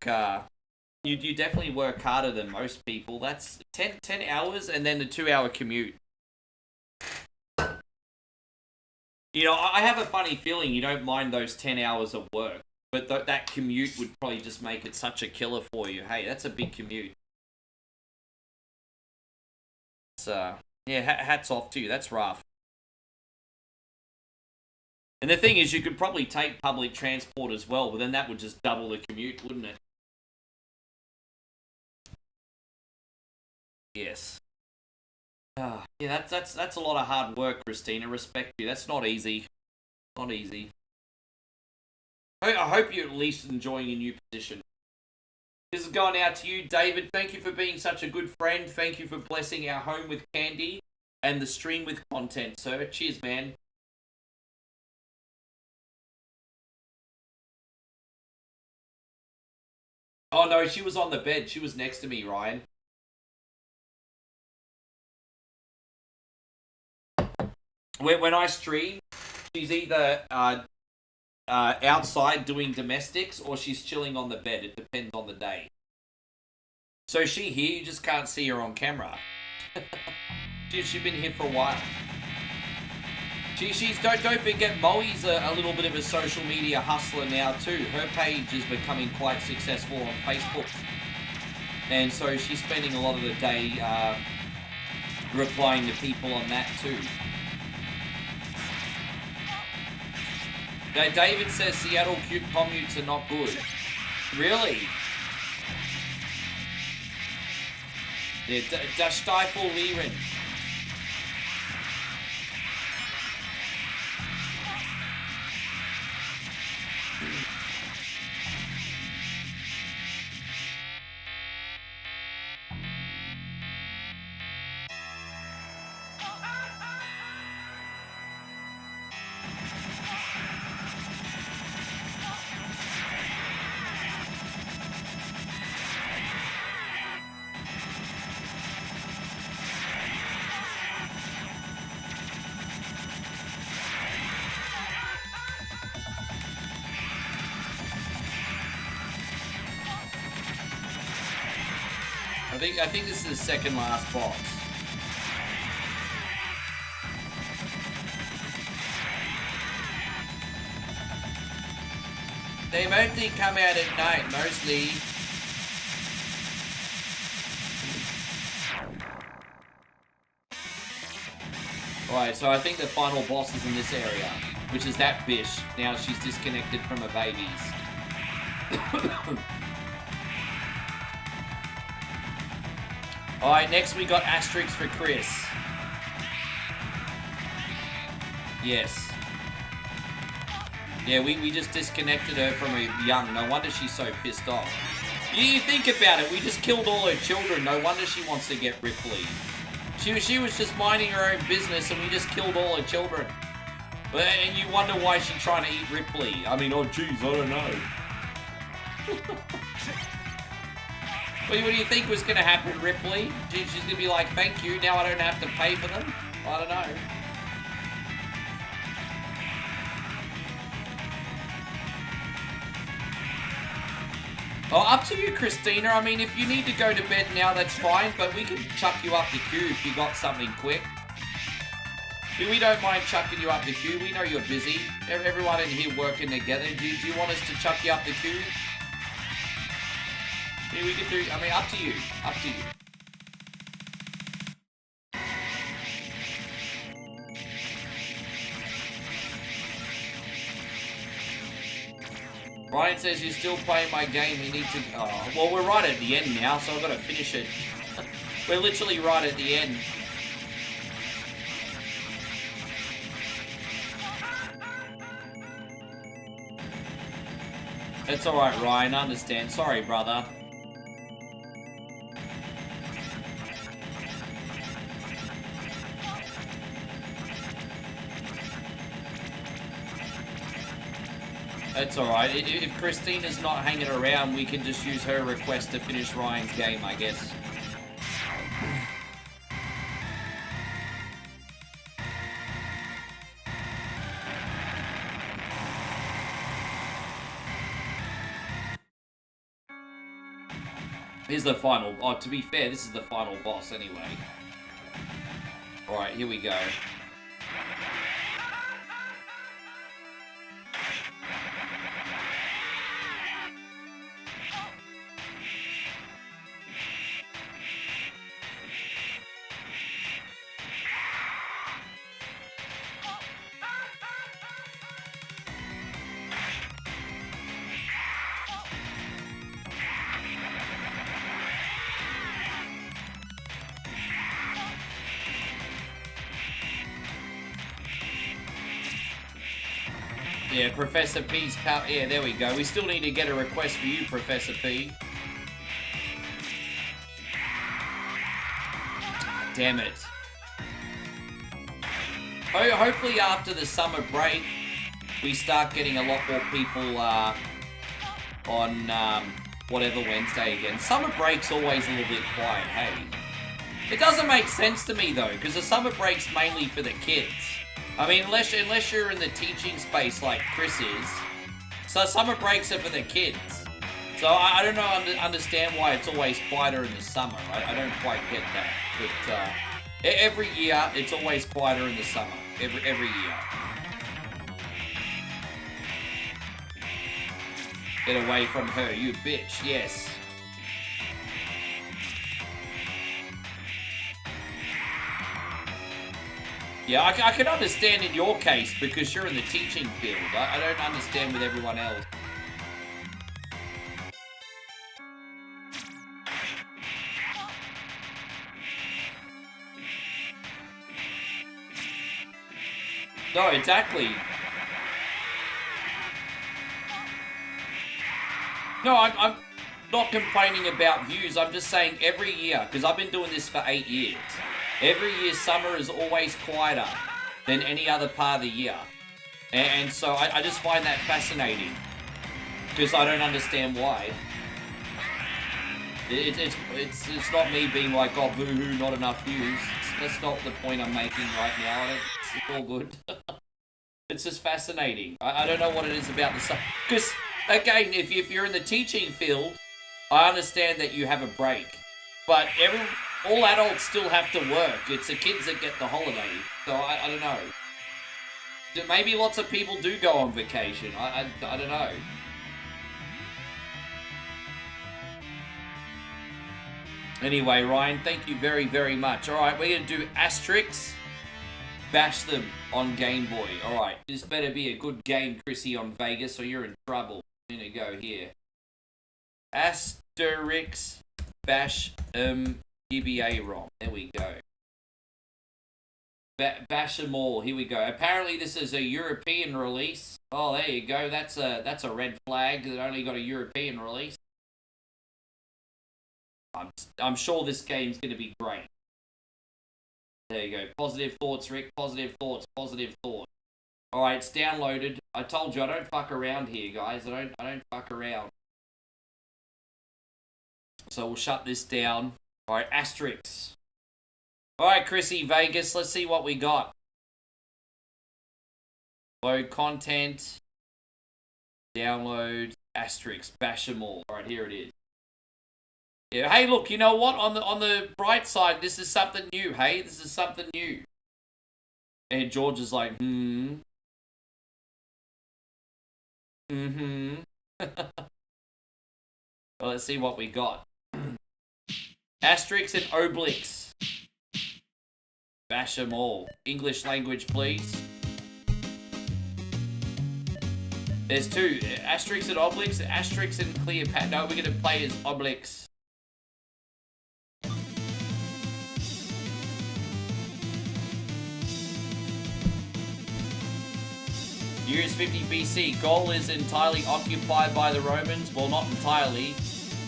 you definitely work harder than most people. That's 10 hours and then the 2-hour commute. You know, I have a funny feeling you don't mind those 10 hours of work, but that commute would probably just make it such a killer for you. Hey, that's a big commute. So, yeah, hats off to you. That's rough. And the thing is, you could probably take public transport as well, but then that would just double the commute, wouldn't it? Yes. Yeah, that's a lot of hard work, Christina. Respect you. That's not easy. Not easy. I hope you're at least enjoying your new position. This is going out to you, David. Thank you for being such a good friend. Thank you for blessing our home with candy and the stream with content, sir. Cheers, man. Oh, no, she was on the bed. She was next to me, Ryan. When I stream, she's either outside doing domestics or she's chilling on the bed. It depends on the day. So is she here? You just can't see her on camera. She's been here for a while. Don't forget, Moe's a little bit of a social media hustler now too. Her page is becoming quite successful on Facebook. And so she's spending a lot of the day replying to people on that too. Now, David says Seattle commutes are not good. Really? Yeah, Das Stifle Liren. I think this is the second last boss. They mostly come out at night, mostly. Alright, so I think the final boss is in this area, which is that bitch. Now she's disconnected from her babies. Alright, next we got Asterix for Chris. Yes. Yeah, we just disconnected her from her young. No wonder she's so pissed off. You think about it, we just killed all her children. No wonder she wants to get Ripley. She was just minding her own business and we just killed all her children. And you wonder why she's trying to eat Ripley. I mean, oh jeez, I don't know. What do you think was going to happen, Ripley? She's going to be like, thank you, now I don't have to pay for them? I don't know. Oh, up to you, Christina. I mean, if you need to go to bed now, that's fine, but we can chuck you up the queue if you got something quick. We don't mind chucking you up the queue. We know you're busy. Everyone in here working together. Do you want us to chuck you up the queue? Yeah, we can do, I mean, up to you. Up to you. Ryan says you're still playing my game. We need to... Oh, well, we're right at the end now, so I've got to finish it. We're literally right at the end. It's alright, Ryan. I understand. Sorry, brother. It's alright. If Christina's not hanging around, we can just use her request to finish Ryan's game, I guess. Here's the final... Oh, to be fair, this is the final boss anyway. Alright, here we go. Yeah, Professor P's power. Yeah, there we go. We still need to get a request for you, Professor P. Damn it. Hopefully after the summer break, we start getting a lot more people on whatever Wednesday again. Summer break's always a little bit quiet, hey? It doesn't make sense to me, though, because the summer break's mainly for the kids. I mean, unless you're in the teaching space like Chris is. So summer breaks are for the kids. So I don't know, understand why it's always quieter in the summer. I don't quite get that. But every year, it's always quieter in the summer. Every year. Get away from her, you bitch. Yes. Yeah, I can understand in your case because you're in the teaching field. I don't understand with everyone else. No, exactly. No, I'm not complaining about views. I'm just saying every year, because I've been doing this for 8 years. Every year, summer is always quieter than any other part of the year. And so I just find that fascinating. Because I don't understand why. It's not me being like, oh, boo-hoo, not enough views. That's not the point I'm making right now. It's all good. It's just fascinating. I don't know what it is about the summer. Because, again, if you're in the teaching field, I understand that you have a break. But all adults still have to work. It's the kids that get the holiday. So I don't know. Maybe lots of people do go on vacation. I don't know. Anyway, Ryan, thank you very, very much. Alright, we're going to do Asterix. Bash them on Game Boy. Alright, this better be a good game, Chrissy, on Vegas, or you're in trouble. I'm going to go here. Asterix. Bash UBA ROM. There we go. Bash 'em all. Here we go. Apparently this is a European release. Oh, there you go. That's a red flag that only got a European release. I'm sure this game's going to be great. There you go. Positive thoughts, Rick. Positive thoughts. Positive thoughts. All right, it's downloaded. I told you I don't fuck around here, guys. I don't fuck around. So we'll shut this down. All right, Asterix. All right, Chrissy Vegas. Let's see what we got. Load content. Download Asterix. Bash 'em all. All right, here it is. Yeah. Hey, look. You know what? On the bright side, this is something new. Hey, this is something new. And George is like, well, let's see what we got. Asterix and Obelix. Bash 'em all. English language, please. There's two. Asterix and Obelix. Asterix and Cleopatra. No, we're going to play as Obelix. Years 50 BC. Gaul is entirely occupied by the Romans. Well, not entirely.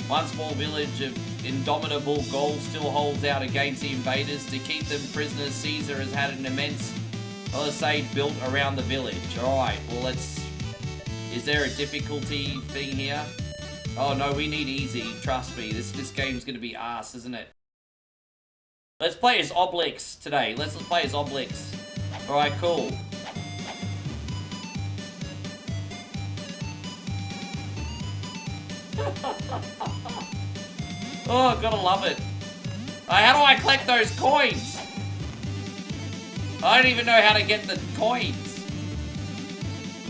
One small village of indomitable Gaul still holds out against the invaders. To keep them prisoners, Caesar has had an immense palisade built around the village. Alright, well let's... Is there a difficulty thing here? Oh no, we need easy. Trust me, this game's gonna be ass, isn't it? Let's play as Obelix today. Let's play as Obelix. Alright, cool. Oh, gotta love it. How do I collect those coins? I don't even know how to get the coins.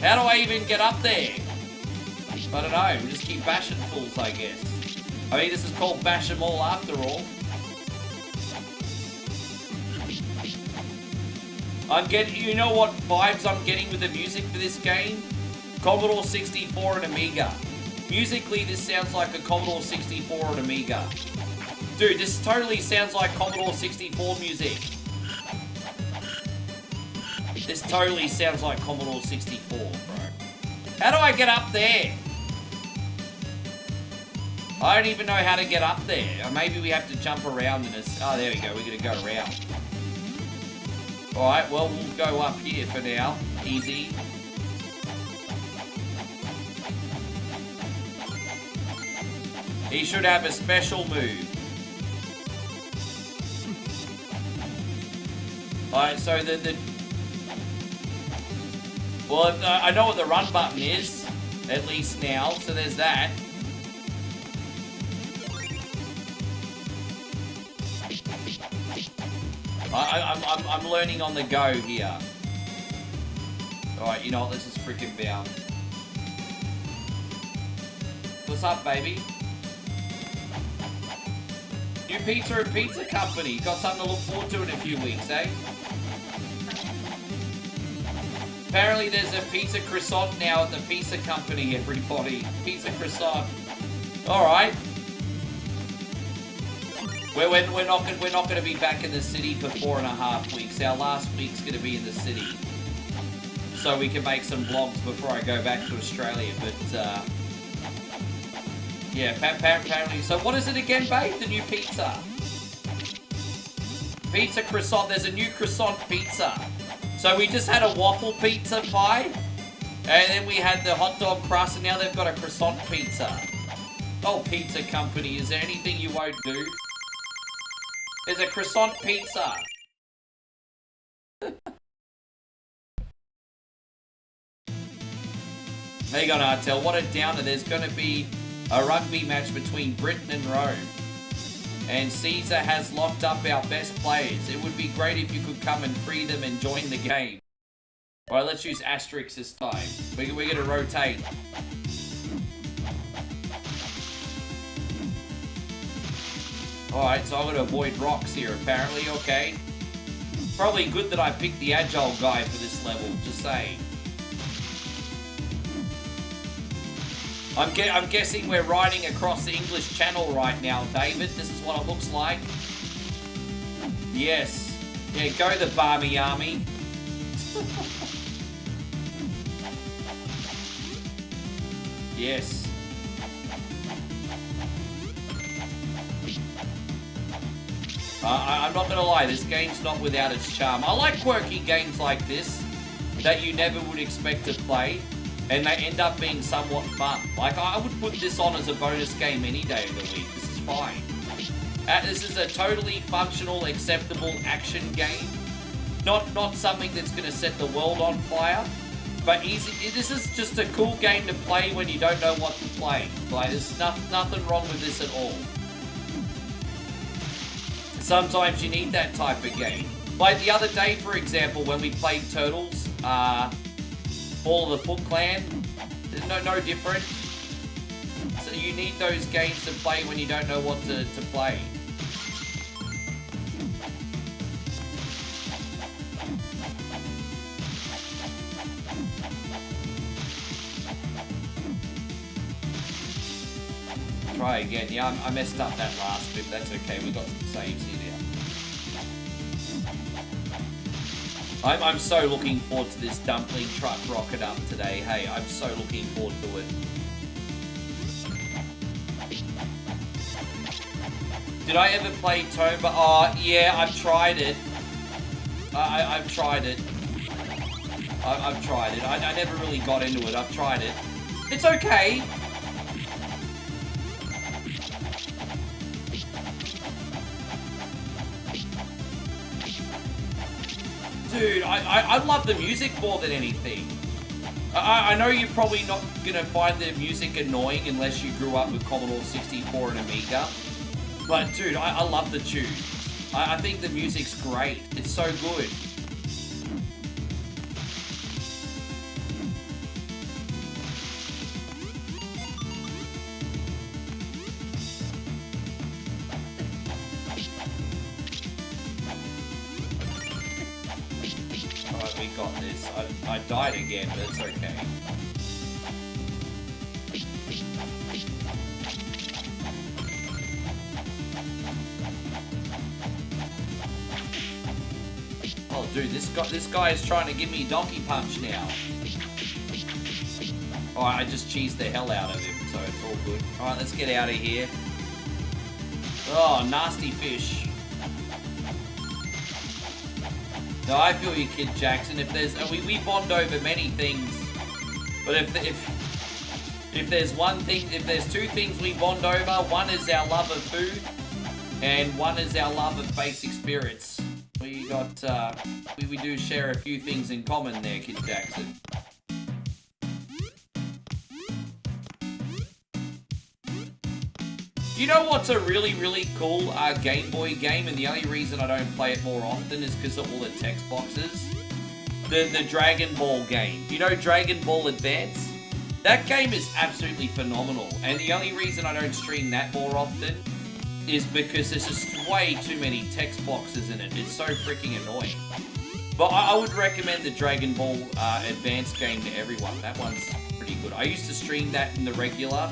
How do I even get up there? I don't know. We just keep bashing fools, I guess. I mean, this is called Bash 'em all after all. I'm getting... You know what vibes I'm getting with the music for this game? Commodore 64 and Amiga. Musically, this sounds like a Commodore 64 and Amiga. Dude, this totally sounds like Commodore 64 music. This totally sounds like Commodore 64, bro. How do I get up there? I don't even know how to get up there. Or maybe we have to jump around in this. Oh, there we go. We're going to go around. Alright, well, we'll go up here for now. Easy. He should have a special move. Alright, so well, I know what the run button is, at least now, so there's that. I'm learning on the go here. Alright, you know what, let's just freaking bounce. What's up, baby? New pizza and pizza company. Got something to look forward to in a few weeks, eh? Apparently there's a pizza croissant now at the pizza company, everybody. Pizza croissant. Alright. We're not going to be back in the city for 4.5 weeks. Our last week's going to be in the city. So we can make some vlogs before I go back to Australia, but yeah, apparently. So what is it again, babe? The new pizza. Pizza croissant. There's a new croissant pizza. So we just had a waffle pizza pie. And then we had the hot dog crust. And now they've got a croissant pizza. Oh, pizza company. Is there anything you won't do? There's a croissant pizza. Hang on, Artel. What a downer. There's going to be a rugby match between Britain and Rome. And Caesar has locked up our best players. It would be great if you could come and free them and join the game. Alright, let's use Asterix this time. We're going to rotate. Alright, so I'm going to avoid rocks here, apparently. Okay. Probably good that I picked the agile guy for this level, just saying. I'm guessing we're riding across the English Channel right now, David. This is what it looks like. Yes. Yeah, go the Barmy Army. Yes. I'm not gonna lie, this game's not without its charm. I like quirky games like this that you never would expect to play, and they end up being somewhat fun. Like, I would put this on as a bonus game any day of the week. This is fine. This is a totally functional, acceptable action game. Not something that's gonna set the world on fire, but easy. This is just a cool game to play when you don't know what to play. Like, there's nothing wrong with this at all. Sometimes you need that type of game. Like the other day, for example, when we played Turtles, Ball of the Foot Clan, no different. So you need those games to play when you don't know what to play. Try again. Yeah, I messed up that last bit. That's okay. We got some saves here now. I'm so looking forward to this dumpling truck rocket up today. Hey, I'm so looking forward to it. Did I ever play Tomba? Oh, yeah, I've tried it. I've tried it. I've tried it. I never really got into it. I've tried it. It's okay. Dude, I love the music more than anything. I know you're probably not going to find the music annoying unless you grew up with Commodore 64 and Amiga. But dude, I love the tune. I think the music's great. It's so good. Alright, we got this. I died again, but it's okay. Oh, dude, this guy is trying to give me Donkey Punch now. Alright, I just cheesed the hell out of him, so it's all good. Alright, let's get out of here. Oh, nasty fish. No, I feel you, Kid Jackson. If there's, we bond over many things, but if there's one thing, if there's two things we bond over, one is our love of food, and one is our love of basic spirits. We got, we do share a few things in common there, Kid Jackson. You know what's a really, really cool Game Boy game, and the only reason I don't play it more often is because of all the text boxes? The Dragon Ball game. You know Dragon Ball Advance? That game is absolutely phenomenal, and the only reason I don't stream that more often is because there's just way too many text boxes in it. It's so freaking annoying. But I would recommend the Dragon Ball Advance game to everyone. That one's pretty good. I used to stream that in the regular,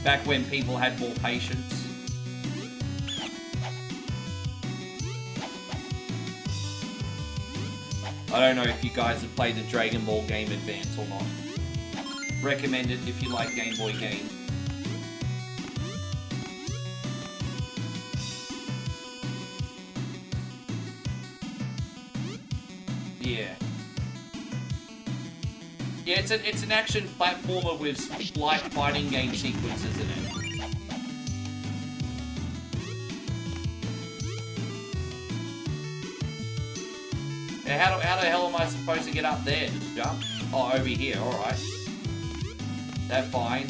back when people had more patience. I don't know if you guys have played the Dragon Ball game Advance or not. Recommend it if you like Game Boy games. Yeah. Yeah, it's an action platformer with light fighting game sequences in it. Now, how the hell am I supposed to get up there? Just jump? Oh, over here, alright. That's fine.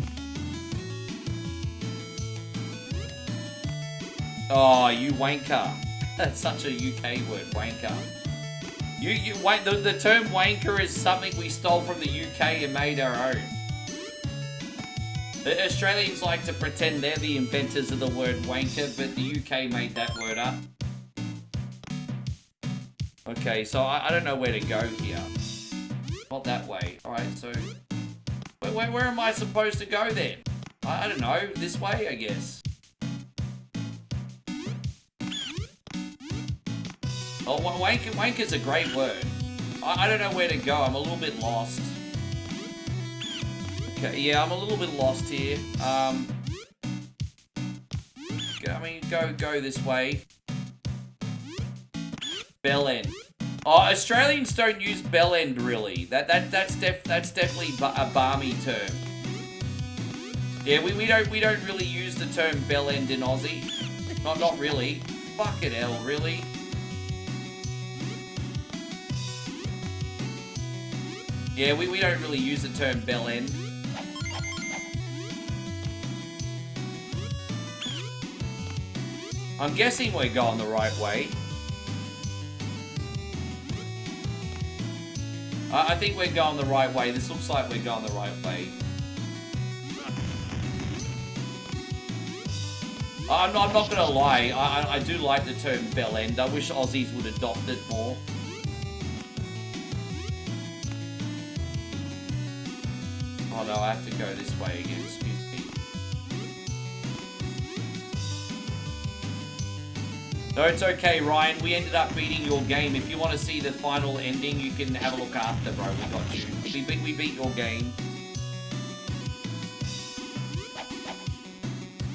Oh, you wanker. That's such a UK word, wanker. The term wanker is something we stole from the UK and made our own. The Australians like to pretend they're the inventors of the word wanker, but the UK made that word up. Okay, so I don't know where to go here. Not that way. Alright, so... Where am I supposed to go then? I don't know. This way, I guess. Oh, wank is a great word. I don't know where to go. I'm a little bit lost. Okay, yeah, I'm a little bit lost here. Go this way. Bell end. Oh, Australians don't use bell end really. That's definitely a balmy term. Yeah, we don't really use the term bell end in Aussie. Not really. Fucking hell, really. Yeah, we don't really use the term bell end. I'm guessing we're going the right way. I think we're going the right way. This looks like we're going the right way. I'm not gonna lie. I do like the term bell end. I wish Aussies would adopt it more. Oh no, I have to go this way again. Excuse me. No, it's okay, Ryan. We ended up beating your game. If you want to see the final ending, you can have a look after, bro. We got you. We beat your game.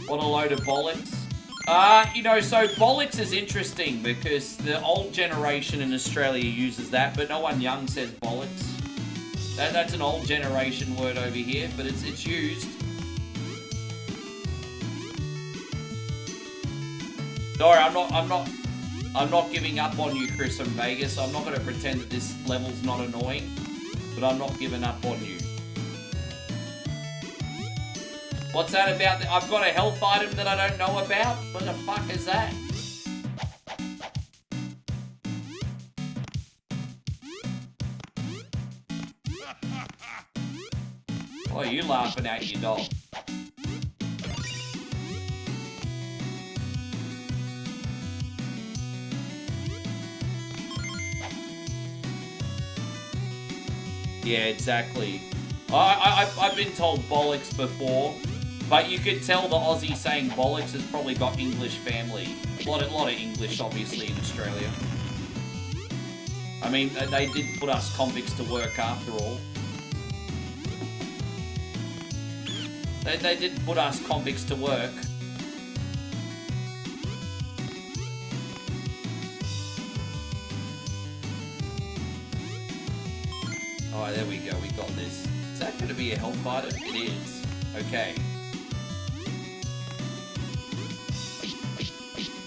What a load of bollocks. You know, so bollocks is interesting because the old generation in Australia uses that, but no one young says bollocks. That's an old generation word over here, but it's used. Sorry, I'm not giving up on you, Chris from Vegas. I'm not going to pretend that this level's not annoying, but I'm not giving up on you. What's that about? I've got a health item that I don't know about? What the fuck is that? Why are you laughing at your dog? Yeah, exactly. I've been told bollocks before, but you could tell the Aussie saying bollocks has probably got English family. A lot of English, obviously, in Australia. I mean, they did put us convicts to work after all. They did put us convicts to work. Oh, there we go. We got this. Is that going to be a health item? It is. Okay.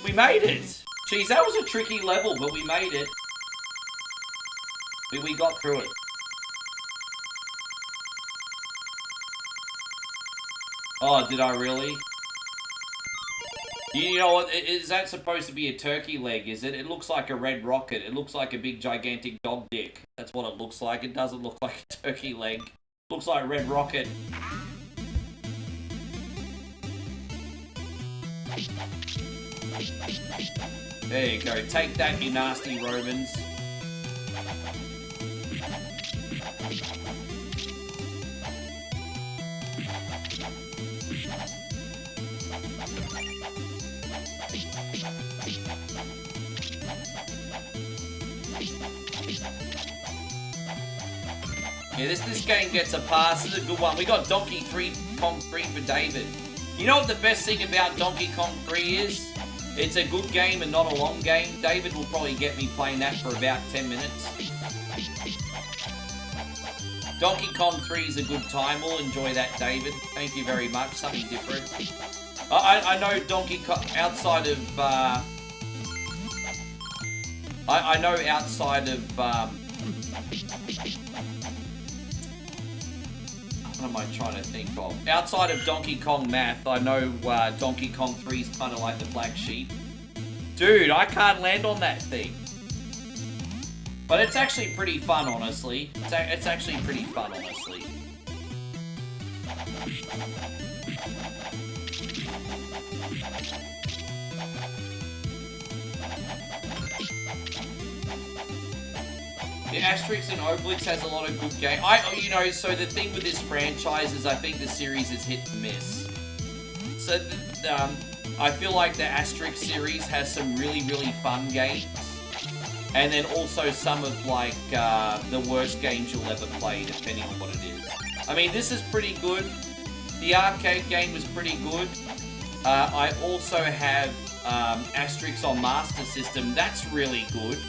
We made it! Jeez, that was a tricky level, but we made it. We got through it. Oh, did I really? You know what? Is that supposed to be a turkey leg, is it? It looks like a red rocket. It looks like a big, gigantic dog dick. That's what it looks like. It doesn't look like a turkey leg. It looks like red rocket. There you go. Take that, you nasty Romans. Yeah, this game gets a pass. This is a good one. We got Donkey Kong 3 for David. You know what the best thing about Donkey Kong 3 is? It's a good game and not a long game. David will probably get me playing that for about 10 minutes. Donkey Kong 3 is a good time. We'll enjoy that, David. Thank you very much. Something different. I know Donkey Kong outside of... I know outside of... what am I trying to think of? Outside of Donkey Kong Math, I know Donkey Kong 3 is kind of like the black sheep. Dude, I can't land on that thing. But it's actually pretty fun, honestly. It's actually pretty fun, honestly. The Asterix and Obelix has a lot of good games. You know, so the thing with this franchise is I think the series is hit and miss. So, I feel like the Asterix series has some really, really fun games. And then also some of, like, the worst games you'll ever play, depending on what it is. I mean, this is pretty good. The arcade game was pretty good. I also have Asterix on Master System. That's really good.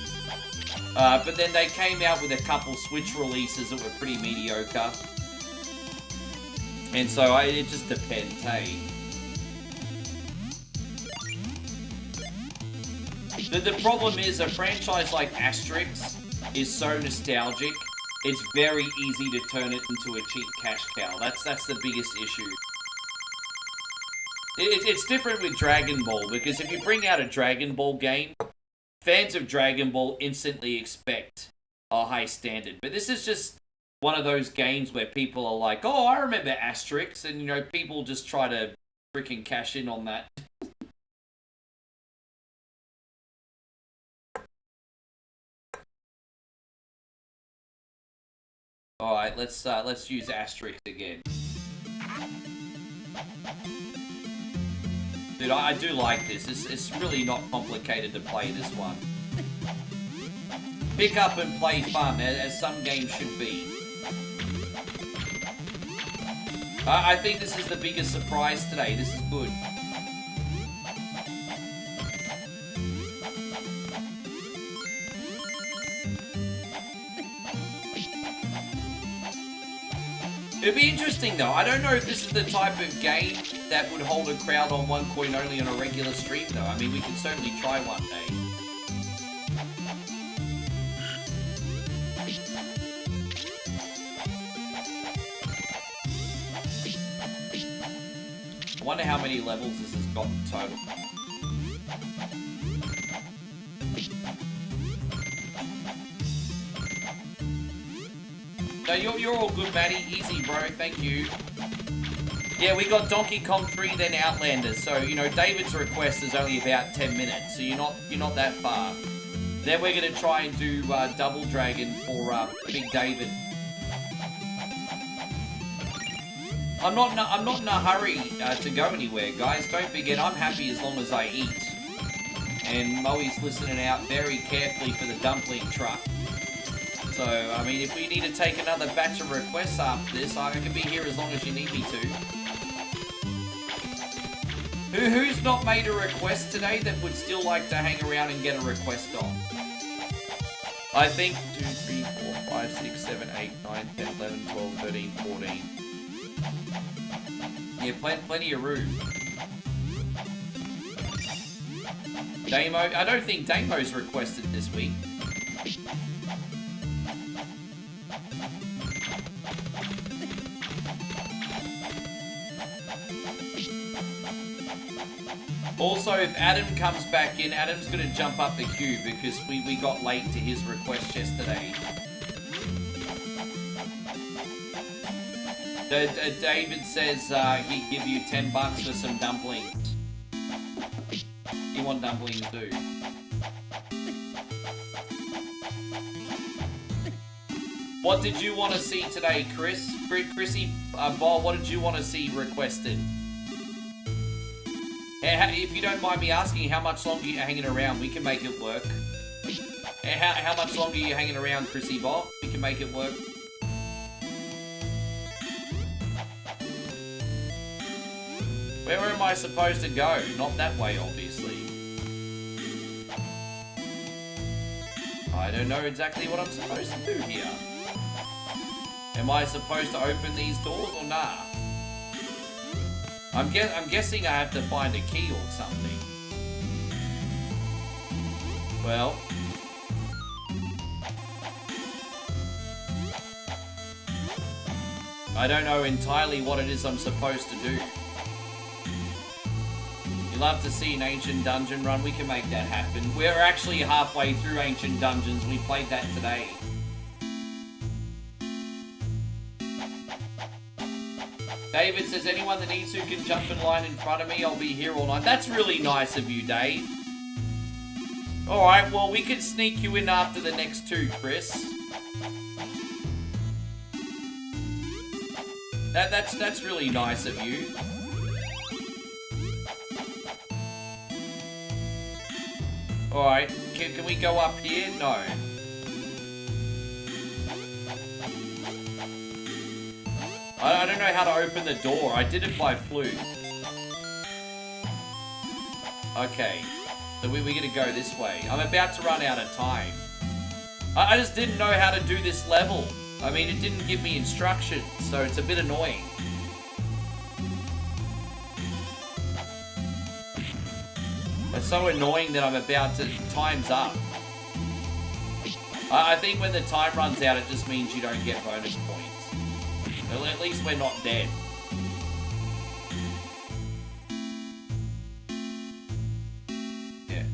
But then they came out with a couple Switch releases that were pretty mediocre. And so it just depends, hey? The problem is a franchise like Asterix is so nostalgic, it's very easy to turn it into a cheap cash cow. That's the biggest issue. It's different with Dragon Ball, because if you bring out a Dragon Ball game, fans of Dragon Ball instantly expect a high standard. But this is just one of those games where people are like, oh, I remember Asterix, and, you know, people just try to freaking cash in on that. Alright, let's use Asterix again. Dude, I do like this. It's really not complicated to play this one. Pick up and play fun, as some games should be. I think this is the biggest surprise today. This is good. It'd be interesting though. I don't know if this is the type of game that would hold a crowd on one coin only on a regular stream though. I mean, we can certainly try one day. I wonder how many levels this has got in total. No, you're all good, Matty. Easy, bro. Thank you. Yeah, we got Donkey Kong 3, then Outlander. So, you know, David's request is only about 10 minutes. So you're not that far. Then we're gonna try and do Double Dragon for Big David. I'm not in a hurry to go anywhere, guys. Don't forget, I'm happy as long as I eat. And Moe's listening out very carefully for the dumpling truck. So, I mean, if we need to take another batch of requests after this, I can be here as long as you need me to. Who's not made a request today that would still like to hang around and get a request on? I think 2, 3, 4, 5, 6, 7, 8, 9, 10, 11, 12, 13, 14. Yeah, plenty of room. Damo, I don't think Damo's requested this week. Also, if Adam comes back in, Adam's going to jump up the queue because we got late to his request yesterday. David says he'd give you $10 for some dumplings. You want dumplings too? What did you want to see today, Chris? Chrissy, Bob, what did you want to see requested? If you don't mind me asking, how much longer are you hanging around? We can make it work. How much longer are you hanging around, Chrissy Bob? We can make it work. Where am I supposed to go? Not that way, obviously. I don't know exactly what I'm supposed to do here. Am I supposed to open these doors or nah? I'm guessing I have to find a key or something. Well. I don't know entirely what it is I'm supposed to do. You love to see an Ancient Dungeon run, we can make that happen. We're actually halfway through Ancient Dungeons, we played that today. David says, anyone that needs to can jump in line in front of me, I'll be here all night. That's really nice of you, Dave. Alright, well, we can sneak you in after the next two, Chris. That's really nice of you. Alright, can we go up here? No. I don't know how to open the door. I did it by fluke. Okay. So we're gonna go this way. I'm about to run out of time. I just didn't know how to do this level. I mean, it didn't give me instructions, so it's a bit annoying. It's so annoying that I'm about to... Time's up. I think when the time runs out, it just means you don't get bonus points. Well, at least we're not dead. Yeah.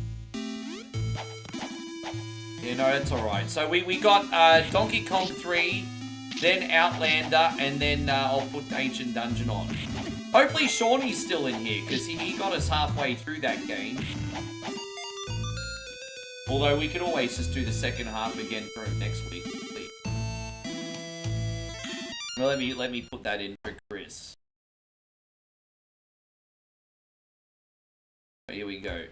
Yeah, no, that's alright. So we got Donkey Kong 3, then Outlander, and then I'll put Ancient Dungeon on. Hopefully Shawnee's still in here, because he got us halfway through that game. Although we could always just do the second half again for next week. Well, let me put that in for Chris. Here we go.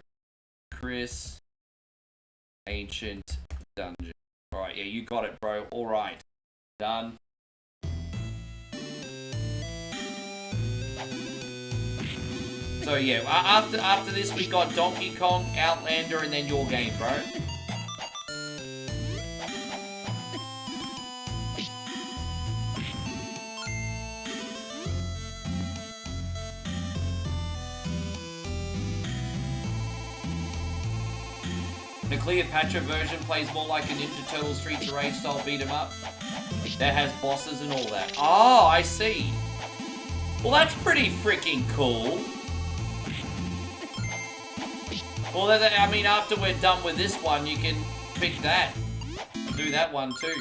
Chris, Ancient Dungeon. Alright, yeah, you got it, bro. Alright. Done. So yeah, after this we got Donkey Kong, Outlander, and then your game, bro. The Cleopatra version plays more like a Ninja Turtle Streets of Rage style beat 'em up. That has bosses and all that. Oh, I see. Well, that's pretty freaking cool. Well, I mean, after we're done with this one, you can pick that. Do that one too.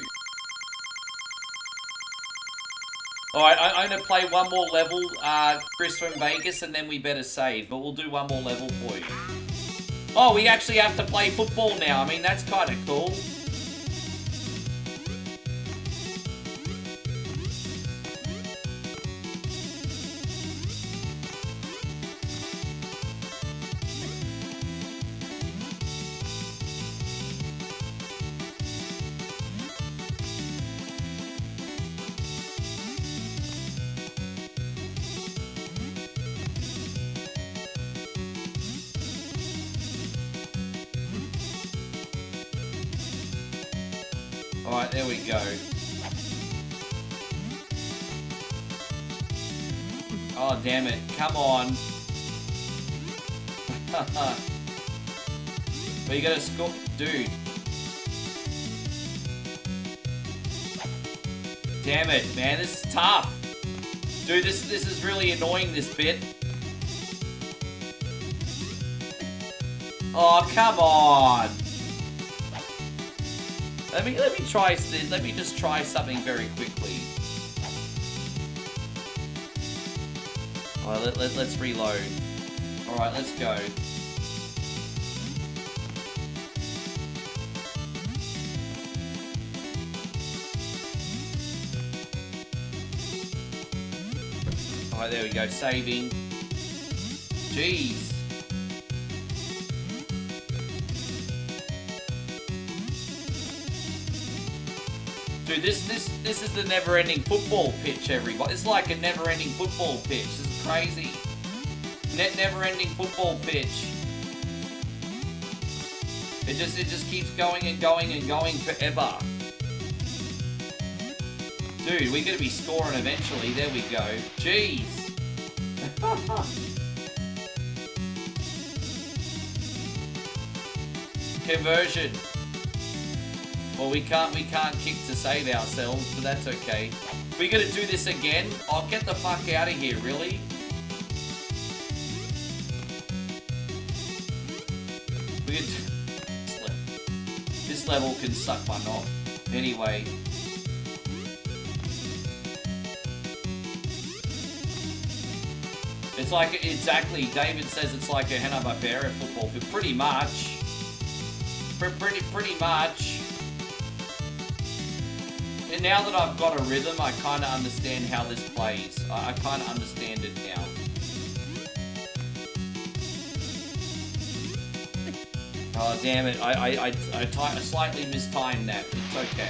Alright, I'm going to play one more level, Chris from Vegas, and then we better save. But we'll do one more level for you. Oh, we actually have to play football now. I mean, that's kind of cool. Alright, there we go. Oh, damn it. Come on. But you gotta score... Dude. Damn it, man. This is tough. Dude, this is really annoying, this bit. Oh, come on. Let me try. Let me just try something very quickly. Alright, let's reload. Alright, let's go. Alright, there we go. Saving. Jeez. Dude, this is the never-ending football pitch, everybody. It's like a never-ending football pitch. This is crazy. Never-ending football pitch. It just keeps going and going and going forever. Dude, we're gonna be scoring eventually. There we go. Jeez. Conversion. Well, we can't kick to save ourselves, but that's okay. We gotta do this again? Oh, get the fuck out of here, really? This level can suck my knob. Anyway. It's like, exactly, David says it's like a Hanna-Barbera football, but pretty much. Pretty much. And now that I've got a rhythm, I kind of understand how this plays. I kind of understand it now. Oh, damn it. I slightly mistimed that. It's okay.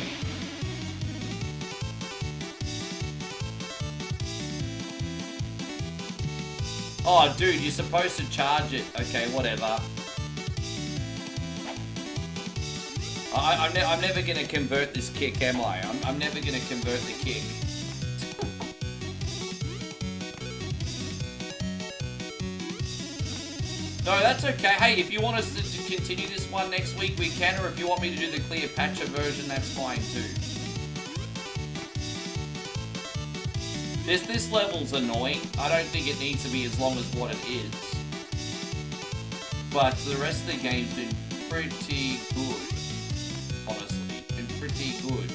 Oh, dude, you're supposed to charge it. Okay, whatever. I'm never going to convert this kick, am I? I'm never going to convert the kick. No, that's okay. Hey, if you want us to continue this one next week, we can. Or if you want me to do the Cleopatra version, that's fine too. This level's annoying. I don't think it needs to be as long as what it is. But the rest of the game's been pretty good. Honestly, been pretty good.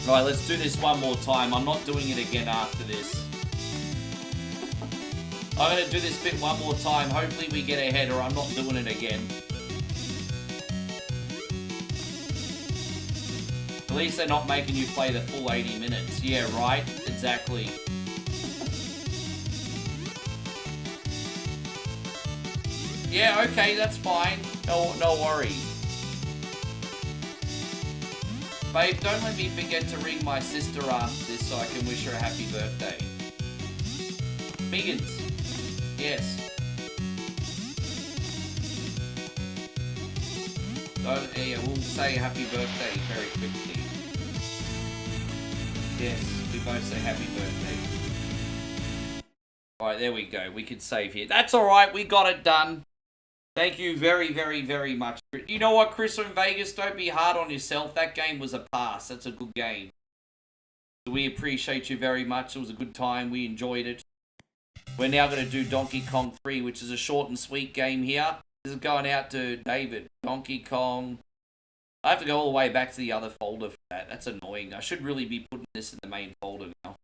Alright, let's do this one more time. I'm not doing it again after this. I'm going to do this bit one more time. Hopefully we get ahead, or I'm not doing it again. At least they're not making you play the full 80 minutes. Yeah, right? Exactly. Yeah, okay, that's fine. No worries. Babe, don't let me forget to ring my sister after this so I can wish her a happy birthday. Biggins. Yes. Yeah, we'll say happy birthday very quickly. Yes, we both say happy birthday. Alright, there we go. We can save here. That's alright, we got it done. Thank you very, very, very much. You know what, Chris from Vegas? Don't be hard on yourself. That game was a pass. That's a good game. We appreciate you very much. It was a good time. We enjoyed it. We're now going to do Donkey Kong 3, which is a short and sweet game here. This is going out to David. Donkey Kong. I have to go all the way back to the other folder for that. That's annoying. I should really be putting this in the main folder now.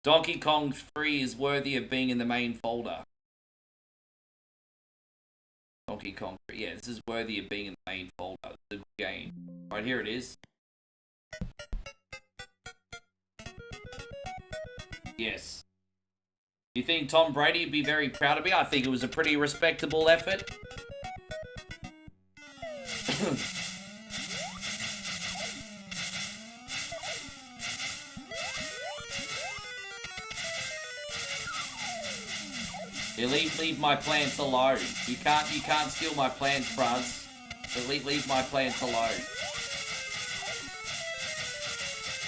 Donkey Kong 3 is worthy of being in the main folder. Donkey Kong 3. Yeah, this is worthy of being in the main folder. It's a good game. Right, here it is. Yes. You think Tom Brady would be very proud of me? I think it was a pretty respectable effort. Yeah, leave my plants alone. You can't steal my plants, bruz. So leave my plants alone.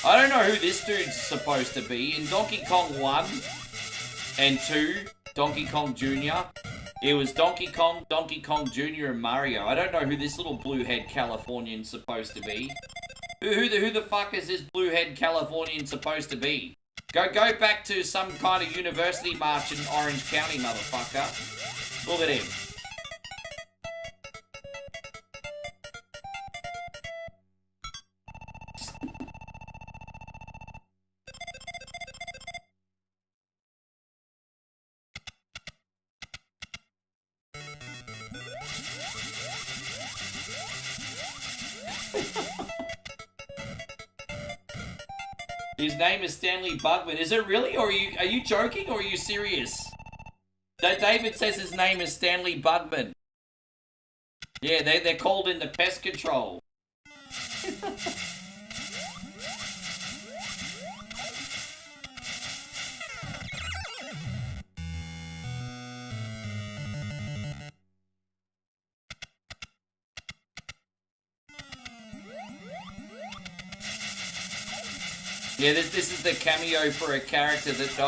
I don't know who this dude's supposed to be. In Donkey Kong 1 and 2, Donkey Kong Jr., it was Donkey Kong, Jr., and Mario. I don't know who this little blue-head Californian's supposed to be. Who the fuck is this blue-head Californian supposed to be? Go back to some kind of university march in Orange County, motherfucker. Look at him. His name is Stanley Bugman. Is it really? Or are you joking or are you serious? David says his name is Stanley Bugman. Yeah, they're called in the pest control. Yeah, this is the cameo for a character that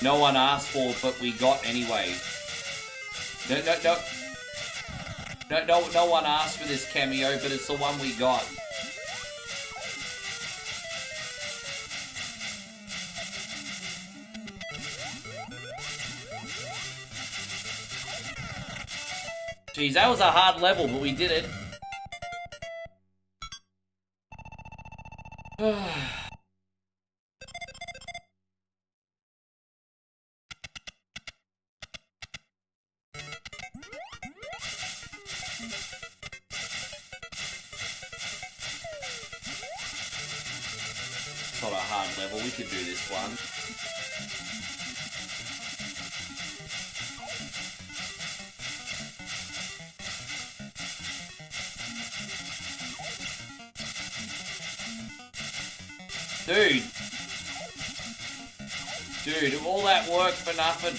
no one asked for, but we got anyway. No one asked for this cameo, but it's the one we got. Jeez, that was a hard level, but we did it. It's not a hard level. We could do this one. Dude. Dude, all that work for nothing.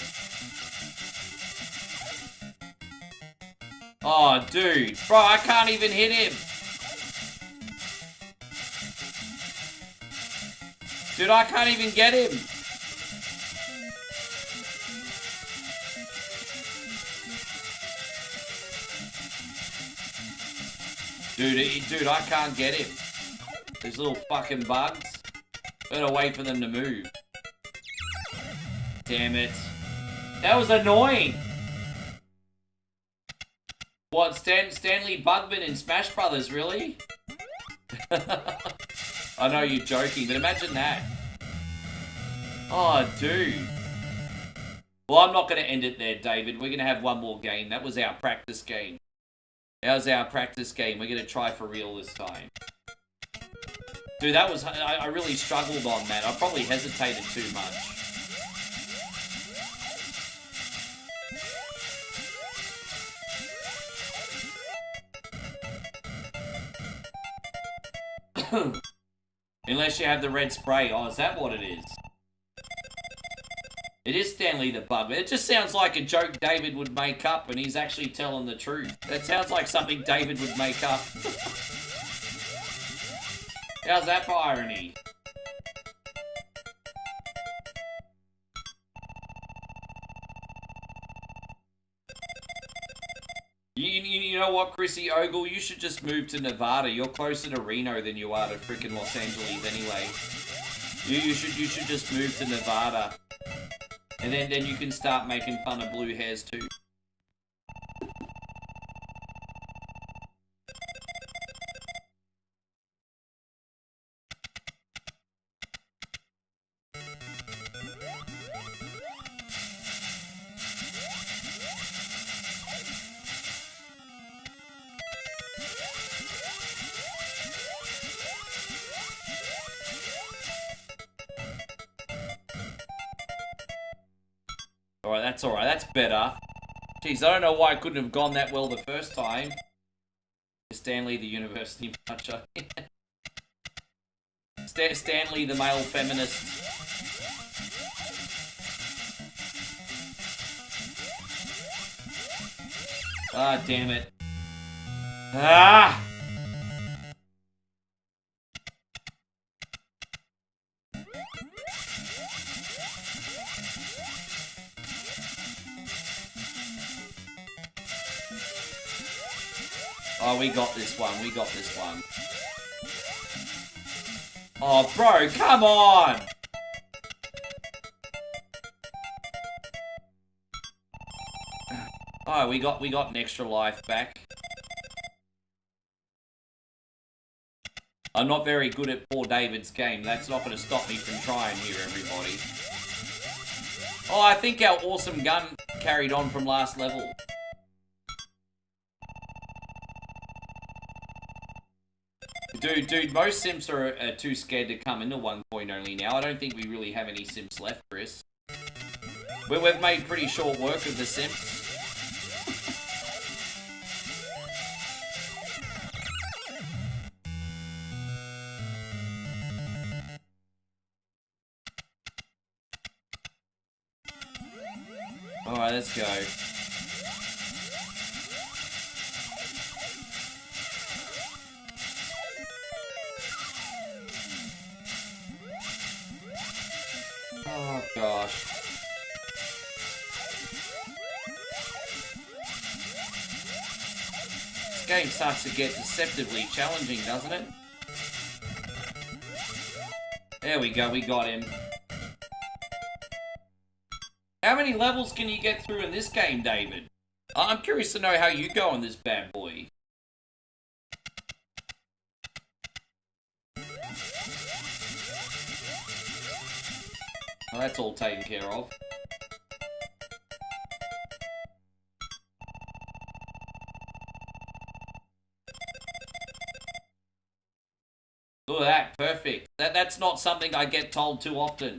Oh, dude. Bro, I can't even hit him. Dude, I can't even get him. Dude, I can't get him. These little fucking bugs. Gotta wait for them to move. Damn it. That was annoying. What, Stanley Bugman in Smash Brothers, really? I know you're joking, but imagine that. Oh, dude. Well, I'm not going to end it there, David. We're going to have one more game. That was our practice game. That was our practice game. We're going to try for real this time. Dude, that was... I really struggled on that. I probably hesitated too much. Unless you have the red spray. Oh, is that what it is? It is Stanley the Bug. It just sounds like a joke David would make up, and he's actually telling the truth. That sounds like something David would make up. How's that for irony? You know what, Chrissy Ogle? You should just move to Nevada. You're closer to Reno than you are to freaking Los Angeles anyway. You should just move to Nevada. And then you can start making fun of blue hairs too. Alright, that's alright. That's better. Jeez, I don't know why I couldn't have gone that well the first time. Stanley, the university puncher. Stanley, the male feminist. Ah, damn it. Ah! Oh, we got this one. We got this one. Oh, bro, come on! Oh, we got an extra life back. I'm not very good at poor David's game. That's not going to stop me from trying here, everybody. Oh, I think our awesome gun carried on from last level. Dude, most simps are too scared to come into 1.0 only now. I don't think we really have any simps left, Chris. We've made pretty short work of the simps. Alright, let's go. Oh, gosh. This game starts to get deceptively challenging, doesn't it? There we go, we got him. How many levels can you get through in this game, David? I'm curious to know how you go on this bad boy. Well, that's all taken care of. Look at that, perfect. That's not something I get told too often.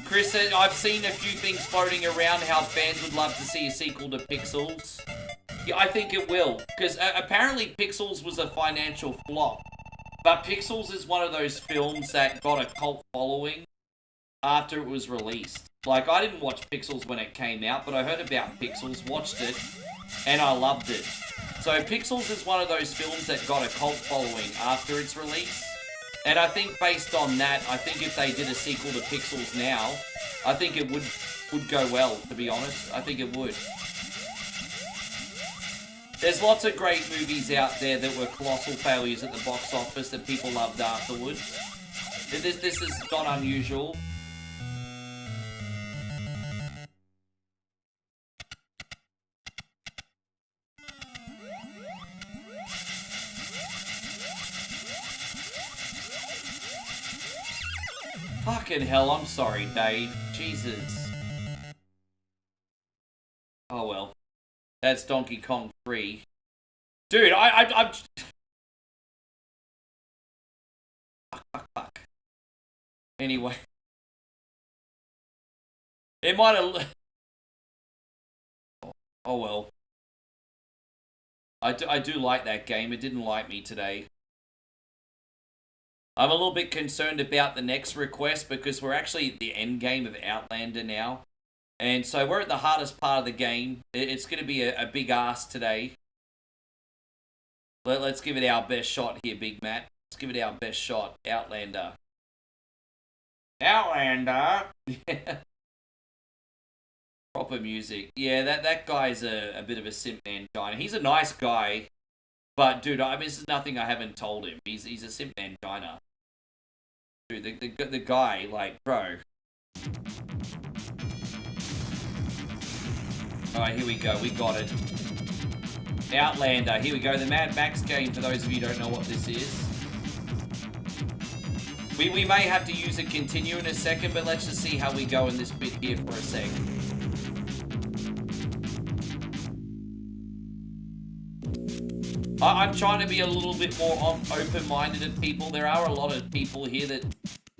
Chris said, I've seen a few things floating around how fans would love to see a sequel to Pixels. Yeah, I think it will, because apparently Pixels was a financial flop. But Pixels is one of those films that got a cult following after it was released. Like, I didn't watch Pixels when it came out, but I heard about Pixels, watched it, and I loved it. So Pixels is one of those films that got a cult following after its release. And I think based on that, I think if they did a sequel to Pixels now, I think it would go well, to be honest. I think it would. There's lots of great movies out there that were colossal failures at the box office that people loved afterwards. This is not unusual. Fucking hell, I'm sorry, Dave. Jesus. Oh well. That's Donkey Kong 3. Dude, I'm... Fuck. Anyway. It might have... Oh well. I do like that game. It didn't like me today. I'm a little bit concerned about the next request because we're actually at the end game of Outlander now. And so we're at the hardest part of the game. It's going to be a big ask today. Let's give it our best shot here, Big Matt. Let's give it our best shot. Outlander. Outlander! Proper music. Yeah, that guy's a bit of a simp mangina. He's a nice guy. But, dude, I mean, this is nothing I haven't told him. He's a simp mangina. Dude, the guy, like, bro. Alright, here we go. We got it. Outlander. Here we go. The Mad Max game, for those of you who don't know what this is. We may have to use a continue in a second, but let's just see how we go in this bit here for a sec. I'm trying to be a little bit more open-minded at people. There are a lot of people here that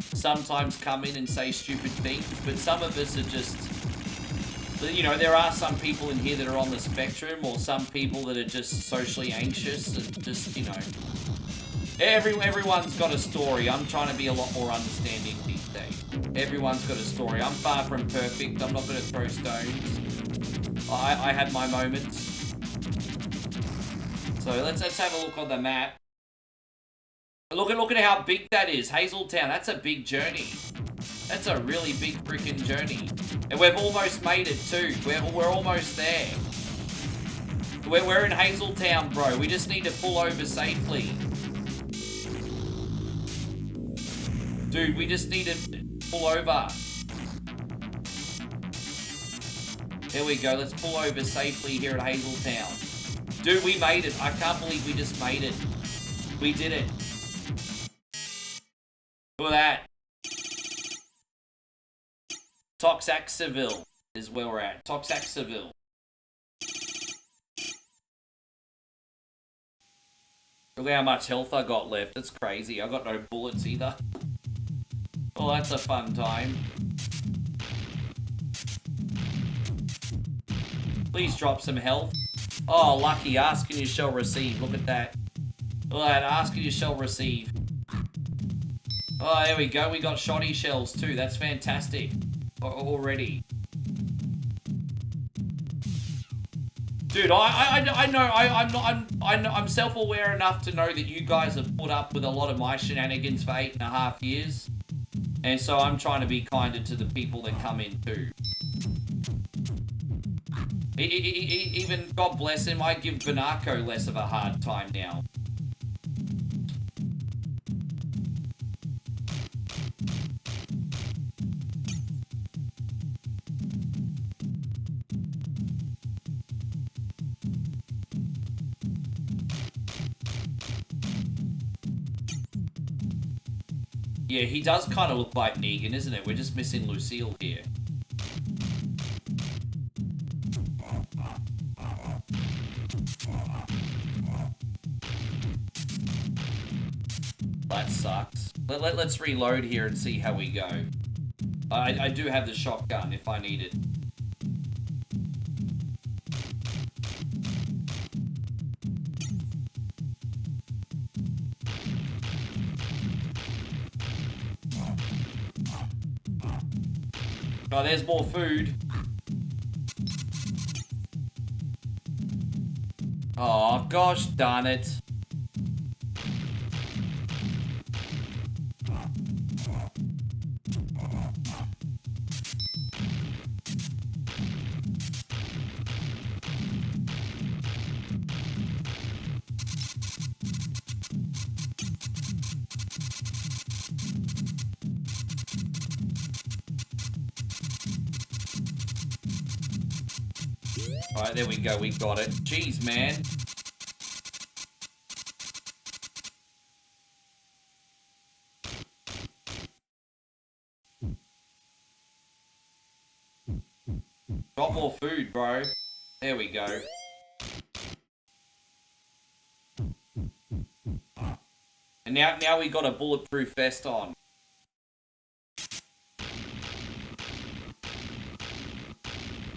sometimes come in and say stupid things, but some of us are just... You know, there are some people in here that are on the spectrum, or some people that are just socially anxious and just, you know... Everyone's got a story. I'm trying to be a lot more understanding these days. Everyone's got a story. I'm far from perfect. I'm not going to throw stones. I had my moments. So let's have a look on the map. Look at how big that is. Hazeltown, that's a big journey. That's a really big freaking journey. And we've almost made it too. We're almost there. We're in Hazeltown, bro. We just need to pull over safely. Dude, we just need to pull over. There we go. Let's pull over safely here at Hazeltown. Dude, we made it. I can't believe we just made it. We did it. Look at that. Toxaxaville is where we're at. Toxaxaville. Look at how much health I got left. That's crazy. I got no bullets either. Oh, that's a fun time. Please drop some health. Oh, lucky. Ask and you shall receive. Look at that. Look at that. Ask and you shall receive. Oh, there we go. We got shoddy shells too. That's fantastic. Already. Dude, I know, I'm self-aware enough to know that you guys have put up with a lot of my shenanigans for 8.5 years. And so I'm trying to be kinder to the people that come in too. Even, God bless him, I give Banako less of a hard time now. Yeah, he does kind of look like Negan, isn't it? We're just missing Lucille here. That sucks. Let's reload here and see how we go. I do have the shotgun if I need it. Oh, there's more food. Oh, gosh darn it. Alright, there we go, we got it. Jeez, man. Got more food, bro. There we go. And now we got a bulletproof vest on.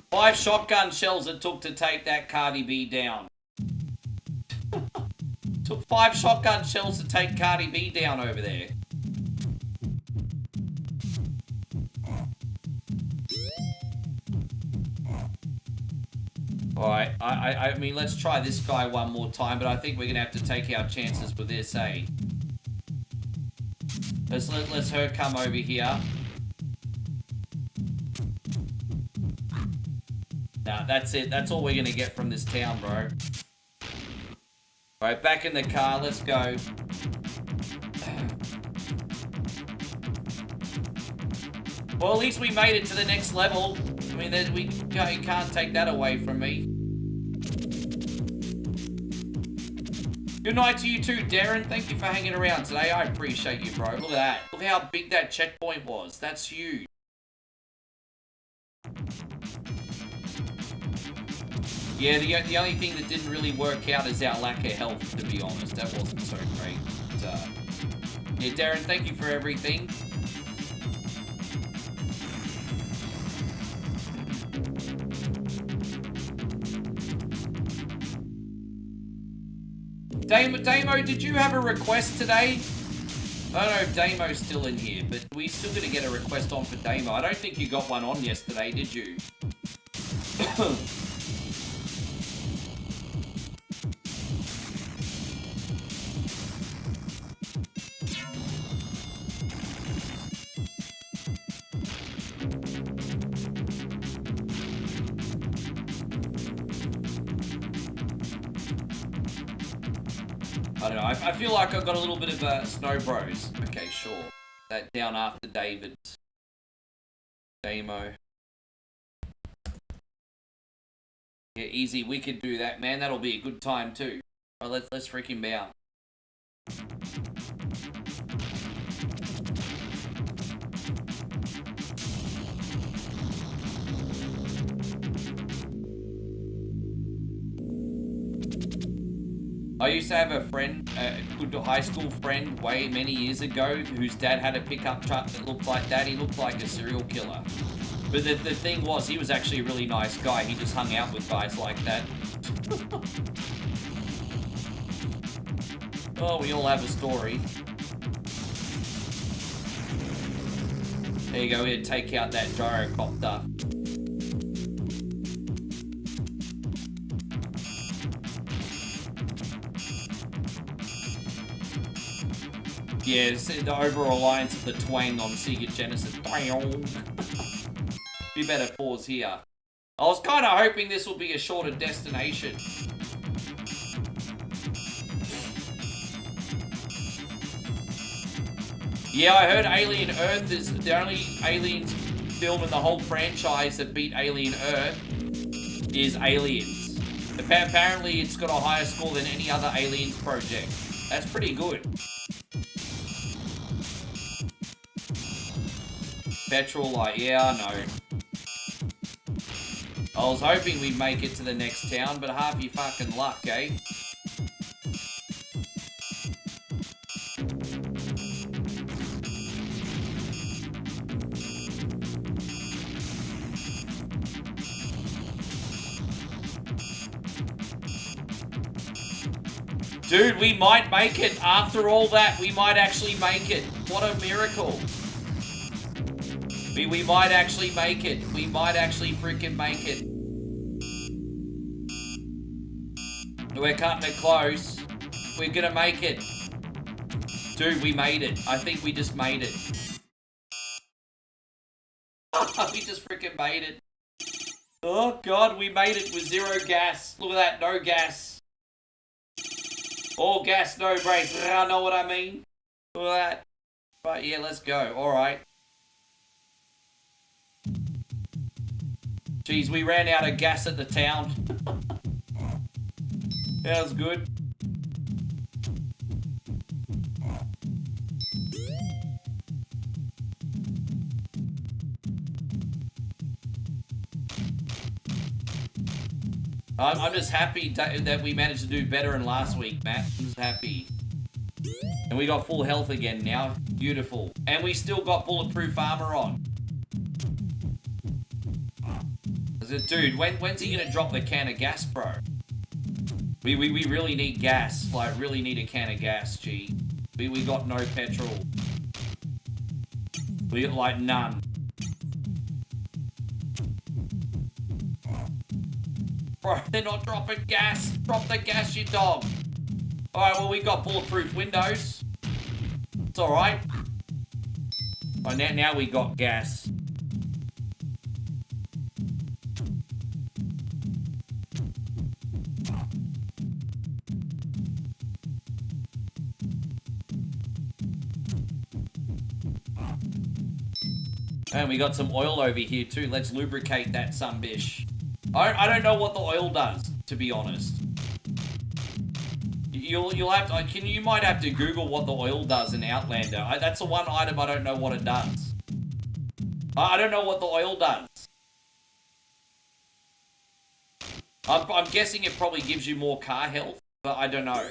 Five shotgun shells it took to take that Cardi B down. Took 5 shotgun shells to take Cardi B down over there. Alright, I mean, let's try this guy one more time, but I think we're going to have to take our chances with this, eh? Let's her come over here. Nah, that's it. That's all we're going to get from this town, bro. Alright, back in the car. Let's go. Well, at least we made it to the next level. I mean, you can't take that away from me. Good night to you too, Darren. Thank you for hanging around today. I appreciate you, bro. Look at that. Look how big that checkpoint was. That's huge. Yeah, the only thing that didn't really work out is our lack of health, to be honest. That wasn't so great. But, yeah, Darren, thank you for everything. Damo, did you have a request today? I don't know if Damo's still in here, but we still gonna get a request on for Damo. I don't think you got one on yesterday, did you? I don't know, I feel like I've got a little bit of Snow Bros. Okay, sure. That down after David's. Damo. Yeah, easy, we could do that, man. That'll be a good time too. Alright, let's freaking bounce. I used to have a friend, a good high school friend, way many years ago, whose dad had a pickup truck that looked like that. He looked like a serial killer. But the thing was, he was actually a really nice guy. He just hung out with guys like that. Oh, we all have a story. There you go, we're gonna take out that gyrocopter. Yeah, it's the over-reliance of the twang on Sega Genesis. Be better pause here. I was kind of hoping this will be a shorter destination. Yeah, I heard Alien Earth is the only Aliens film in the whole franchise that beat Alien Earth is Aliens. Apparently, it's got a higher score than any other Aliens project. That's pretty good. Petrol light, yeah, I know. I was hoping we'd make it to the next town, but half your fucking luck, eh? Dude, we might make it. After all that, we might actually make it. What a miracle. We might actually make it. We might actually freaking make it. We're cutting it close. We're gonna make it. Dude, we made it. I think we just made it. We just freaking made it. Oh god, we made it with 0 gas. Look at that, no gas. All gas, no brakes. I know what I mean. Look at that. Right, yeah, let's go. Alright. Jeez, we ran out of gas at the town. That was good. I'm just happy that we managed to do better than last week, Matt. I'm just happy. And we got full health again now. Beautiful. And we still got bulletproof armor on. Dude, when's he gonna drop the can of gas, bro? We really need gas. Like, really need a can of gas, gee. We got no petrol. We got, like, none. Bro, they're not dropping gas. Drop the gas, you dog. Alright, well, we got bulletproof windows. It's alright. Oh, now we got gas. And we got some oil over here too. Let's lubricate that sunbish. I don't know what the oil does, to be honest. You'll have to, you might have to Google what the oil does in Outlander. That's the one item I don't know what it does. I don't know what the oil does. I'm guessing it probably gives you more car health, but I don't know.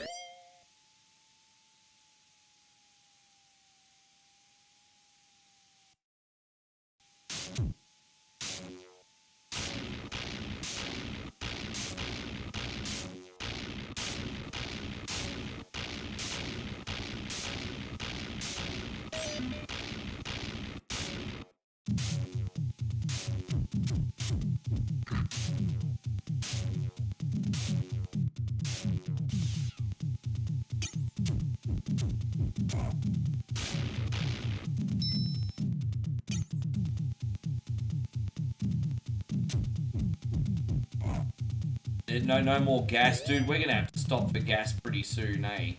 No more gas, dude. We're gonna have to stop for gas pretty soon, eh?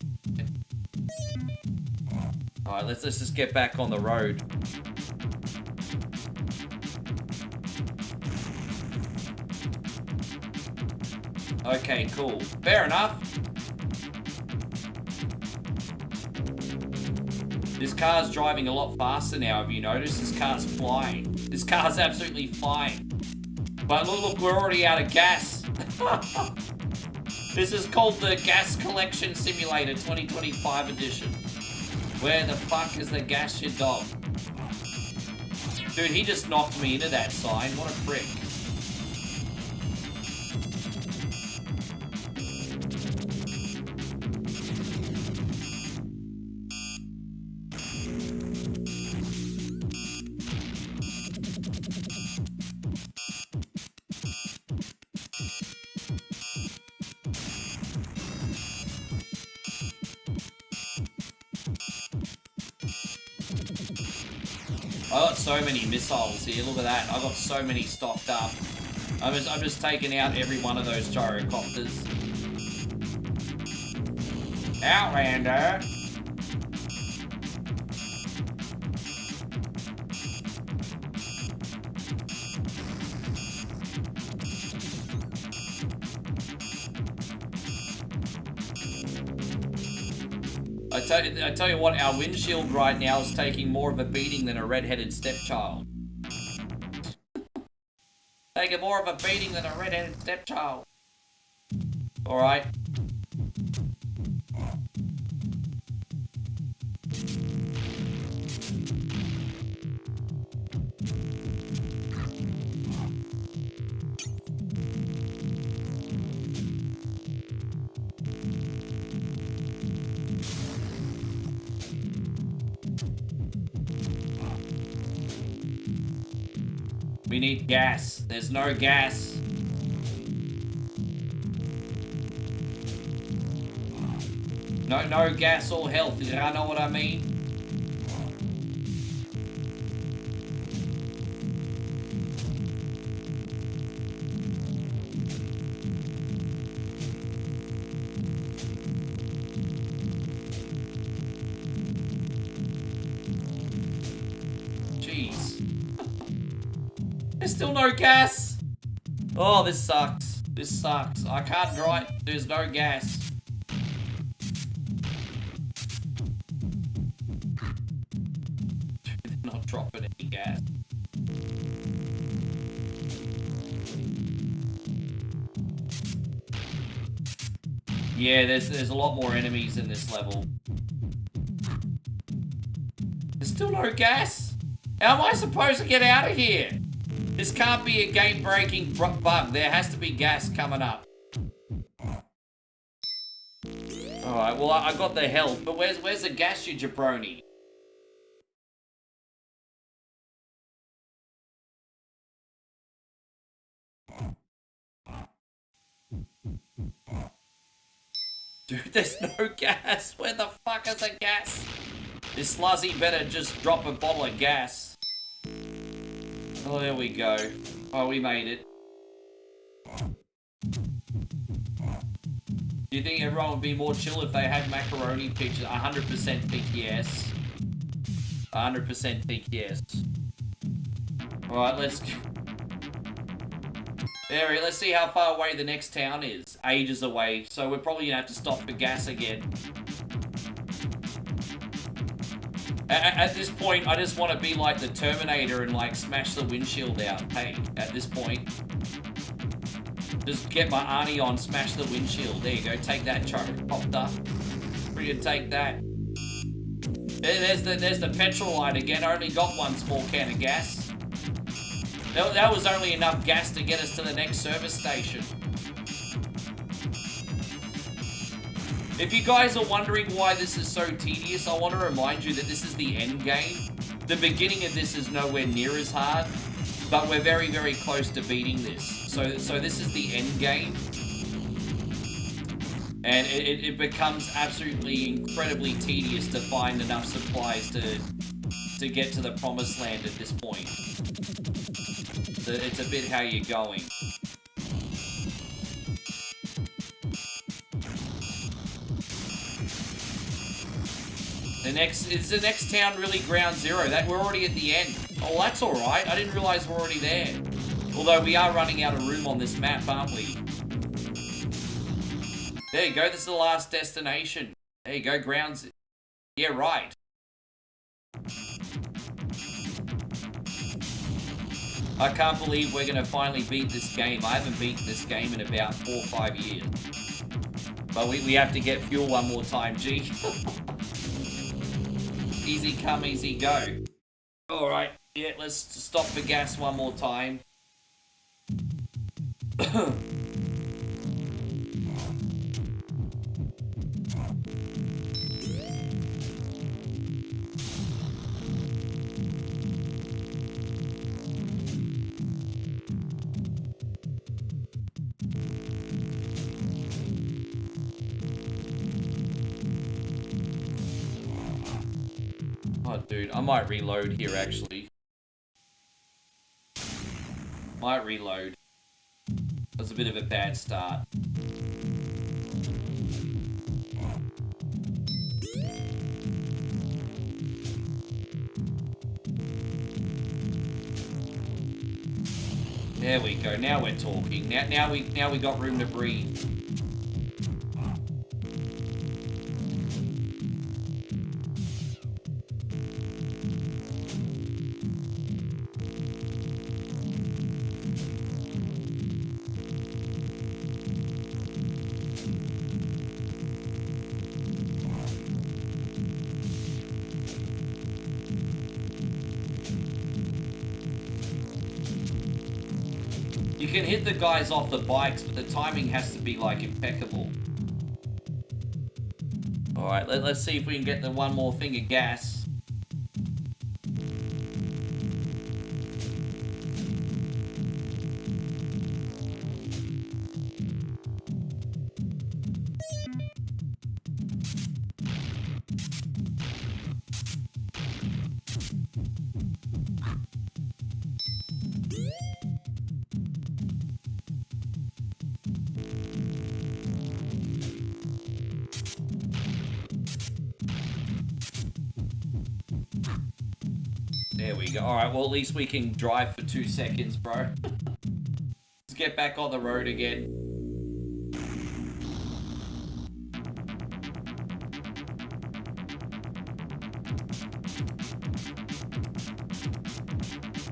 Alright, let's just get back on the road. Okay, cool. Fair enough. This car's driving a lot faster now, have you noticed? This car's flying. This car's absolutely flying. But look, we're already out of gas. This is called the Gas Collection Simulator 2025 edition. Where the fuck is the gas, you dog? Dude, he just knocked me into that sign. What a prick. I got so many missiles here, look at that. I got so many stocked up. I'm just taking out every one of those gyrocopters. Outlander! I tell you what, our windshield right now is taking more of a beating than a red-headed stepchild. Taking more of a beating than a red-headed stepchild. Alright. We need gas. There's no gas. No gas or health. You know what I mean? Jeez. There's still no gas. Oh, this sucks. This sucks. I can't drive. There's no gas. Not dropping any gas. Yeah, there's a lot more enemies in this level. There's still no gas? How am I supposed to get out of here? This can't be a game-breaking bug. There has to be gas coming up. Alright, well, I got the health, but where's the gas, you jabroni? Dude, there's no gas. Where the fuck is the gas? This sluzzy better just drop a bottle of gas. Oh, there we go. Oh, we made it. Do you think everyone would be more chill if they had macaroni pictures? 100% think yes. 100% think yes. Alright, let's see how far away the next town is. Ages away, so we're probably gonna have to stop for gas again. At this point, I just want to be like the Terminator and like smash the windshield out. Hey, at this point, just get my Arnie on, smash the windshield. There you go, take that, chopper. Freaking take that. There's the petrol line again. I only got one small can of gas. That was only enough gas to get us to the next service station. If you guys are wondering why this is so tedious, I want to remind you that this is the end game. The beginning of this is nowhere near as hard, but we're very, very close to beating this. So this is the end game. And it becomes absolutely incredibly tedious to find enough supplies to get to the promised land at this point. So it's a bit how you're going. Is the next town really ground zero? We're already at the end. Oh, that's alright. I didn't realize we're already there. Although we are running out of room on this map, aren't we? There you go. This is the last destination. There you go. Grounds. Yeah, right. I can't believe we're going to finally beat this game. I haven't beaten this game in about 4 or 5 years. But we have to get fuel one more time, G. Easy come, easy go. Alright, yeah, let's stop for gas one more time. Oh, dude, I might reload here, actually. Might reload. That's a bit of a bad start. There we go. Now we're talking. Now we got room to breathe. You can hit the guys off the bikes, but the timing has to be, like, impeccable. Alright, let's see if we can get the one more thing of gas. There we go. Alright, well at least we can drive for 2 seconds, bro. Let's get back on the road again.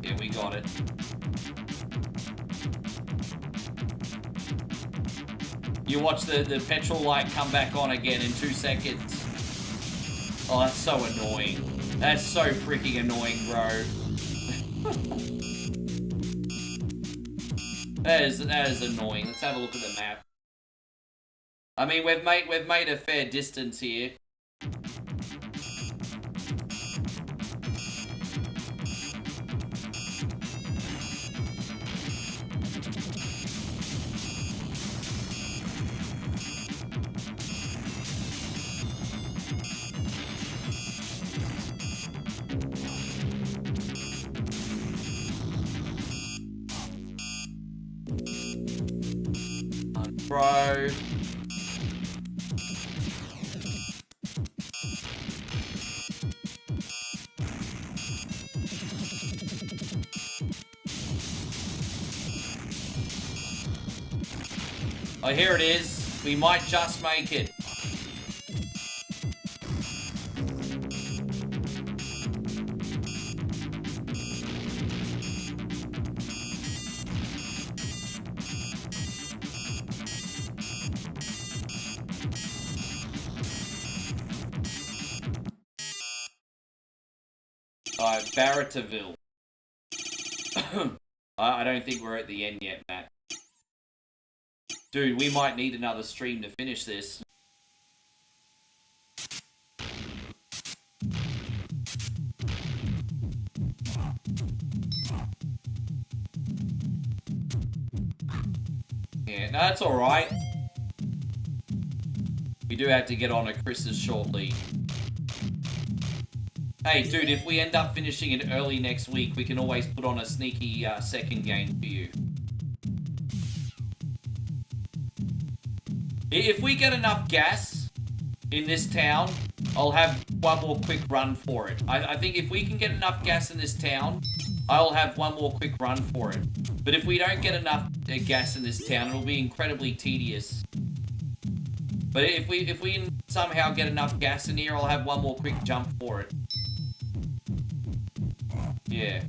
Yeah, we got it. You watch the petrol light come back on again in 2 seconds. Oh, that's so annoying. That's so freaking annoying, bro. That is annoying. Let's have a look at the map. I mean, we've made a fair distance here. Bro. Oh, here it is. We might just make it. Barrettville. I don't think we're at the end yet, Matt. Dude, we might need another stream to finish this. Yeah, no, that's alright. We do have to get on to Chris's shortly. Hey, dude, if we end up finishing it early next week, we can always put on a sneaky second game for you. If we get enough gas in this town, I'll have one more quick run for it. I think if we can get enough gas in this town, I'll have one more quick run for it. But if we don't get enough gas in this town, it'll be incredibly tedious. But if we somehow get enough gas in here, I'll have one more quick jump for it. Yeah.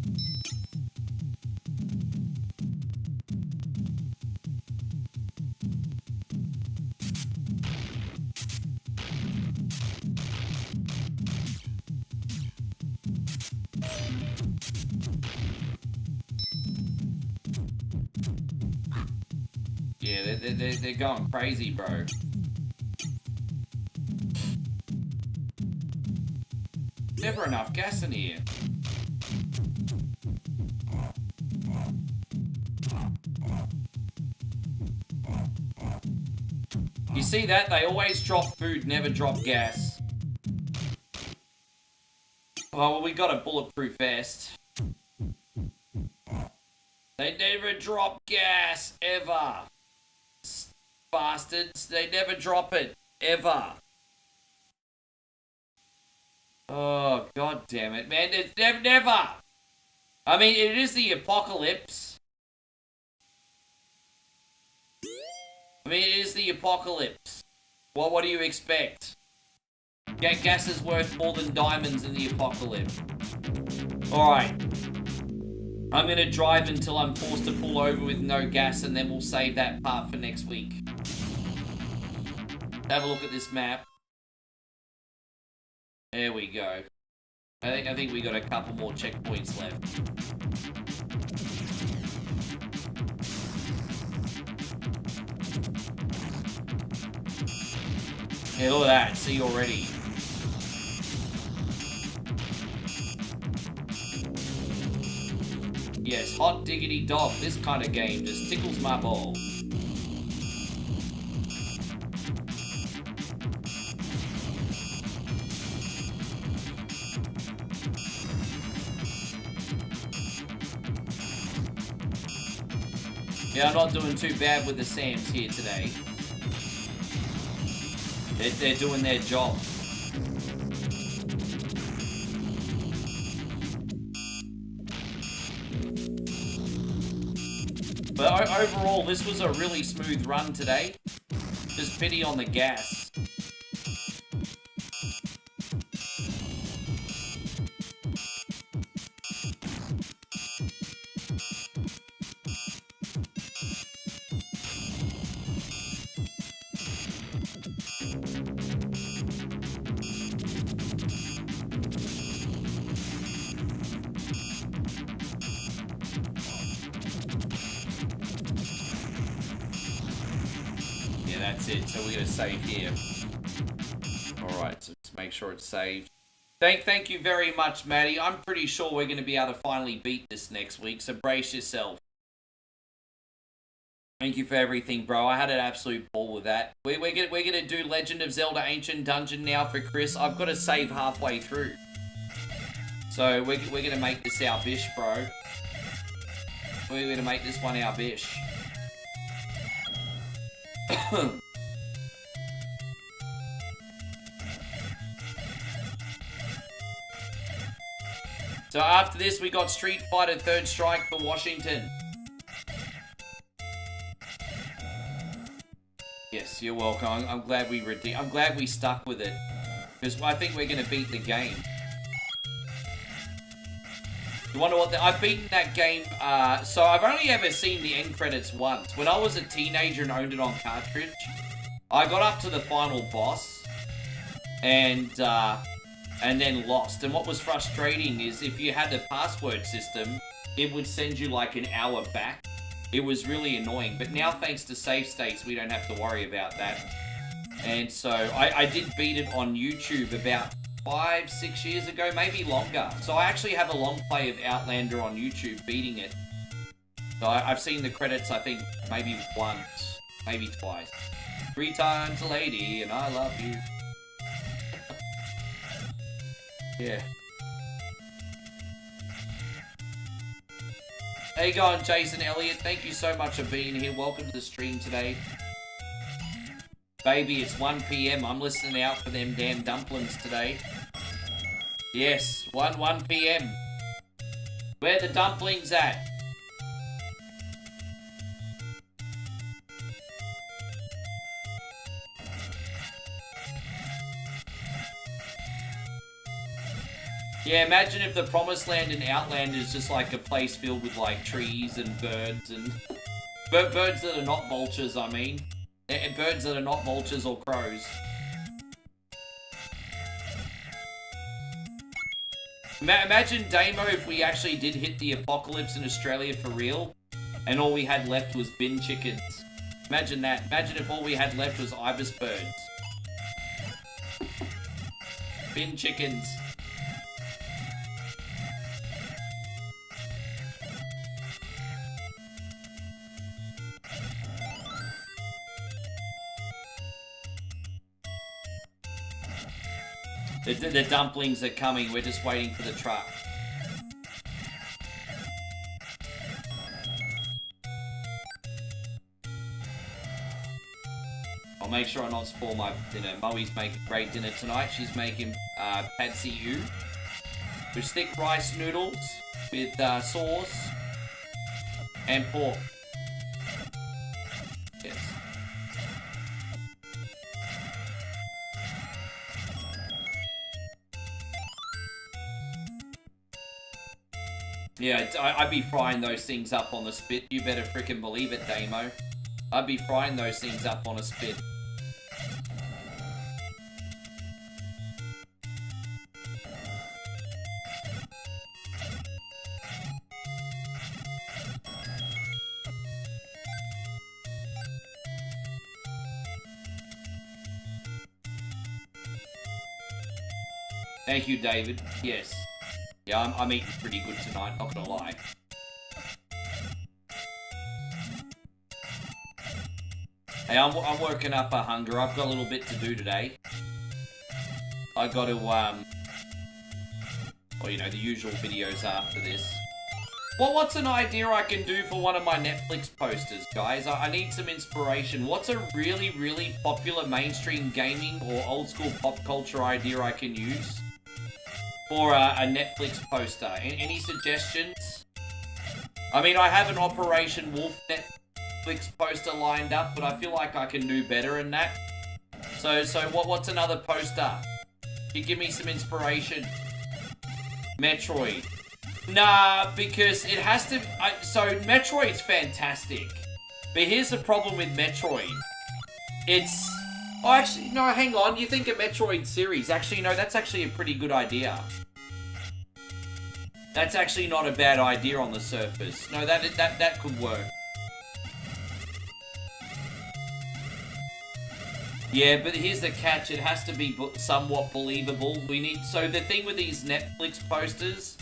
Yeah, they're going crazy, bro. Never enough gas in here. You see that? They always drop food, never drop gas. Oh, well, we got a bulletproof vest. They never drop gas, ever. Bastards, they never drop it, ever. Oh, god damn it, man. It's never. I mean, it is the apocalypse. I mean, it is the apocalypse. What do you expect? Gas is worth more than diamonds in the apocalypse. Alright. I'm gonna drive until I'm forced to pull over with no gas, and then we'll save that part for next week. Have a look at this map. There we go. I think we got a couple more checkpoints left. Yeah, look at that. See already. Yes, hot diggity dog. This kind of game just tickles my balls. Yeah, I'm not doing too bad with the Sams here today. They're doing their job. But overall, this was a really smooth run today. Just pity on the gas. That's it, so we're going to save here. Alright, so let's make sure it's saved. Thank you very much, Maddie. I'm pretty sure we're going to be able to finally beat this next week, so brace yourself. Thank you for everything, bro. I had an absolute ball with that. We're gonna do Legend of Zelda Ancient Dungeon now for Chris. I've got to save halfway through. So we're going to make this our bish, bro. We're going to make this one our bish. So after this, we got Street Fighter Third Strike for Washington. Yes, you're welcome. I'm glad I'm glad we stuck with it, because I think we're gonna beat the game. You wonder what? I've beaten that game. So I've only ever seen the end credits once. When I was a teenager and owned it on cartridge, I got up to the final boss, and then lost. And what was frustrating is if you had the password system, it would send you like an hour back. It was really annoying. But now, thanks to save states, we don't have to worry about that. And so I did beat it on YouTube about 5-6 years ago, maybe longer. So I actually have a long play of Outlander on YouTube beating it. So I've seen the credits, I think, maybe once, maybe twice. 3 times a lady, and I love you. Yeah. How you going, Jason Elliott? Thank you so much for being here. Welcome to the stream today. Baby, it's 1 PM. I'm listening out for them damn dumplings today. Yes, 1 PM. Where the dumplings at? Yeah, imagine if the Promised Land in Outlander is just like a place filled with like trees and birds and... birds that are not vultures, I mean. Birds that are not vultures or crows. Imagine, Damo, if we actually did hit the apocalypse in Australia for real, and all we had left was bin chickens. Imagine that. Imagine if all we had left was ibis birds. Bin chickens. The dumplings are coming, we're just waiting for the truck. I'll make sure I not spoil my dinner. Moe's making great dinner tonight. She's making pad see ew with thick rice noodles with sauce and pork. Yes. Yeah, I'd be frying those things up on the spit. You better frickin' believe it, Damo. I'd be frying those things up on a spit. Thank you, David. Yes. Yeah, I'm eating pretty good tonight, not gonna lie. Hey, I'm working up a hunger. I've got a little bit to do today. I got to, well, you know, the usual videos after this. Well, what's an idea I can do for one of my Netflix posters, guys? I need some inspiration. What's a really, really popular mainstream gaming or old school pop culture idea I can use for a Netflix poster? Any suggestions? I mean, I have an Operation Wolf Netflix poster lined up, but I feel like I can do better than that. So what's another poster? You give me some inspiration. Metroid. Nah, because it has to... so, Metroid's fantastic. But here's the problem with Metroid. It's... Oh, actually, no, hang on. You think a Metroid series. Actually, no, that's actually a pretty good idea. That's actually not a bad idea on the surface. No, that could work. Yeah, but here's the catch. It has to be somewhat believable. We need... So the thing with these Netflix posters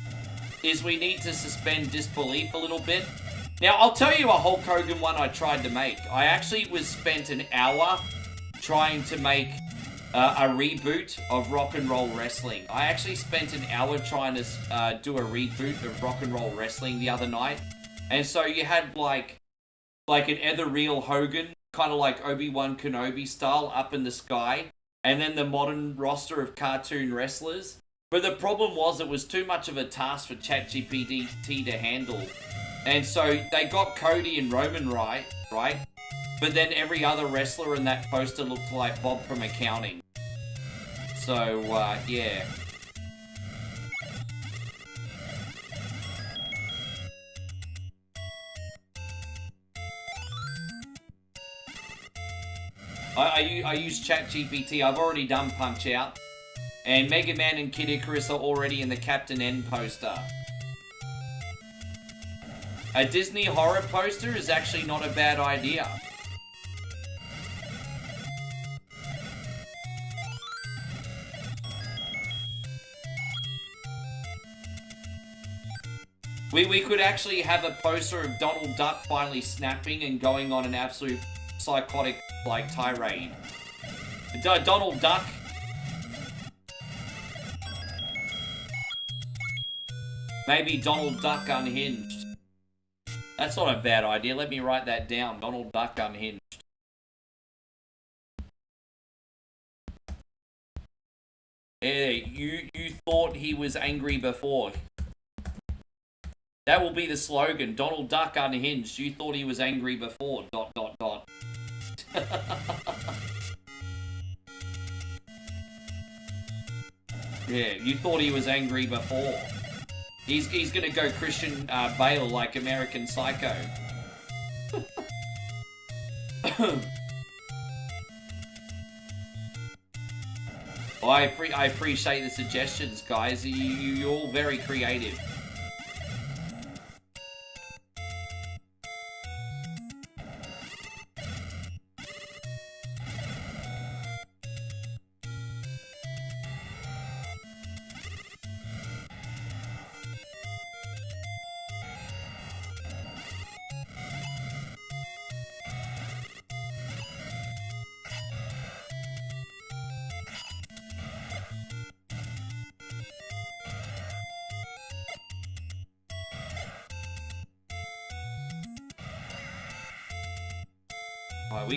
is we need to suspend disbelief a little bit. Now, I'll tell you a Hulk Hogan one I tried to make. I actually spent an hour trying to make a reboot of rock and roll wrestling. I actually spent an hour trying to do a reboot of rock and roll wrestling the other night. And so you had like an ethereal Hogan, kind of like Obi-Wan Kenobi style, up in the sky, and then the modern roster of cartoon wrestlers. But the problem was it was too much of a task for ChatGPT to handle. And so they got Cody and Roman right? But then every other wrestler in that poster looked like Bob from accounting. So, yeah. I use ChatGPT. I've already done Punch-Out. And Mega Man and Kid Icarus are already in the Captain N poster. A Disney horror poster is actually not a bad idea. We could actually have a poster of Donald Duck finally snapping and going on an absolute psychotic, like, tirade. Donald Duck... Maybe Donald Duck Unhinged. That's not a bad idea. Let me write that down. Donald Duck Unhinged. Yeah, you thought he was angry before. That will be the slogan. Donald Duck Unhinged. You thought he was angry before. ... Yeah, you thought he was angry before. He's gonna go Christian Bale like American Psycho. I appreciate the suggestions, guys. You're all very creative.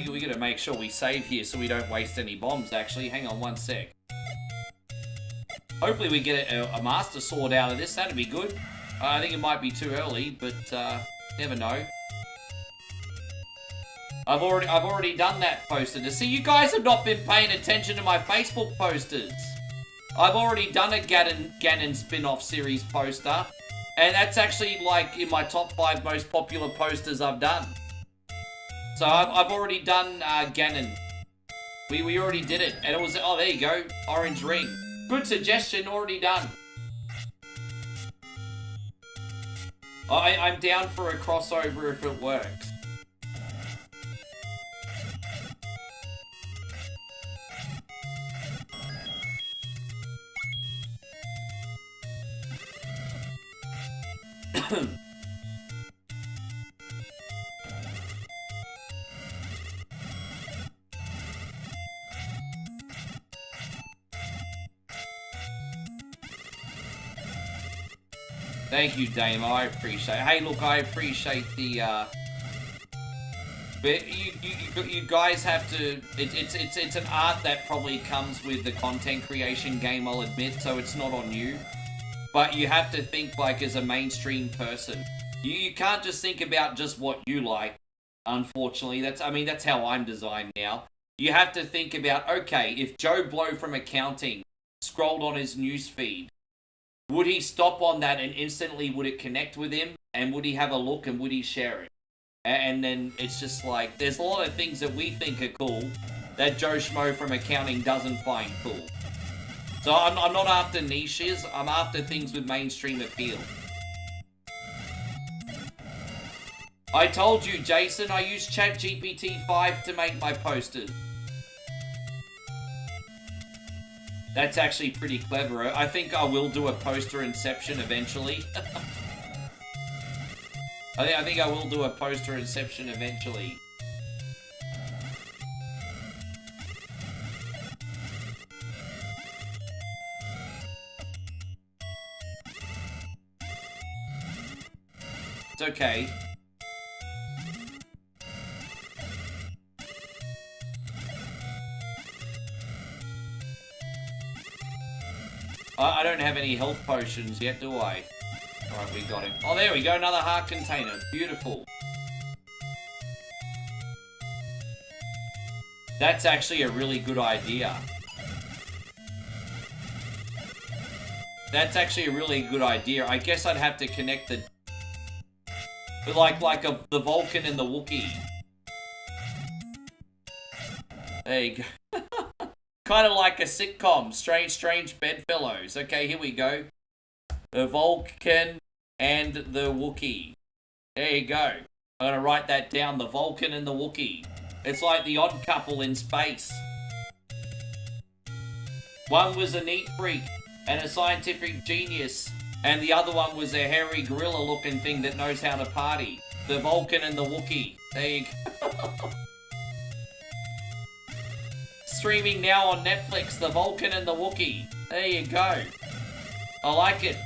We gotta make sure we save here so we don't waste any bombs, actually. Hang on one sec. Hopefully we get a Master Sword out of this. That'd be good. I think it might be too early, but never know. I've already done that poster. To see, you guys have not been paying attention to my Facebook posters. I've already done a Ganon spin-off series poster, and that's actually like in my top 5 most popular posters I've done. So I've already done Ganon. We already did it, and it was, oh, there you go, orange ring. Good suggestion, already done. I'm down for a crossover if it works. Thank you, Damo. I appreciate it. Hey, look, I appreciate the, but you guys have to, it's an art that probably comes with the content creation game, I'll admit, so it's not on you. But you have to think, like, as a mainstream person. You can't just think about just what you like, unfortunately. That's how I'm designed now. You have to think about, okay, if Joe Blow from accounting scrolled on his newsfeed, would he stop on that and instantly would it connect with him? And would he have a look and would he share it? And then it's just like, there's a lot of things that we think are cool that Joe Schmo from accounting doesn't find cool. So I'm not after niches, I'm after things with mainstream appeal. I told you, Jason, I use ChatGPT 5 to make my posters. That's actually pretty clever. I think I will do a poster inception eventually. I think I will do a poster inception eventually. It's okay. I don't have any health potions yet, do I? Alright, we got him. Oh, there we go, another heart container. Beautiful. That's actually a really good idea. That's actually a really good idea. I guess I'd have to connect the... the Vulcan and the Wookiee. There you go. Kind of like a sitcom. Strange Bedfellows. Okay, here we go. The Vulcan and the Wookiee. There you go. I'm gonna write that down. The Vulcan and the Wookiee. It's like the odd couple in space. One was a neat freak and a scientific genius, and the other one was a hairy gorilla looking thing that knows how to party. The Vulcan and the Wookiee. There you go. Streaming now on Netflix, The Vulcan and the Wookiee. There you go. I like it.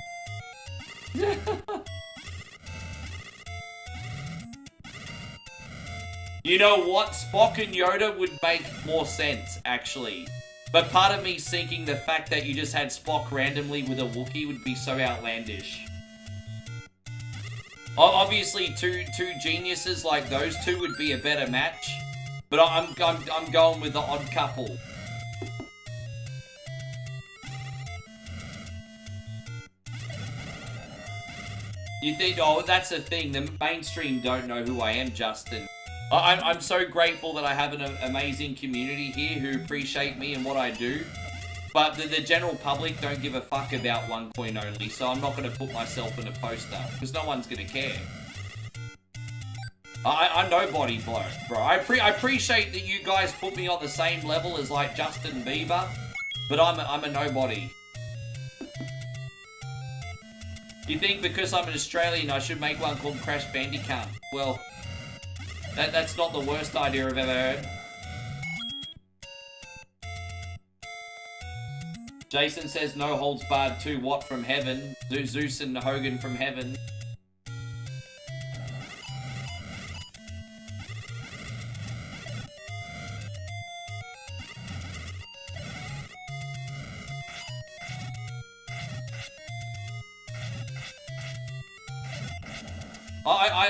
You know what? Spock and Yoda would make more sense, actually. But part of me thinking the fact that you just had Spock randomly with a Wookiee would be so outlandish. Obviously, two geniuses like those two would be a better match. But I'm going with the odd couple. You think, oh, that's the thing. The mainstream don't know who I am, Justin. I'm so grateful that I have an amazing community here who appreciate me and what I do. But the general public don't give a fuck about one coin only, so I'm not going to put myself in a poster, because no one's going to care. I'm nobody, bro. I appreciate that you guys put me on the same level as, like, Justin Bieber, but I'm a nobody. You think because I'm an Australian I should make one called Crash Bandicoot? Well, that's not the worst idea I've ever heard. Jason says no holds barred 2 Watt from heaven. Zeus and Hogan from heaven.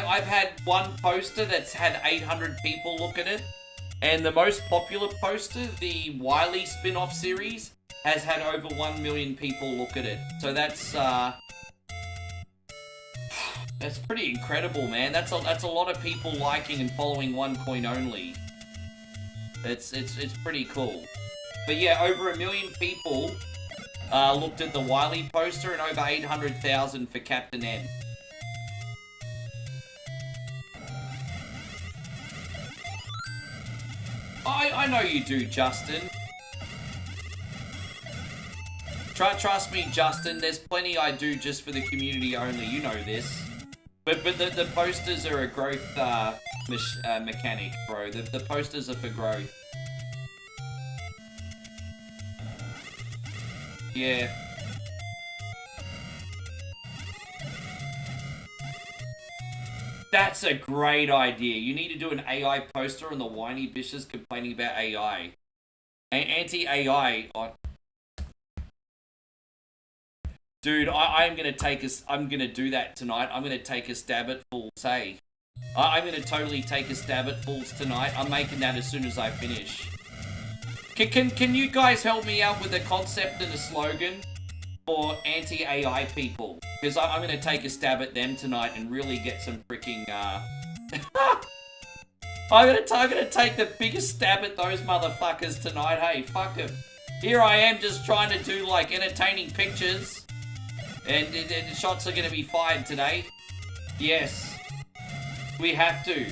I've had one poster that's had 800 people look at it, and the most popular poster, the Wily spin-off series, has had over 1 million people look at it. So that's pretty incredible, man. That's a lot of people liking and following one coin only. It's pretty cool. But yeah, over 1 million people looked at the Wily poster, and over 800,000 for Captain N. I know you do, Justin. Trust me, Justin, there's plenty I do just for the community only, you know this. But the posters are a growth mechanic, bro. The posters are for growth. Yeah. That's a great idea. You need to do an AI poster on the whiny bitches complaining about AI. Anti-AI. Dude, I'm gonna take I'm gonna do that tonight. I'm gonna take a stab at Fools, hey. I'm gonna totally take a stab at Fools tonight. I'm making that as soon as I finish. Can you guys help me out with a concept and a slogan for anti-AI people? Because I'm gonna take a stab at them tonight and really get some freaking, I'm gonna take the biggest stab at those motherfuckers tonight, hey, fuck them. Here I am just trying to do, like, entertaining pictures. And the shots are gonna be fired today. Yes. We have to.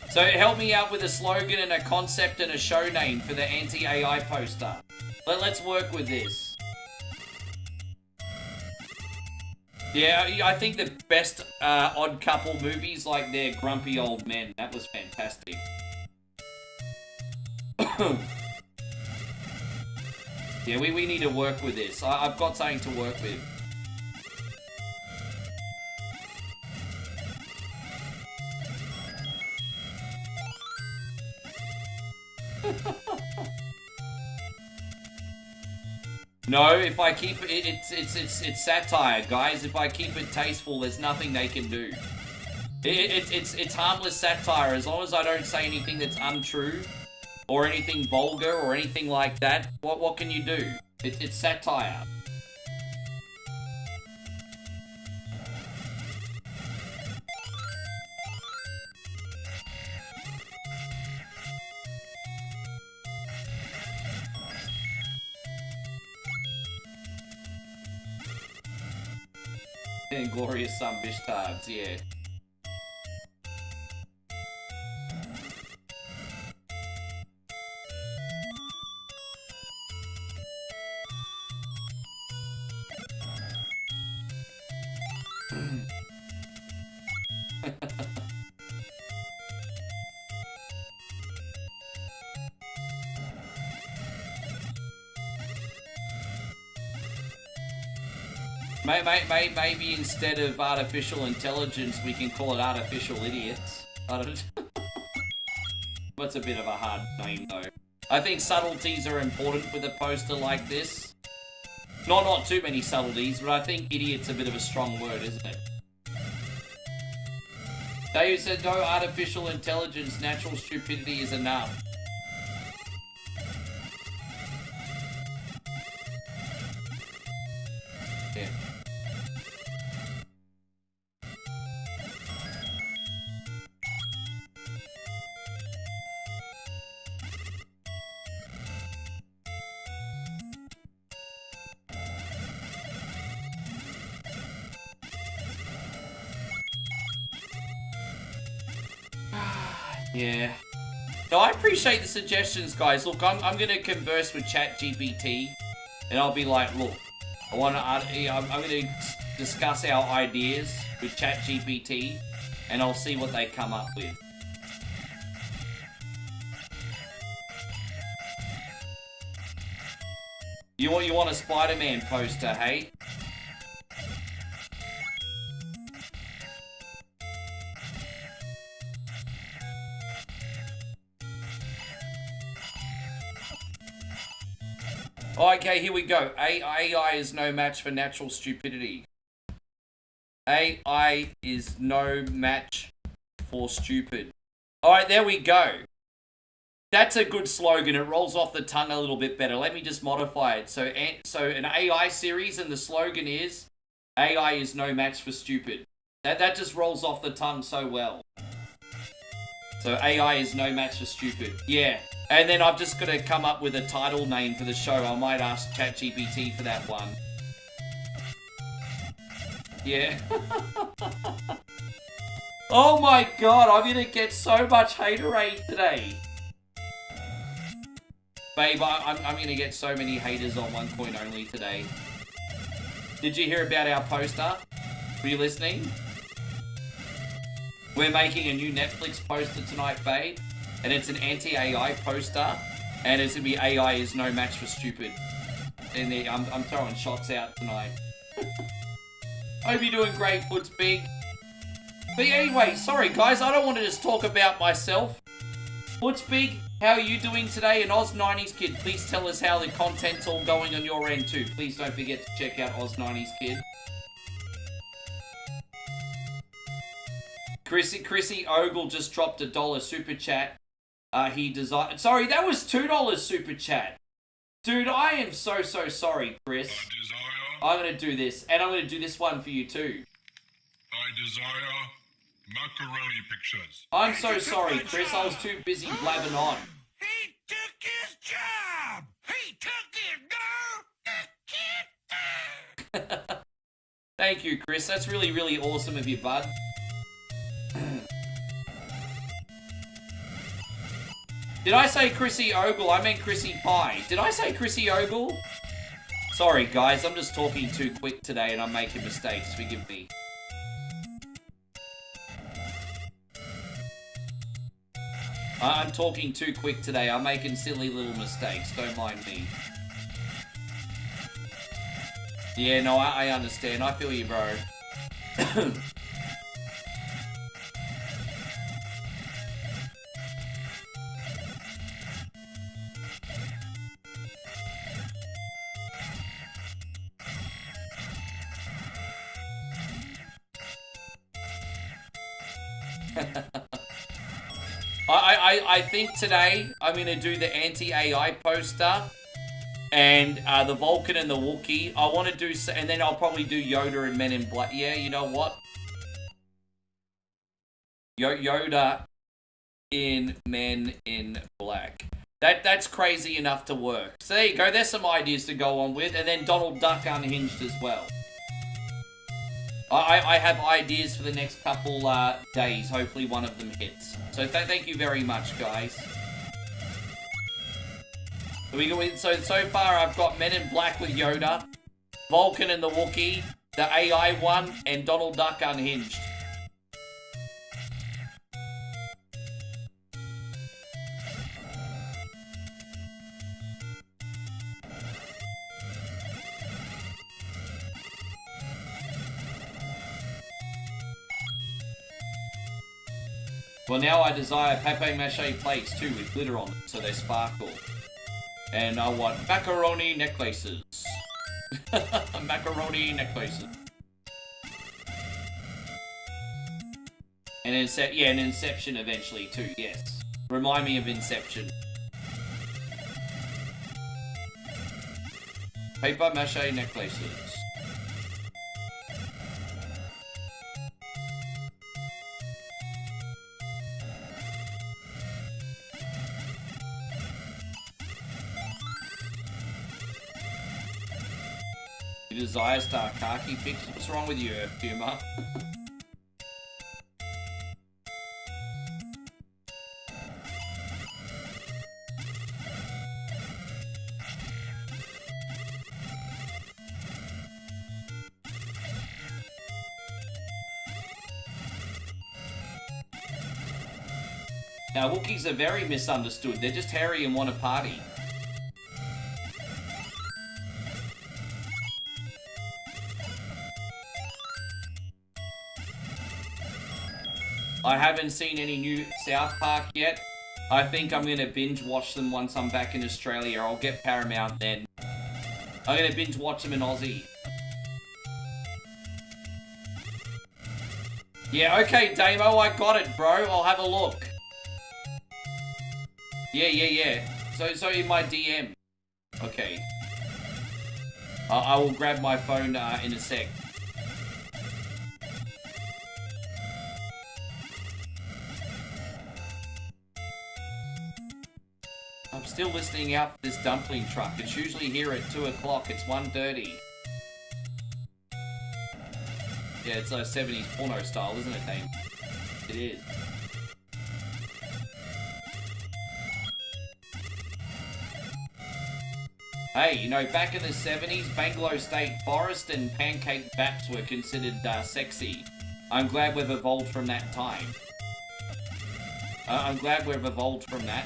So help me out with a slogan and a concept and a show name for the anti-AI poster. Let's work with this. Yeah, I think the best odd couple movies, like they're Grumpy Old Men. That was fantastic. Yeah, we need to work with this. I've got something to work with. No, if I keep it's satire, guys. If I keep it tasteful, there's nothing they can do. It's harmless satire as long as I don't say anything that's untrue or anything vulgar or anything like that. What can you do? It's satire. And glorious some bishtards, yeah. Maybe instead of artificial intelligence, we can call it artificial idiots. I don't. That's a bit of a hard name, though. I think subtleties are important with a poster like this. Not too many subtleties, but I think idiot's a bit of a strong word, isn't it? They said no artificial intelligence, natural stupidity is enough. Yeah. Yeah. No, I appreciate the suggestions, guys. Look, I'm going to converse with ChatGPT, and I'll be like, look, I'm going to discuss our ideas with ChatGPT, and I'll see what they come up with. You want a Spider-Man poster, hey? Okay, here we go. AI is no match for natural stupidity. AI is no match for stupid. Alright, there we go. That's a good slogan. It rolls off the tongue a little bit better. Let me just modify it. So an AI series, and the slogan is AI is no match for stupid. That just rolls off the tongue so well. So AI is no match for stupid. Yeah. And then I've just got to come up with a title name for the show. I might ask ChatGPT for that one. Yeah. Oh my god, I'm going to get so much haterade today. Babe, I'm going to get so many haters on One Coin Only today. Did you hear about our poster? Were you listening? We're making a new Netflix poster tonight, babe. And it's an anti-AI poster. And it's going to be AI is no match for stupid. And I'm throwing shots out tonight. Hope you're doing great, Foot's Big. But anyway, sorry guys, I don't want to just talk about myself. Foot's Big, How are you doing today? And Oz 90s Kid, please tell us how the content's all going on your end too. Please don't forget to check out Oz 90s Kid. Chrissy Ogle just dropped $1 super chat. He designed. Sorry, that was $2 super chat. Dude, I am so sorry, Chris. I'm gonna do this, and I'm gonna do this one for you too. I desire macaroni pictures. I'm so sorry, Chris. I was too busy blabbing on. He took his job. He took it. No. Thank you, Chris. That's really awesome of you, bud. Did I say Chrissy Ogle? I meant Chrissy Pie. Did I say Chrissy Ogle? Sorry, guys. I'm just talking too quick today and I'm making mistakes. Forgive me. I'm talking too quick today. I'm making silly little mistakes. Don't mind me. Yeah, no, I understand. I feel you, bro. I think today I'm going to do the anti-AI poster and the Vulcan and the Wookiee. I want to do, and then I'll probably do Yoda and Men in Black. Yeah, you know what? Yoda in Men in Black. That's crazy enough to work. So there you go. There's some ideas to go on with. And then Donald Duck Unhinged as well. I have ideas for the next couple days. Hopefully one of them hits. So thank you very much, guys. So far I've got Men in Black with Yoda, Vulcan and the Wookiee, the AI one, and Donald Duck Unhinged. Well, now I desire papier-mâché plates too with glitter on them so they sparkle. And I want macaroni necklaces. Macaroni necklaces. And an Inception eventually too, yes. Remind me of Inception. Papier-mâché necklaces. You desire star khaki pics? What's wrong with you, Earth Humor? Now, Wookiees are very misunderstood. They're just hairy and want to party. I haven't seen any new South Park yet. I think I'm going to binge watch them once I'm back in Australia. I'll get Paramount then. I'm going to binge watch them in Aussie. Yeah, okay, Damo, I got it, bro. I'll have a look. Yeah. So in my DM. Okay. I will grab my phone in a sec. I'm still listening out for this dumpling truck. It's usually here at 2 o'clock. It's 1:30. Yeah, it's a 70s porno style, isn't it, Dame? It is. Hey, you know, back in the 70s, Bangalow State Forest and pancake baps were considered sexy. I'm glad we've evolved from that time. I'm glad we've evolved from that.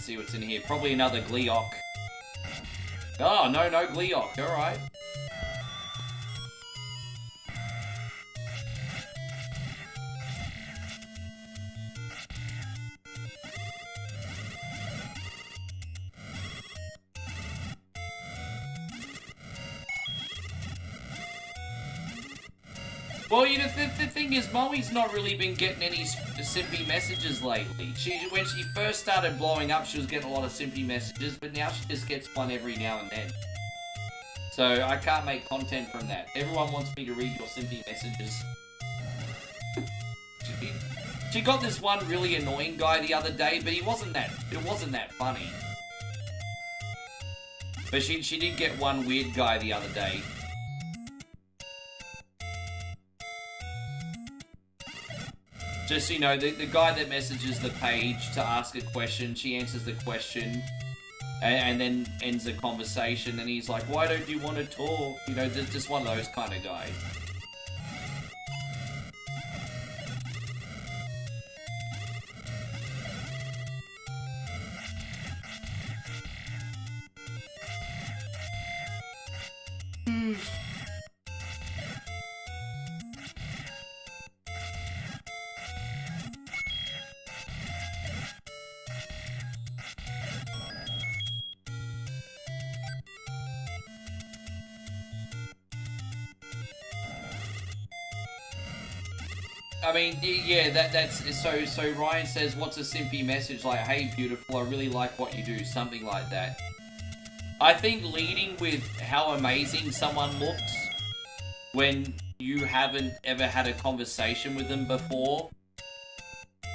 Let's see what's in here. Probably another Gleeok. Oh, no Gleeok. Alright. Well, you know, the thing is, Moe's not really been getting any simpy messages lately. When she first started blowing up, she was getting a lot of simpy messages, but now she just gets one every now and then. So, I can't make content from that. Everyone wants me to read your simpy messages. She got this one really annoying guy the other day, but it wasn't that funny. But she did get one weird guy the other day. Just, you know, the guy that messages the page to ask a question, she answers the question, and then ends the conversation, and he's like, why don't you want to talk? You know, just one of those kind of guys. I mean, yeah, that's so Ryan says, what's a simpy message? Like, hey, beautiful, I really like what you do, something like that. I think leading with how amazing someone looks when you haven't ever had a conversation with them before,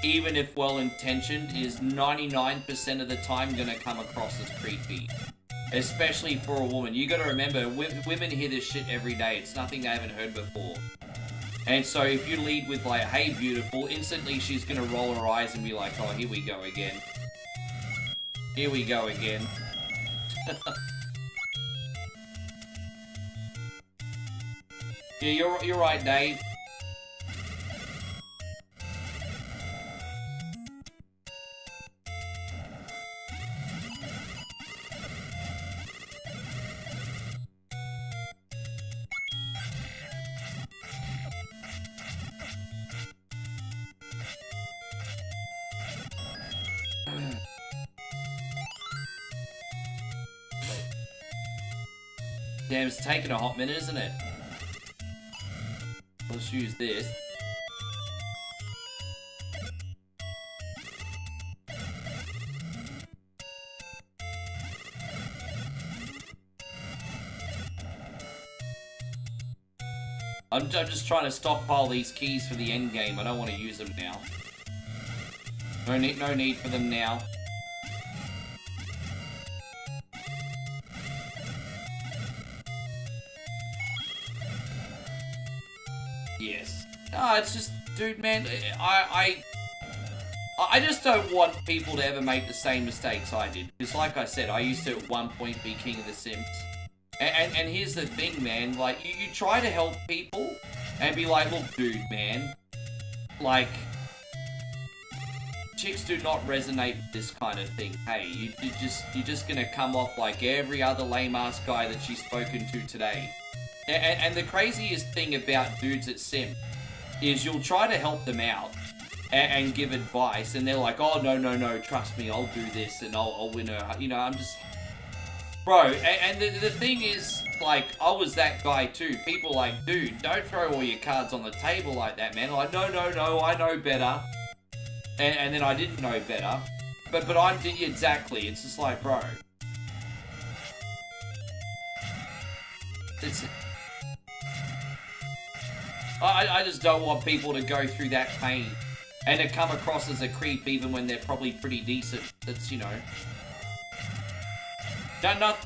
even if well-intentioned, is 99% of the time going to come across as creepy. Especially for a woman. You got to remember, women hear this shit every day. It's nothing they haven't heard before. And so if you lead with like, hey beautiful, instantly she's gonna roll her eyes and be like, oh, here we go again. Here we go again. Yeah, you're right, Dave. Damn, it's taking a hot minute, isn't it? Let's use this. I'm just trying to stockpile these keys for the end game. I don't want to use them now. No need for them now. Yes. No, it's just, dude, man, I just don't want people to ever make the same mistakes I did. Because like I said, I used to at one point be king of the Sims. And here's the thing, man, like, you try to help people and be like, look, dude, man, like, chicks do not resonate with this kind of thing. Hey, you're just gonna come off like every other lame-ass guy that she's spoken to today. And the craziest thing about dudes at Sim is you'll try to help them out and give advice, and they're like, oh, no, trust me, I'll do this, and I'll win her. You know, I'm just... Bro, and the thing is, like, I was that guy too. People like, dude, don't throw all your cards on the table like that, man. Like, no, I know better. And then I didn't know better. But I'm... Exactly, it's just like, bro. It's... I just don't want people to go through that pain and to come across as a creep even when they're probably pretty decent. That's, you know...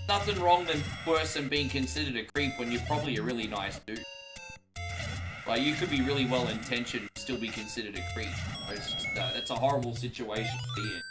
Nothing wrong than worse than being considered a creep when you're probably a really nice dude. Like, you could be really well-intentioned and still be considered a creep. It's just, that's a horrible situation to be in.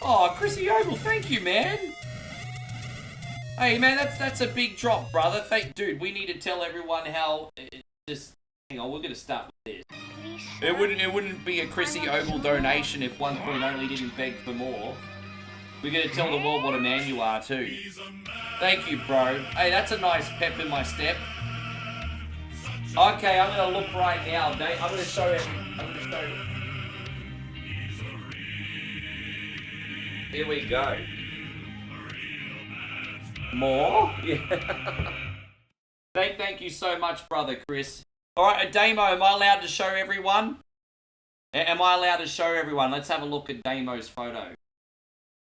Oh, Chrissy Ogle, thank you, man. Hey, man, that's a big drop, brother. Dude, we need to tell everyone how. Just hang on, we're gonna start with this. It wouldn't be a Chrissy Ogle donation if One Point Only didn't beg for more. We're gonna tell the world what a man you are too. Thank you, bro. Hey, that's a nice pep in my step. Okay, I'm gonna look right now, Nate. I'm gonna show you. Here we go. More? Yeah. Thank you so much, brother Chris. Alright, Damo, am I allowed to show everyone? Am I allowed to show everyone? Let's have a look at Damo's photo.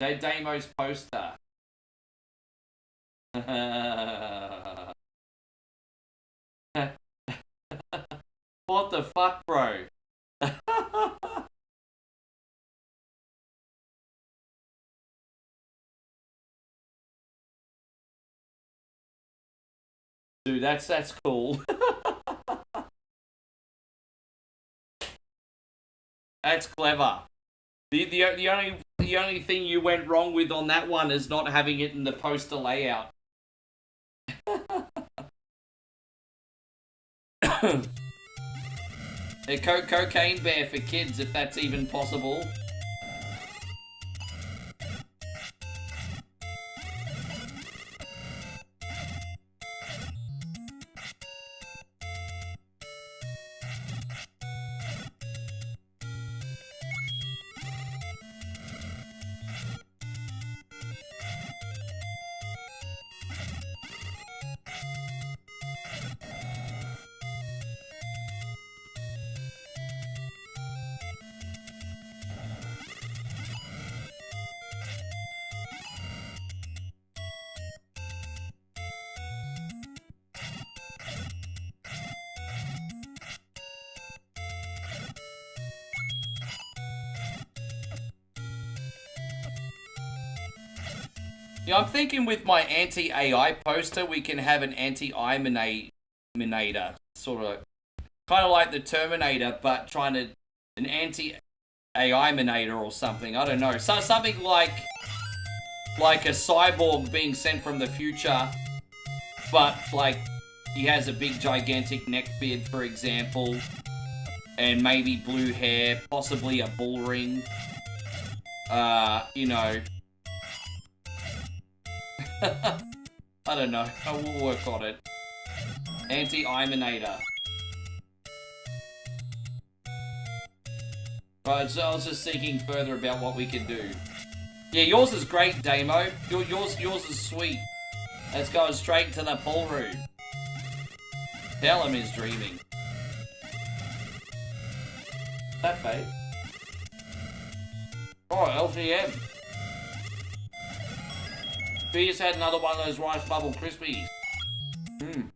Damo's poster. What the fuck, bro? Dude, that's cool. That's clever. The only thing you went wrong with on that one is not having it in the poster layout. A cocaine bear for kids, if that's even possible. Yeah, I'm thinking with my anti-AI poster, we can have an anti-eye minator, sort of, kind of like the Terminator, but trying to, an anti-AI minator or something. I don't know, so something like a cyborg being sent from the future, but like he has a big gigantic neck beard, for example, and maybe blue hair, possibly a bull ring. You know. I don't know. I will work on it. Anti-Iminator. Right, so I was just thinking further about what we can do. Yeah, yours is great, Damo. Yours is sweet. Let's go straight to the pool room. Tell him he's dreaming. That babe. Oh, LTM. We just had another one of those Rice Bubble Crispies. Mmm.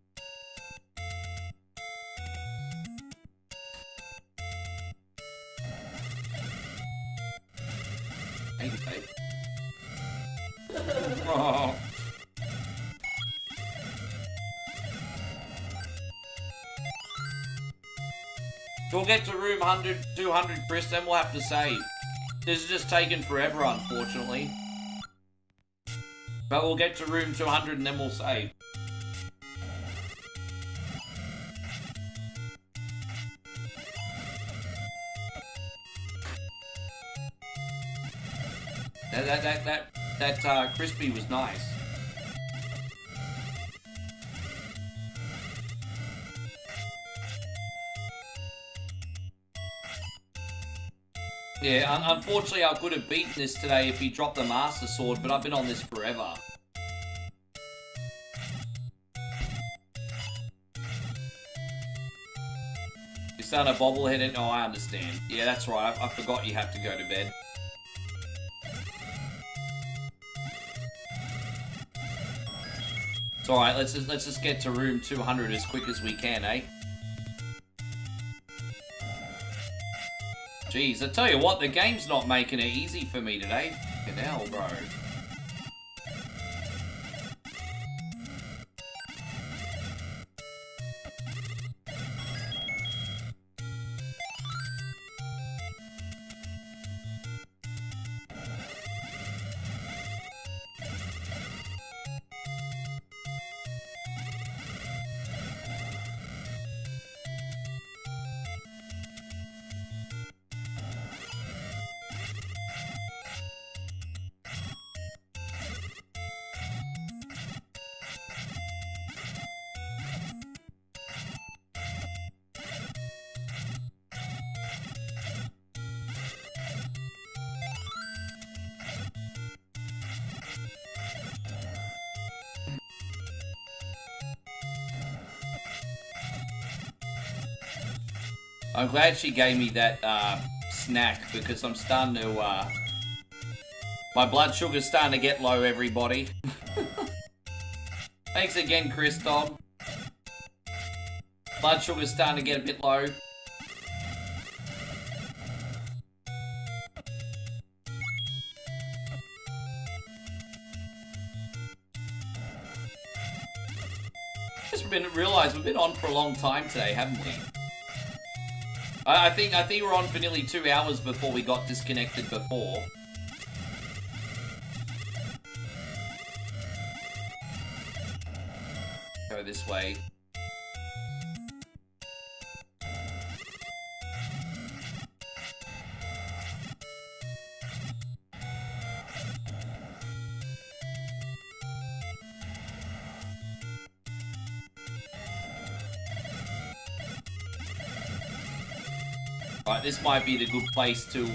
Thank you, babe. Oh. We'll get to room 100, 200, Chris, then we'll have to save. This is just taking forever, unfortunately. But we'll get to room 200 and then we'll save. That crispy was nice. Yeah, unfortunately I could have beaten this today if he dropped the Master Sword, but I've been on this forever. You're starting to bobblehead it? Oh, I understand. Yeah, that's right. I forgot you have to go to bed. It's alright, let's just get to room 200 as quick as we can, eh? Jeez, I tell you what, the game's not making it easy for me today. Fucking hell, bro. I'm glad she gave me that snack because I'm starting to, my blood sugar's starting to get low, everybody. Thanks again, Chris Dog. Blood sugar's starting to get a bit low. Just realised we've been on for a long time today, haven't we? I think we're on for nearly 2 hours before we got disconnected before. Go this way. Right, this might be the good place to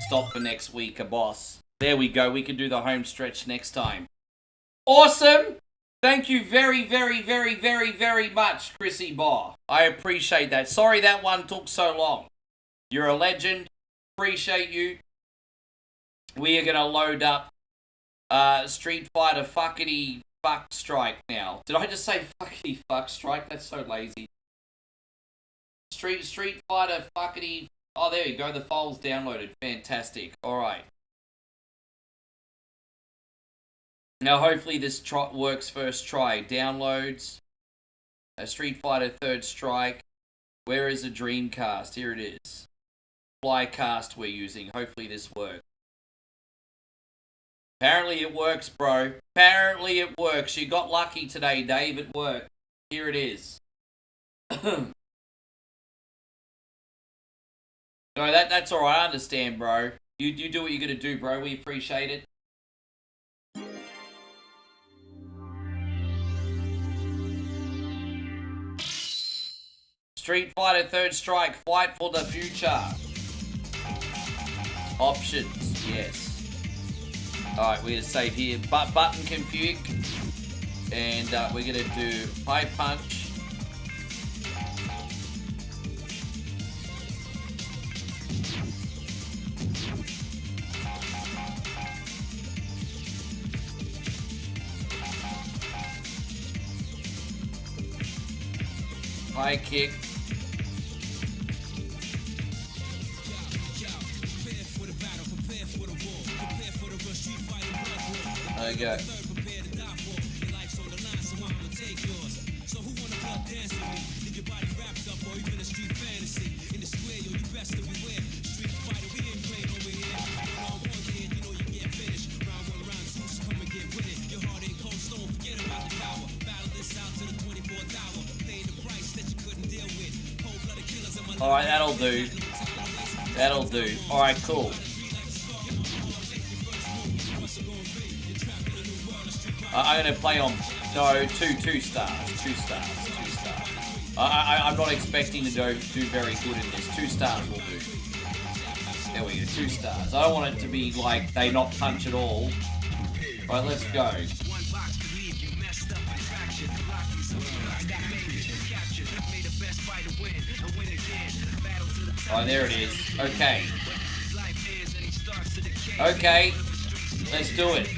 stop for next week, a boss. There we go, we can do the home stretch next time. Awesome! Thank you very, very, very, very, very much, Chrissy Bar. I appreciate that. Sorry that one took so long. You're a legend. Appreciate you. We are going to load up Street Fighter Fuckity Fuck Strike now. Did I just say Fuckity Fuck Strike? That's so lazy. Street Fighter Fuckity... Oh, there you go. The file's downloaded. Fantastic. Alright. Now, hopefully this works first try. Downloads. Street Fighter Third Strike. Where is the Dreamcast? Here it is. Flycast we're using. Hopefully this works. Apparently it works, bro. Apparently it works. You got lucky today, Dave. It worked. Here it is. No, that's alright. I understand, bro. You do what you're gonna do, bro. We appreciate it. Street Fighter Third Strike, fight for the future. Options, yes. Alright, we're gonna save here. Button config. And we're gonna do high punch. High kick. There you go. Alright, that'll do. That'll do. Alright, cool. I'm gonna play on... No, two stars. I'm not expecting to do very good in this. 2 stars will do. There we go, 2 stars. I don't want it to be like they not punch at all. Alright, let's go. Oh, there it is. Okay. Okay. Let's do it.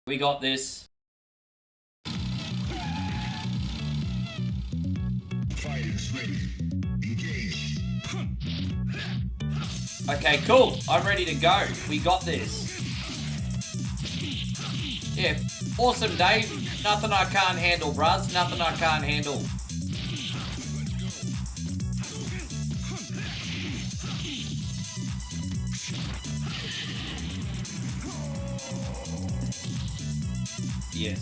We got this. Okay, cool. I'm ready to go. We got this. Yeah. Awesome, Dave. Nothing I can't handle, bruz. Nothing I can't handle. Yeah.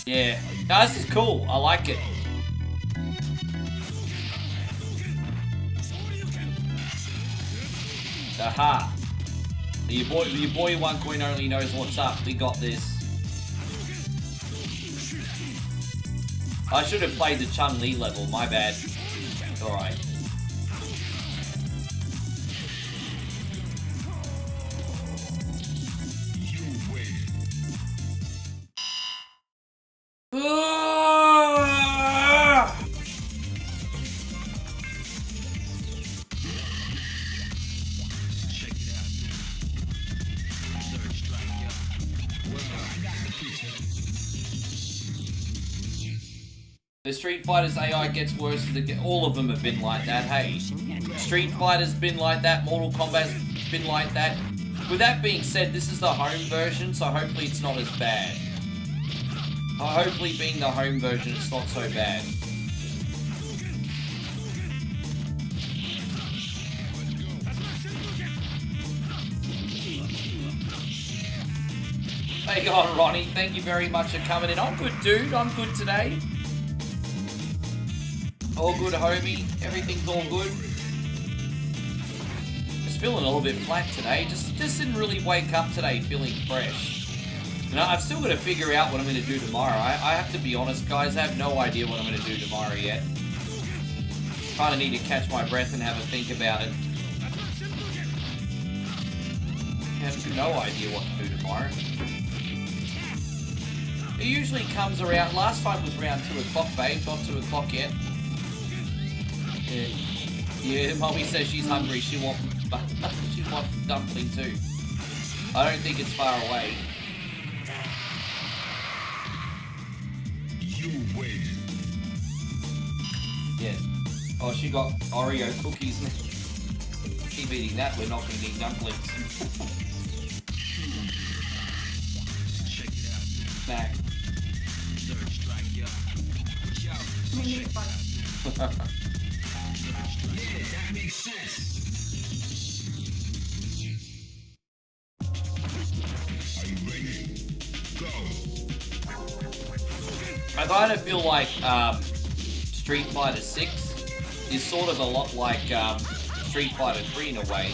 Yeah. No, this is cool. I like it. Aha. Your boy One Coin only knows what's up. We got this. I should have played the Chun-Li level. My bad. Alright. The Street Fighter's AI gets worse as all of them have been like that, hey. Street Fighter's been like that, Mortal Kombat's been like that. With that being said, this is the home version, so hopefully it's not as bad. Hopefully being the home version, it's not so bad. Hey, go on, Ronnie. Thank you very much for coming in. I'm good, dude. I'm good today. All good, homie. Everything's all good. Just feeling a little bit flat today. Just didn't really wake up today feeling fresh. And I've still got to figure out what I'm going to do tomorrow. I have to be honest, guys. I have no idea what I'm going to do tomorrow yet. Kind of need to catch my breath and have a think about it. I have no idea what to do tomorrow. It usually comes around, last time was around 2 o'clock, babe. Not 2 o'clock yet. Yeah, Mommy says she's hungry. She wants dumpling too. I don't think it's far away. You win. Yeah. Oh, she got Oreo cookies. Keep eating that, we're not going to eat dumplings. Check it out now. Snack. Third strike, y'all. Yo, check it out now. Yeah, that makes sense. Are you ready? Go. I kind of feel like Street Fighter 6 is sort of a lot like Street Fighter 3 in a way,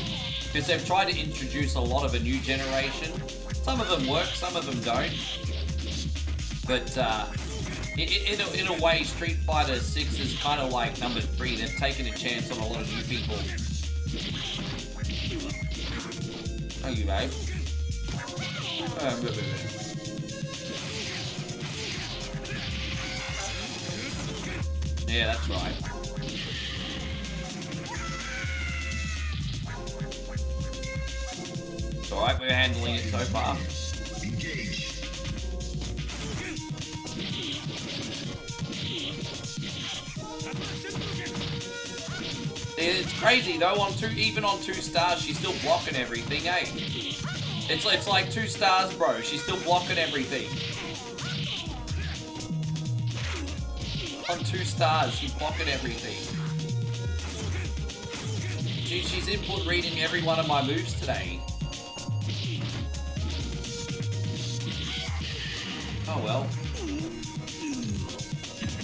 because they've tried to introduce a lot of a new generation. Some of them work, some of them don't. But in a way, Street Fighter 6 is kind of like number 3. They've taken a chance on a lot of new people. Thank you, babe. Yeah, that's right. It's alright, we're handling it so far. Engage. It's crazy though, even on 2 stars, she's still blocking everything, eh? It's like 2 stars, bro. She's still blocking everything. On 2 stars, she's blocking everything. She's input reading every one of my moves today. Oh well.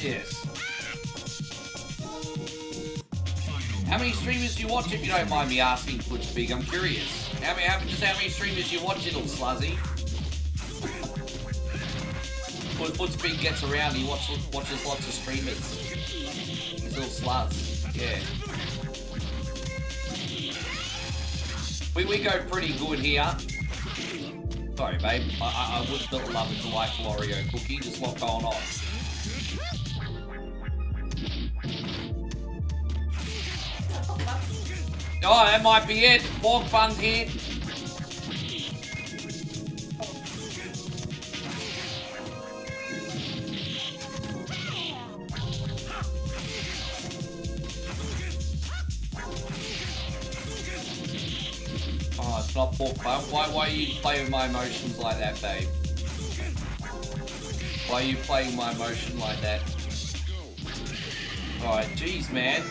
Yes. How many streamers do you watch, if you don't mind me asking, Footspeak? I'm curious. How many streamers do you watch, little sluzzy? When Footspeak gets around, he watches lots of streamers. He's a little sluz. Yeah. We go pretty good here. Sorry, babe. I would still love a delightful Oreo cookie. Just what's going on. Oh, that might be it. Pork fun's here. Oh, it's not pork bun. Why you play with my emotions like that, babe? Why are you playing my emotion like that? Alright, jeez, man.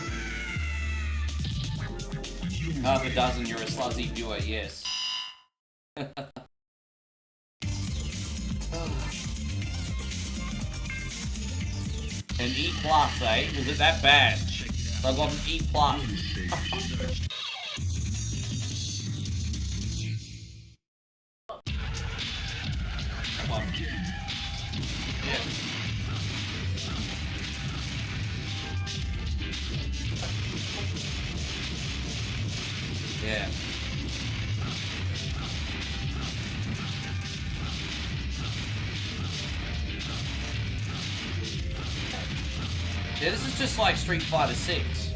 Half a dozen, you're a sluzzy viewer, yes. An E+, eh? Was it that bad? So I got an E+. Come on. Yeah. Yeah. Yeah, this is just like Street Fighter 6.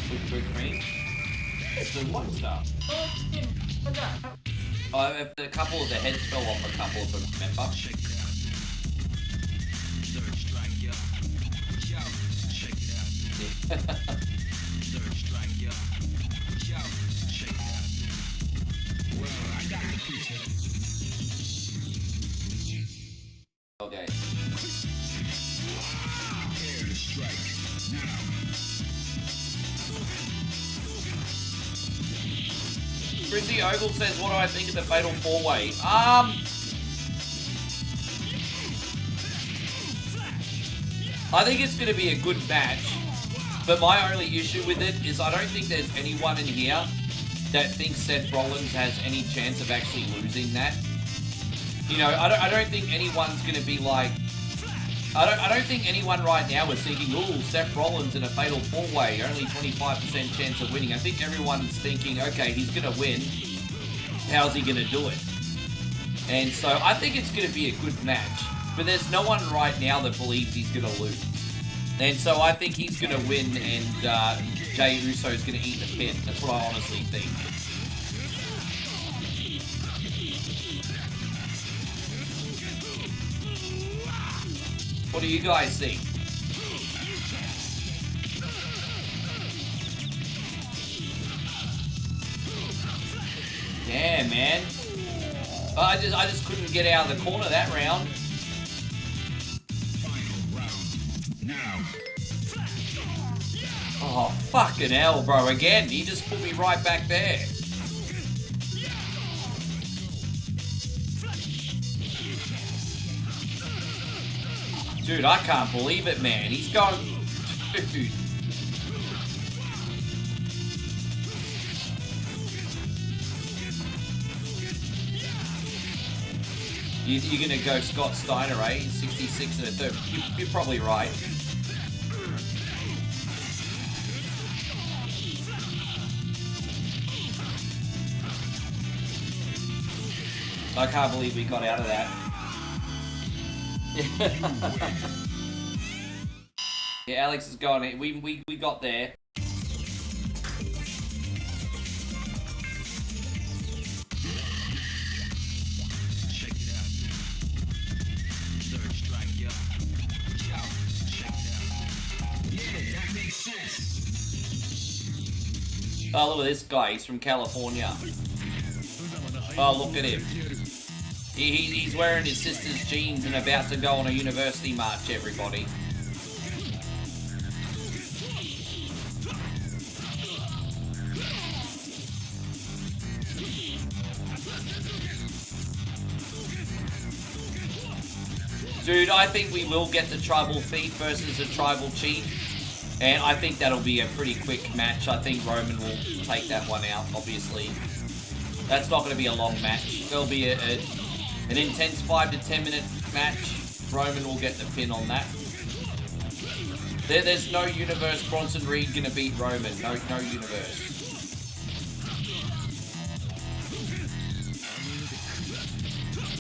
With green. It's the one stuff. Oh, if a couple of the heads fell off, a couple of them, remember? Chrissy Ogle says, what do I think of the Fatal 4-Way? I think it's going to be a good match, but my only issue with it is I don't think there's anyone in here that thinks Seth Rollins has any chance of actually losing that. You know, I don't think anyone's going to be like... I don't think anyone right now is thinking, ooh, Seth Rollins in a Fatal 4-Way, only 25% chance of winning. I think everyone's thinking, okay, he's going to win. How's he going to do it? And so I think it's going to be a good match. But there's no one right now that believes he's going to lose. And so I think he's going to win and Jey Uso's going to eat the pin. That's what I honestly think. What do you guys think? Yeah, man. I just couldn't get out of the corner that round. Final round. Now. Oh, fucking hell, bro. Again, he just put me right back there. Dude, I can't believe it, man. He's going... Dude. You're going to go Scott Steiner, eh? 66 and a third. You're probably right. I can't believe we got out of that. Yeah, Alex is going. We got there. Check it out now. Third strike, yo. Yo, check it out now. Yeah, that makes sense. Oh, look at this guy. He's from California. Oh, look at him. He's wearing his sister's jeans and about to go on a university march, everybody. Dude, I think we will get the Tribal Thief versus the Tribal Chief. And I think that'll be a pretty quick match. I think Roman will take that one out, obviously. That's not going to be a long match. There'll be an intense 5 to 10 minute match. Roman will get the pin on that. There's no universe Bronson Reed gonna beat Roman. No universe.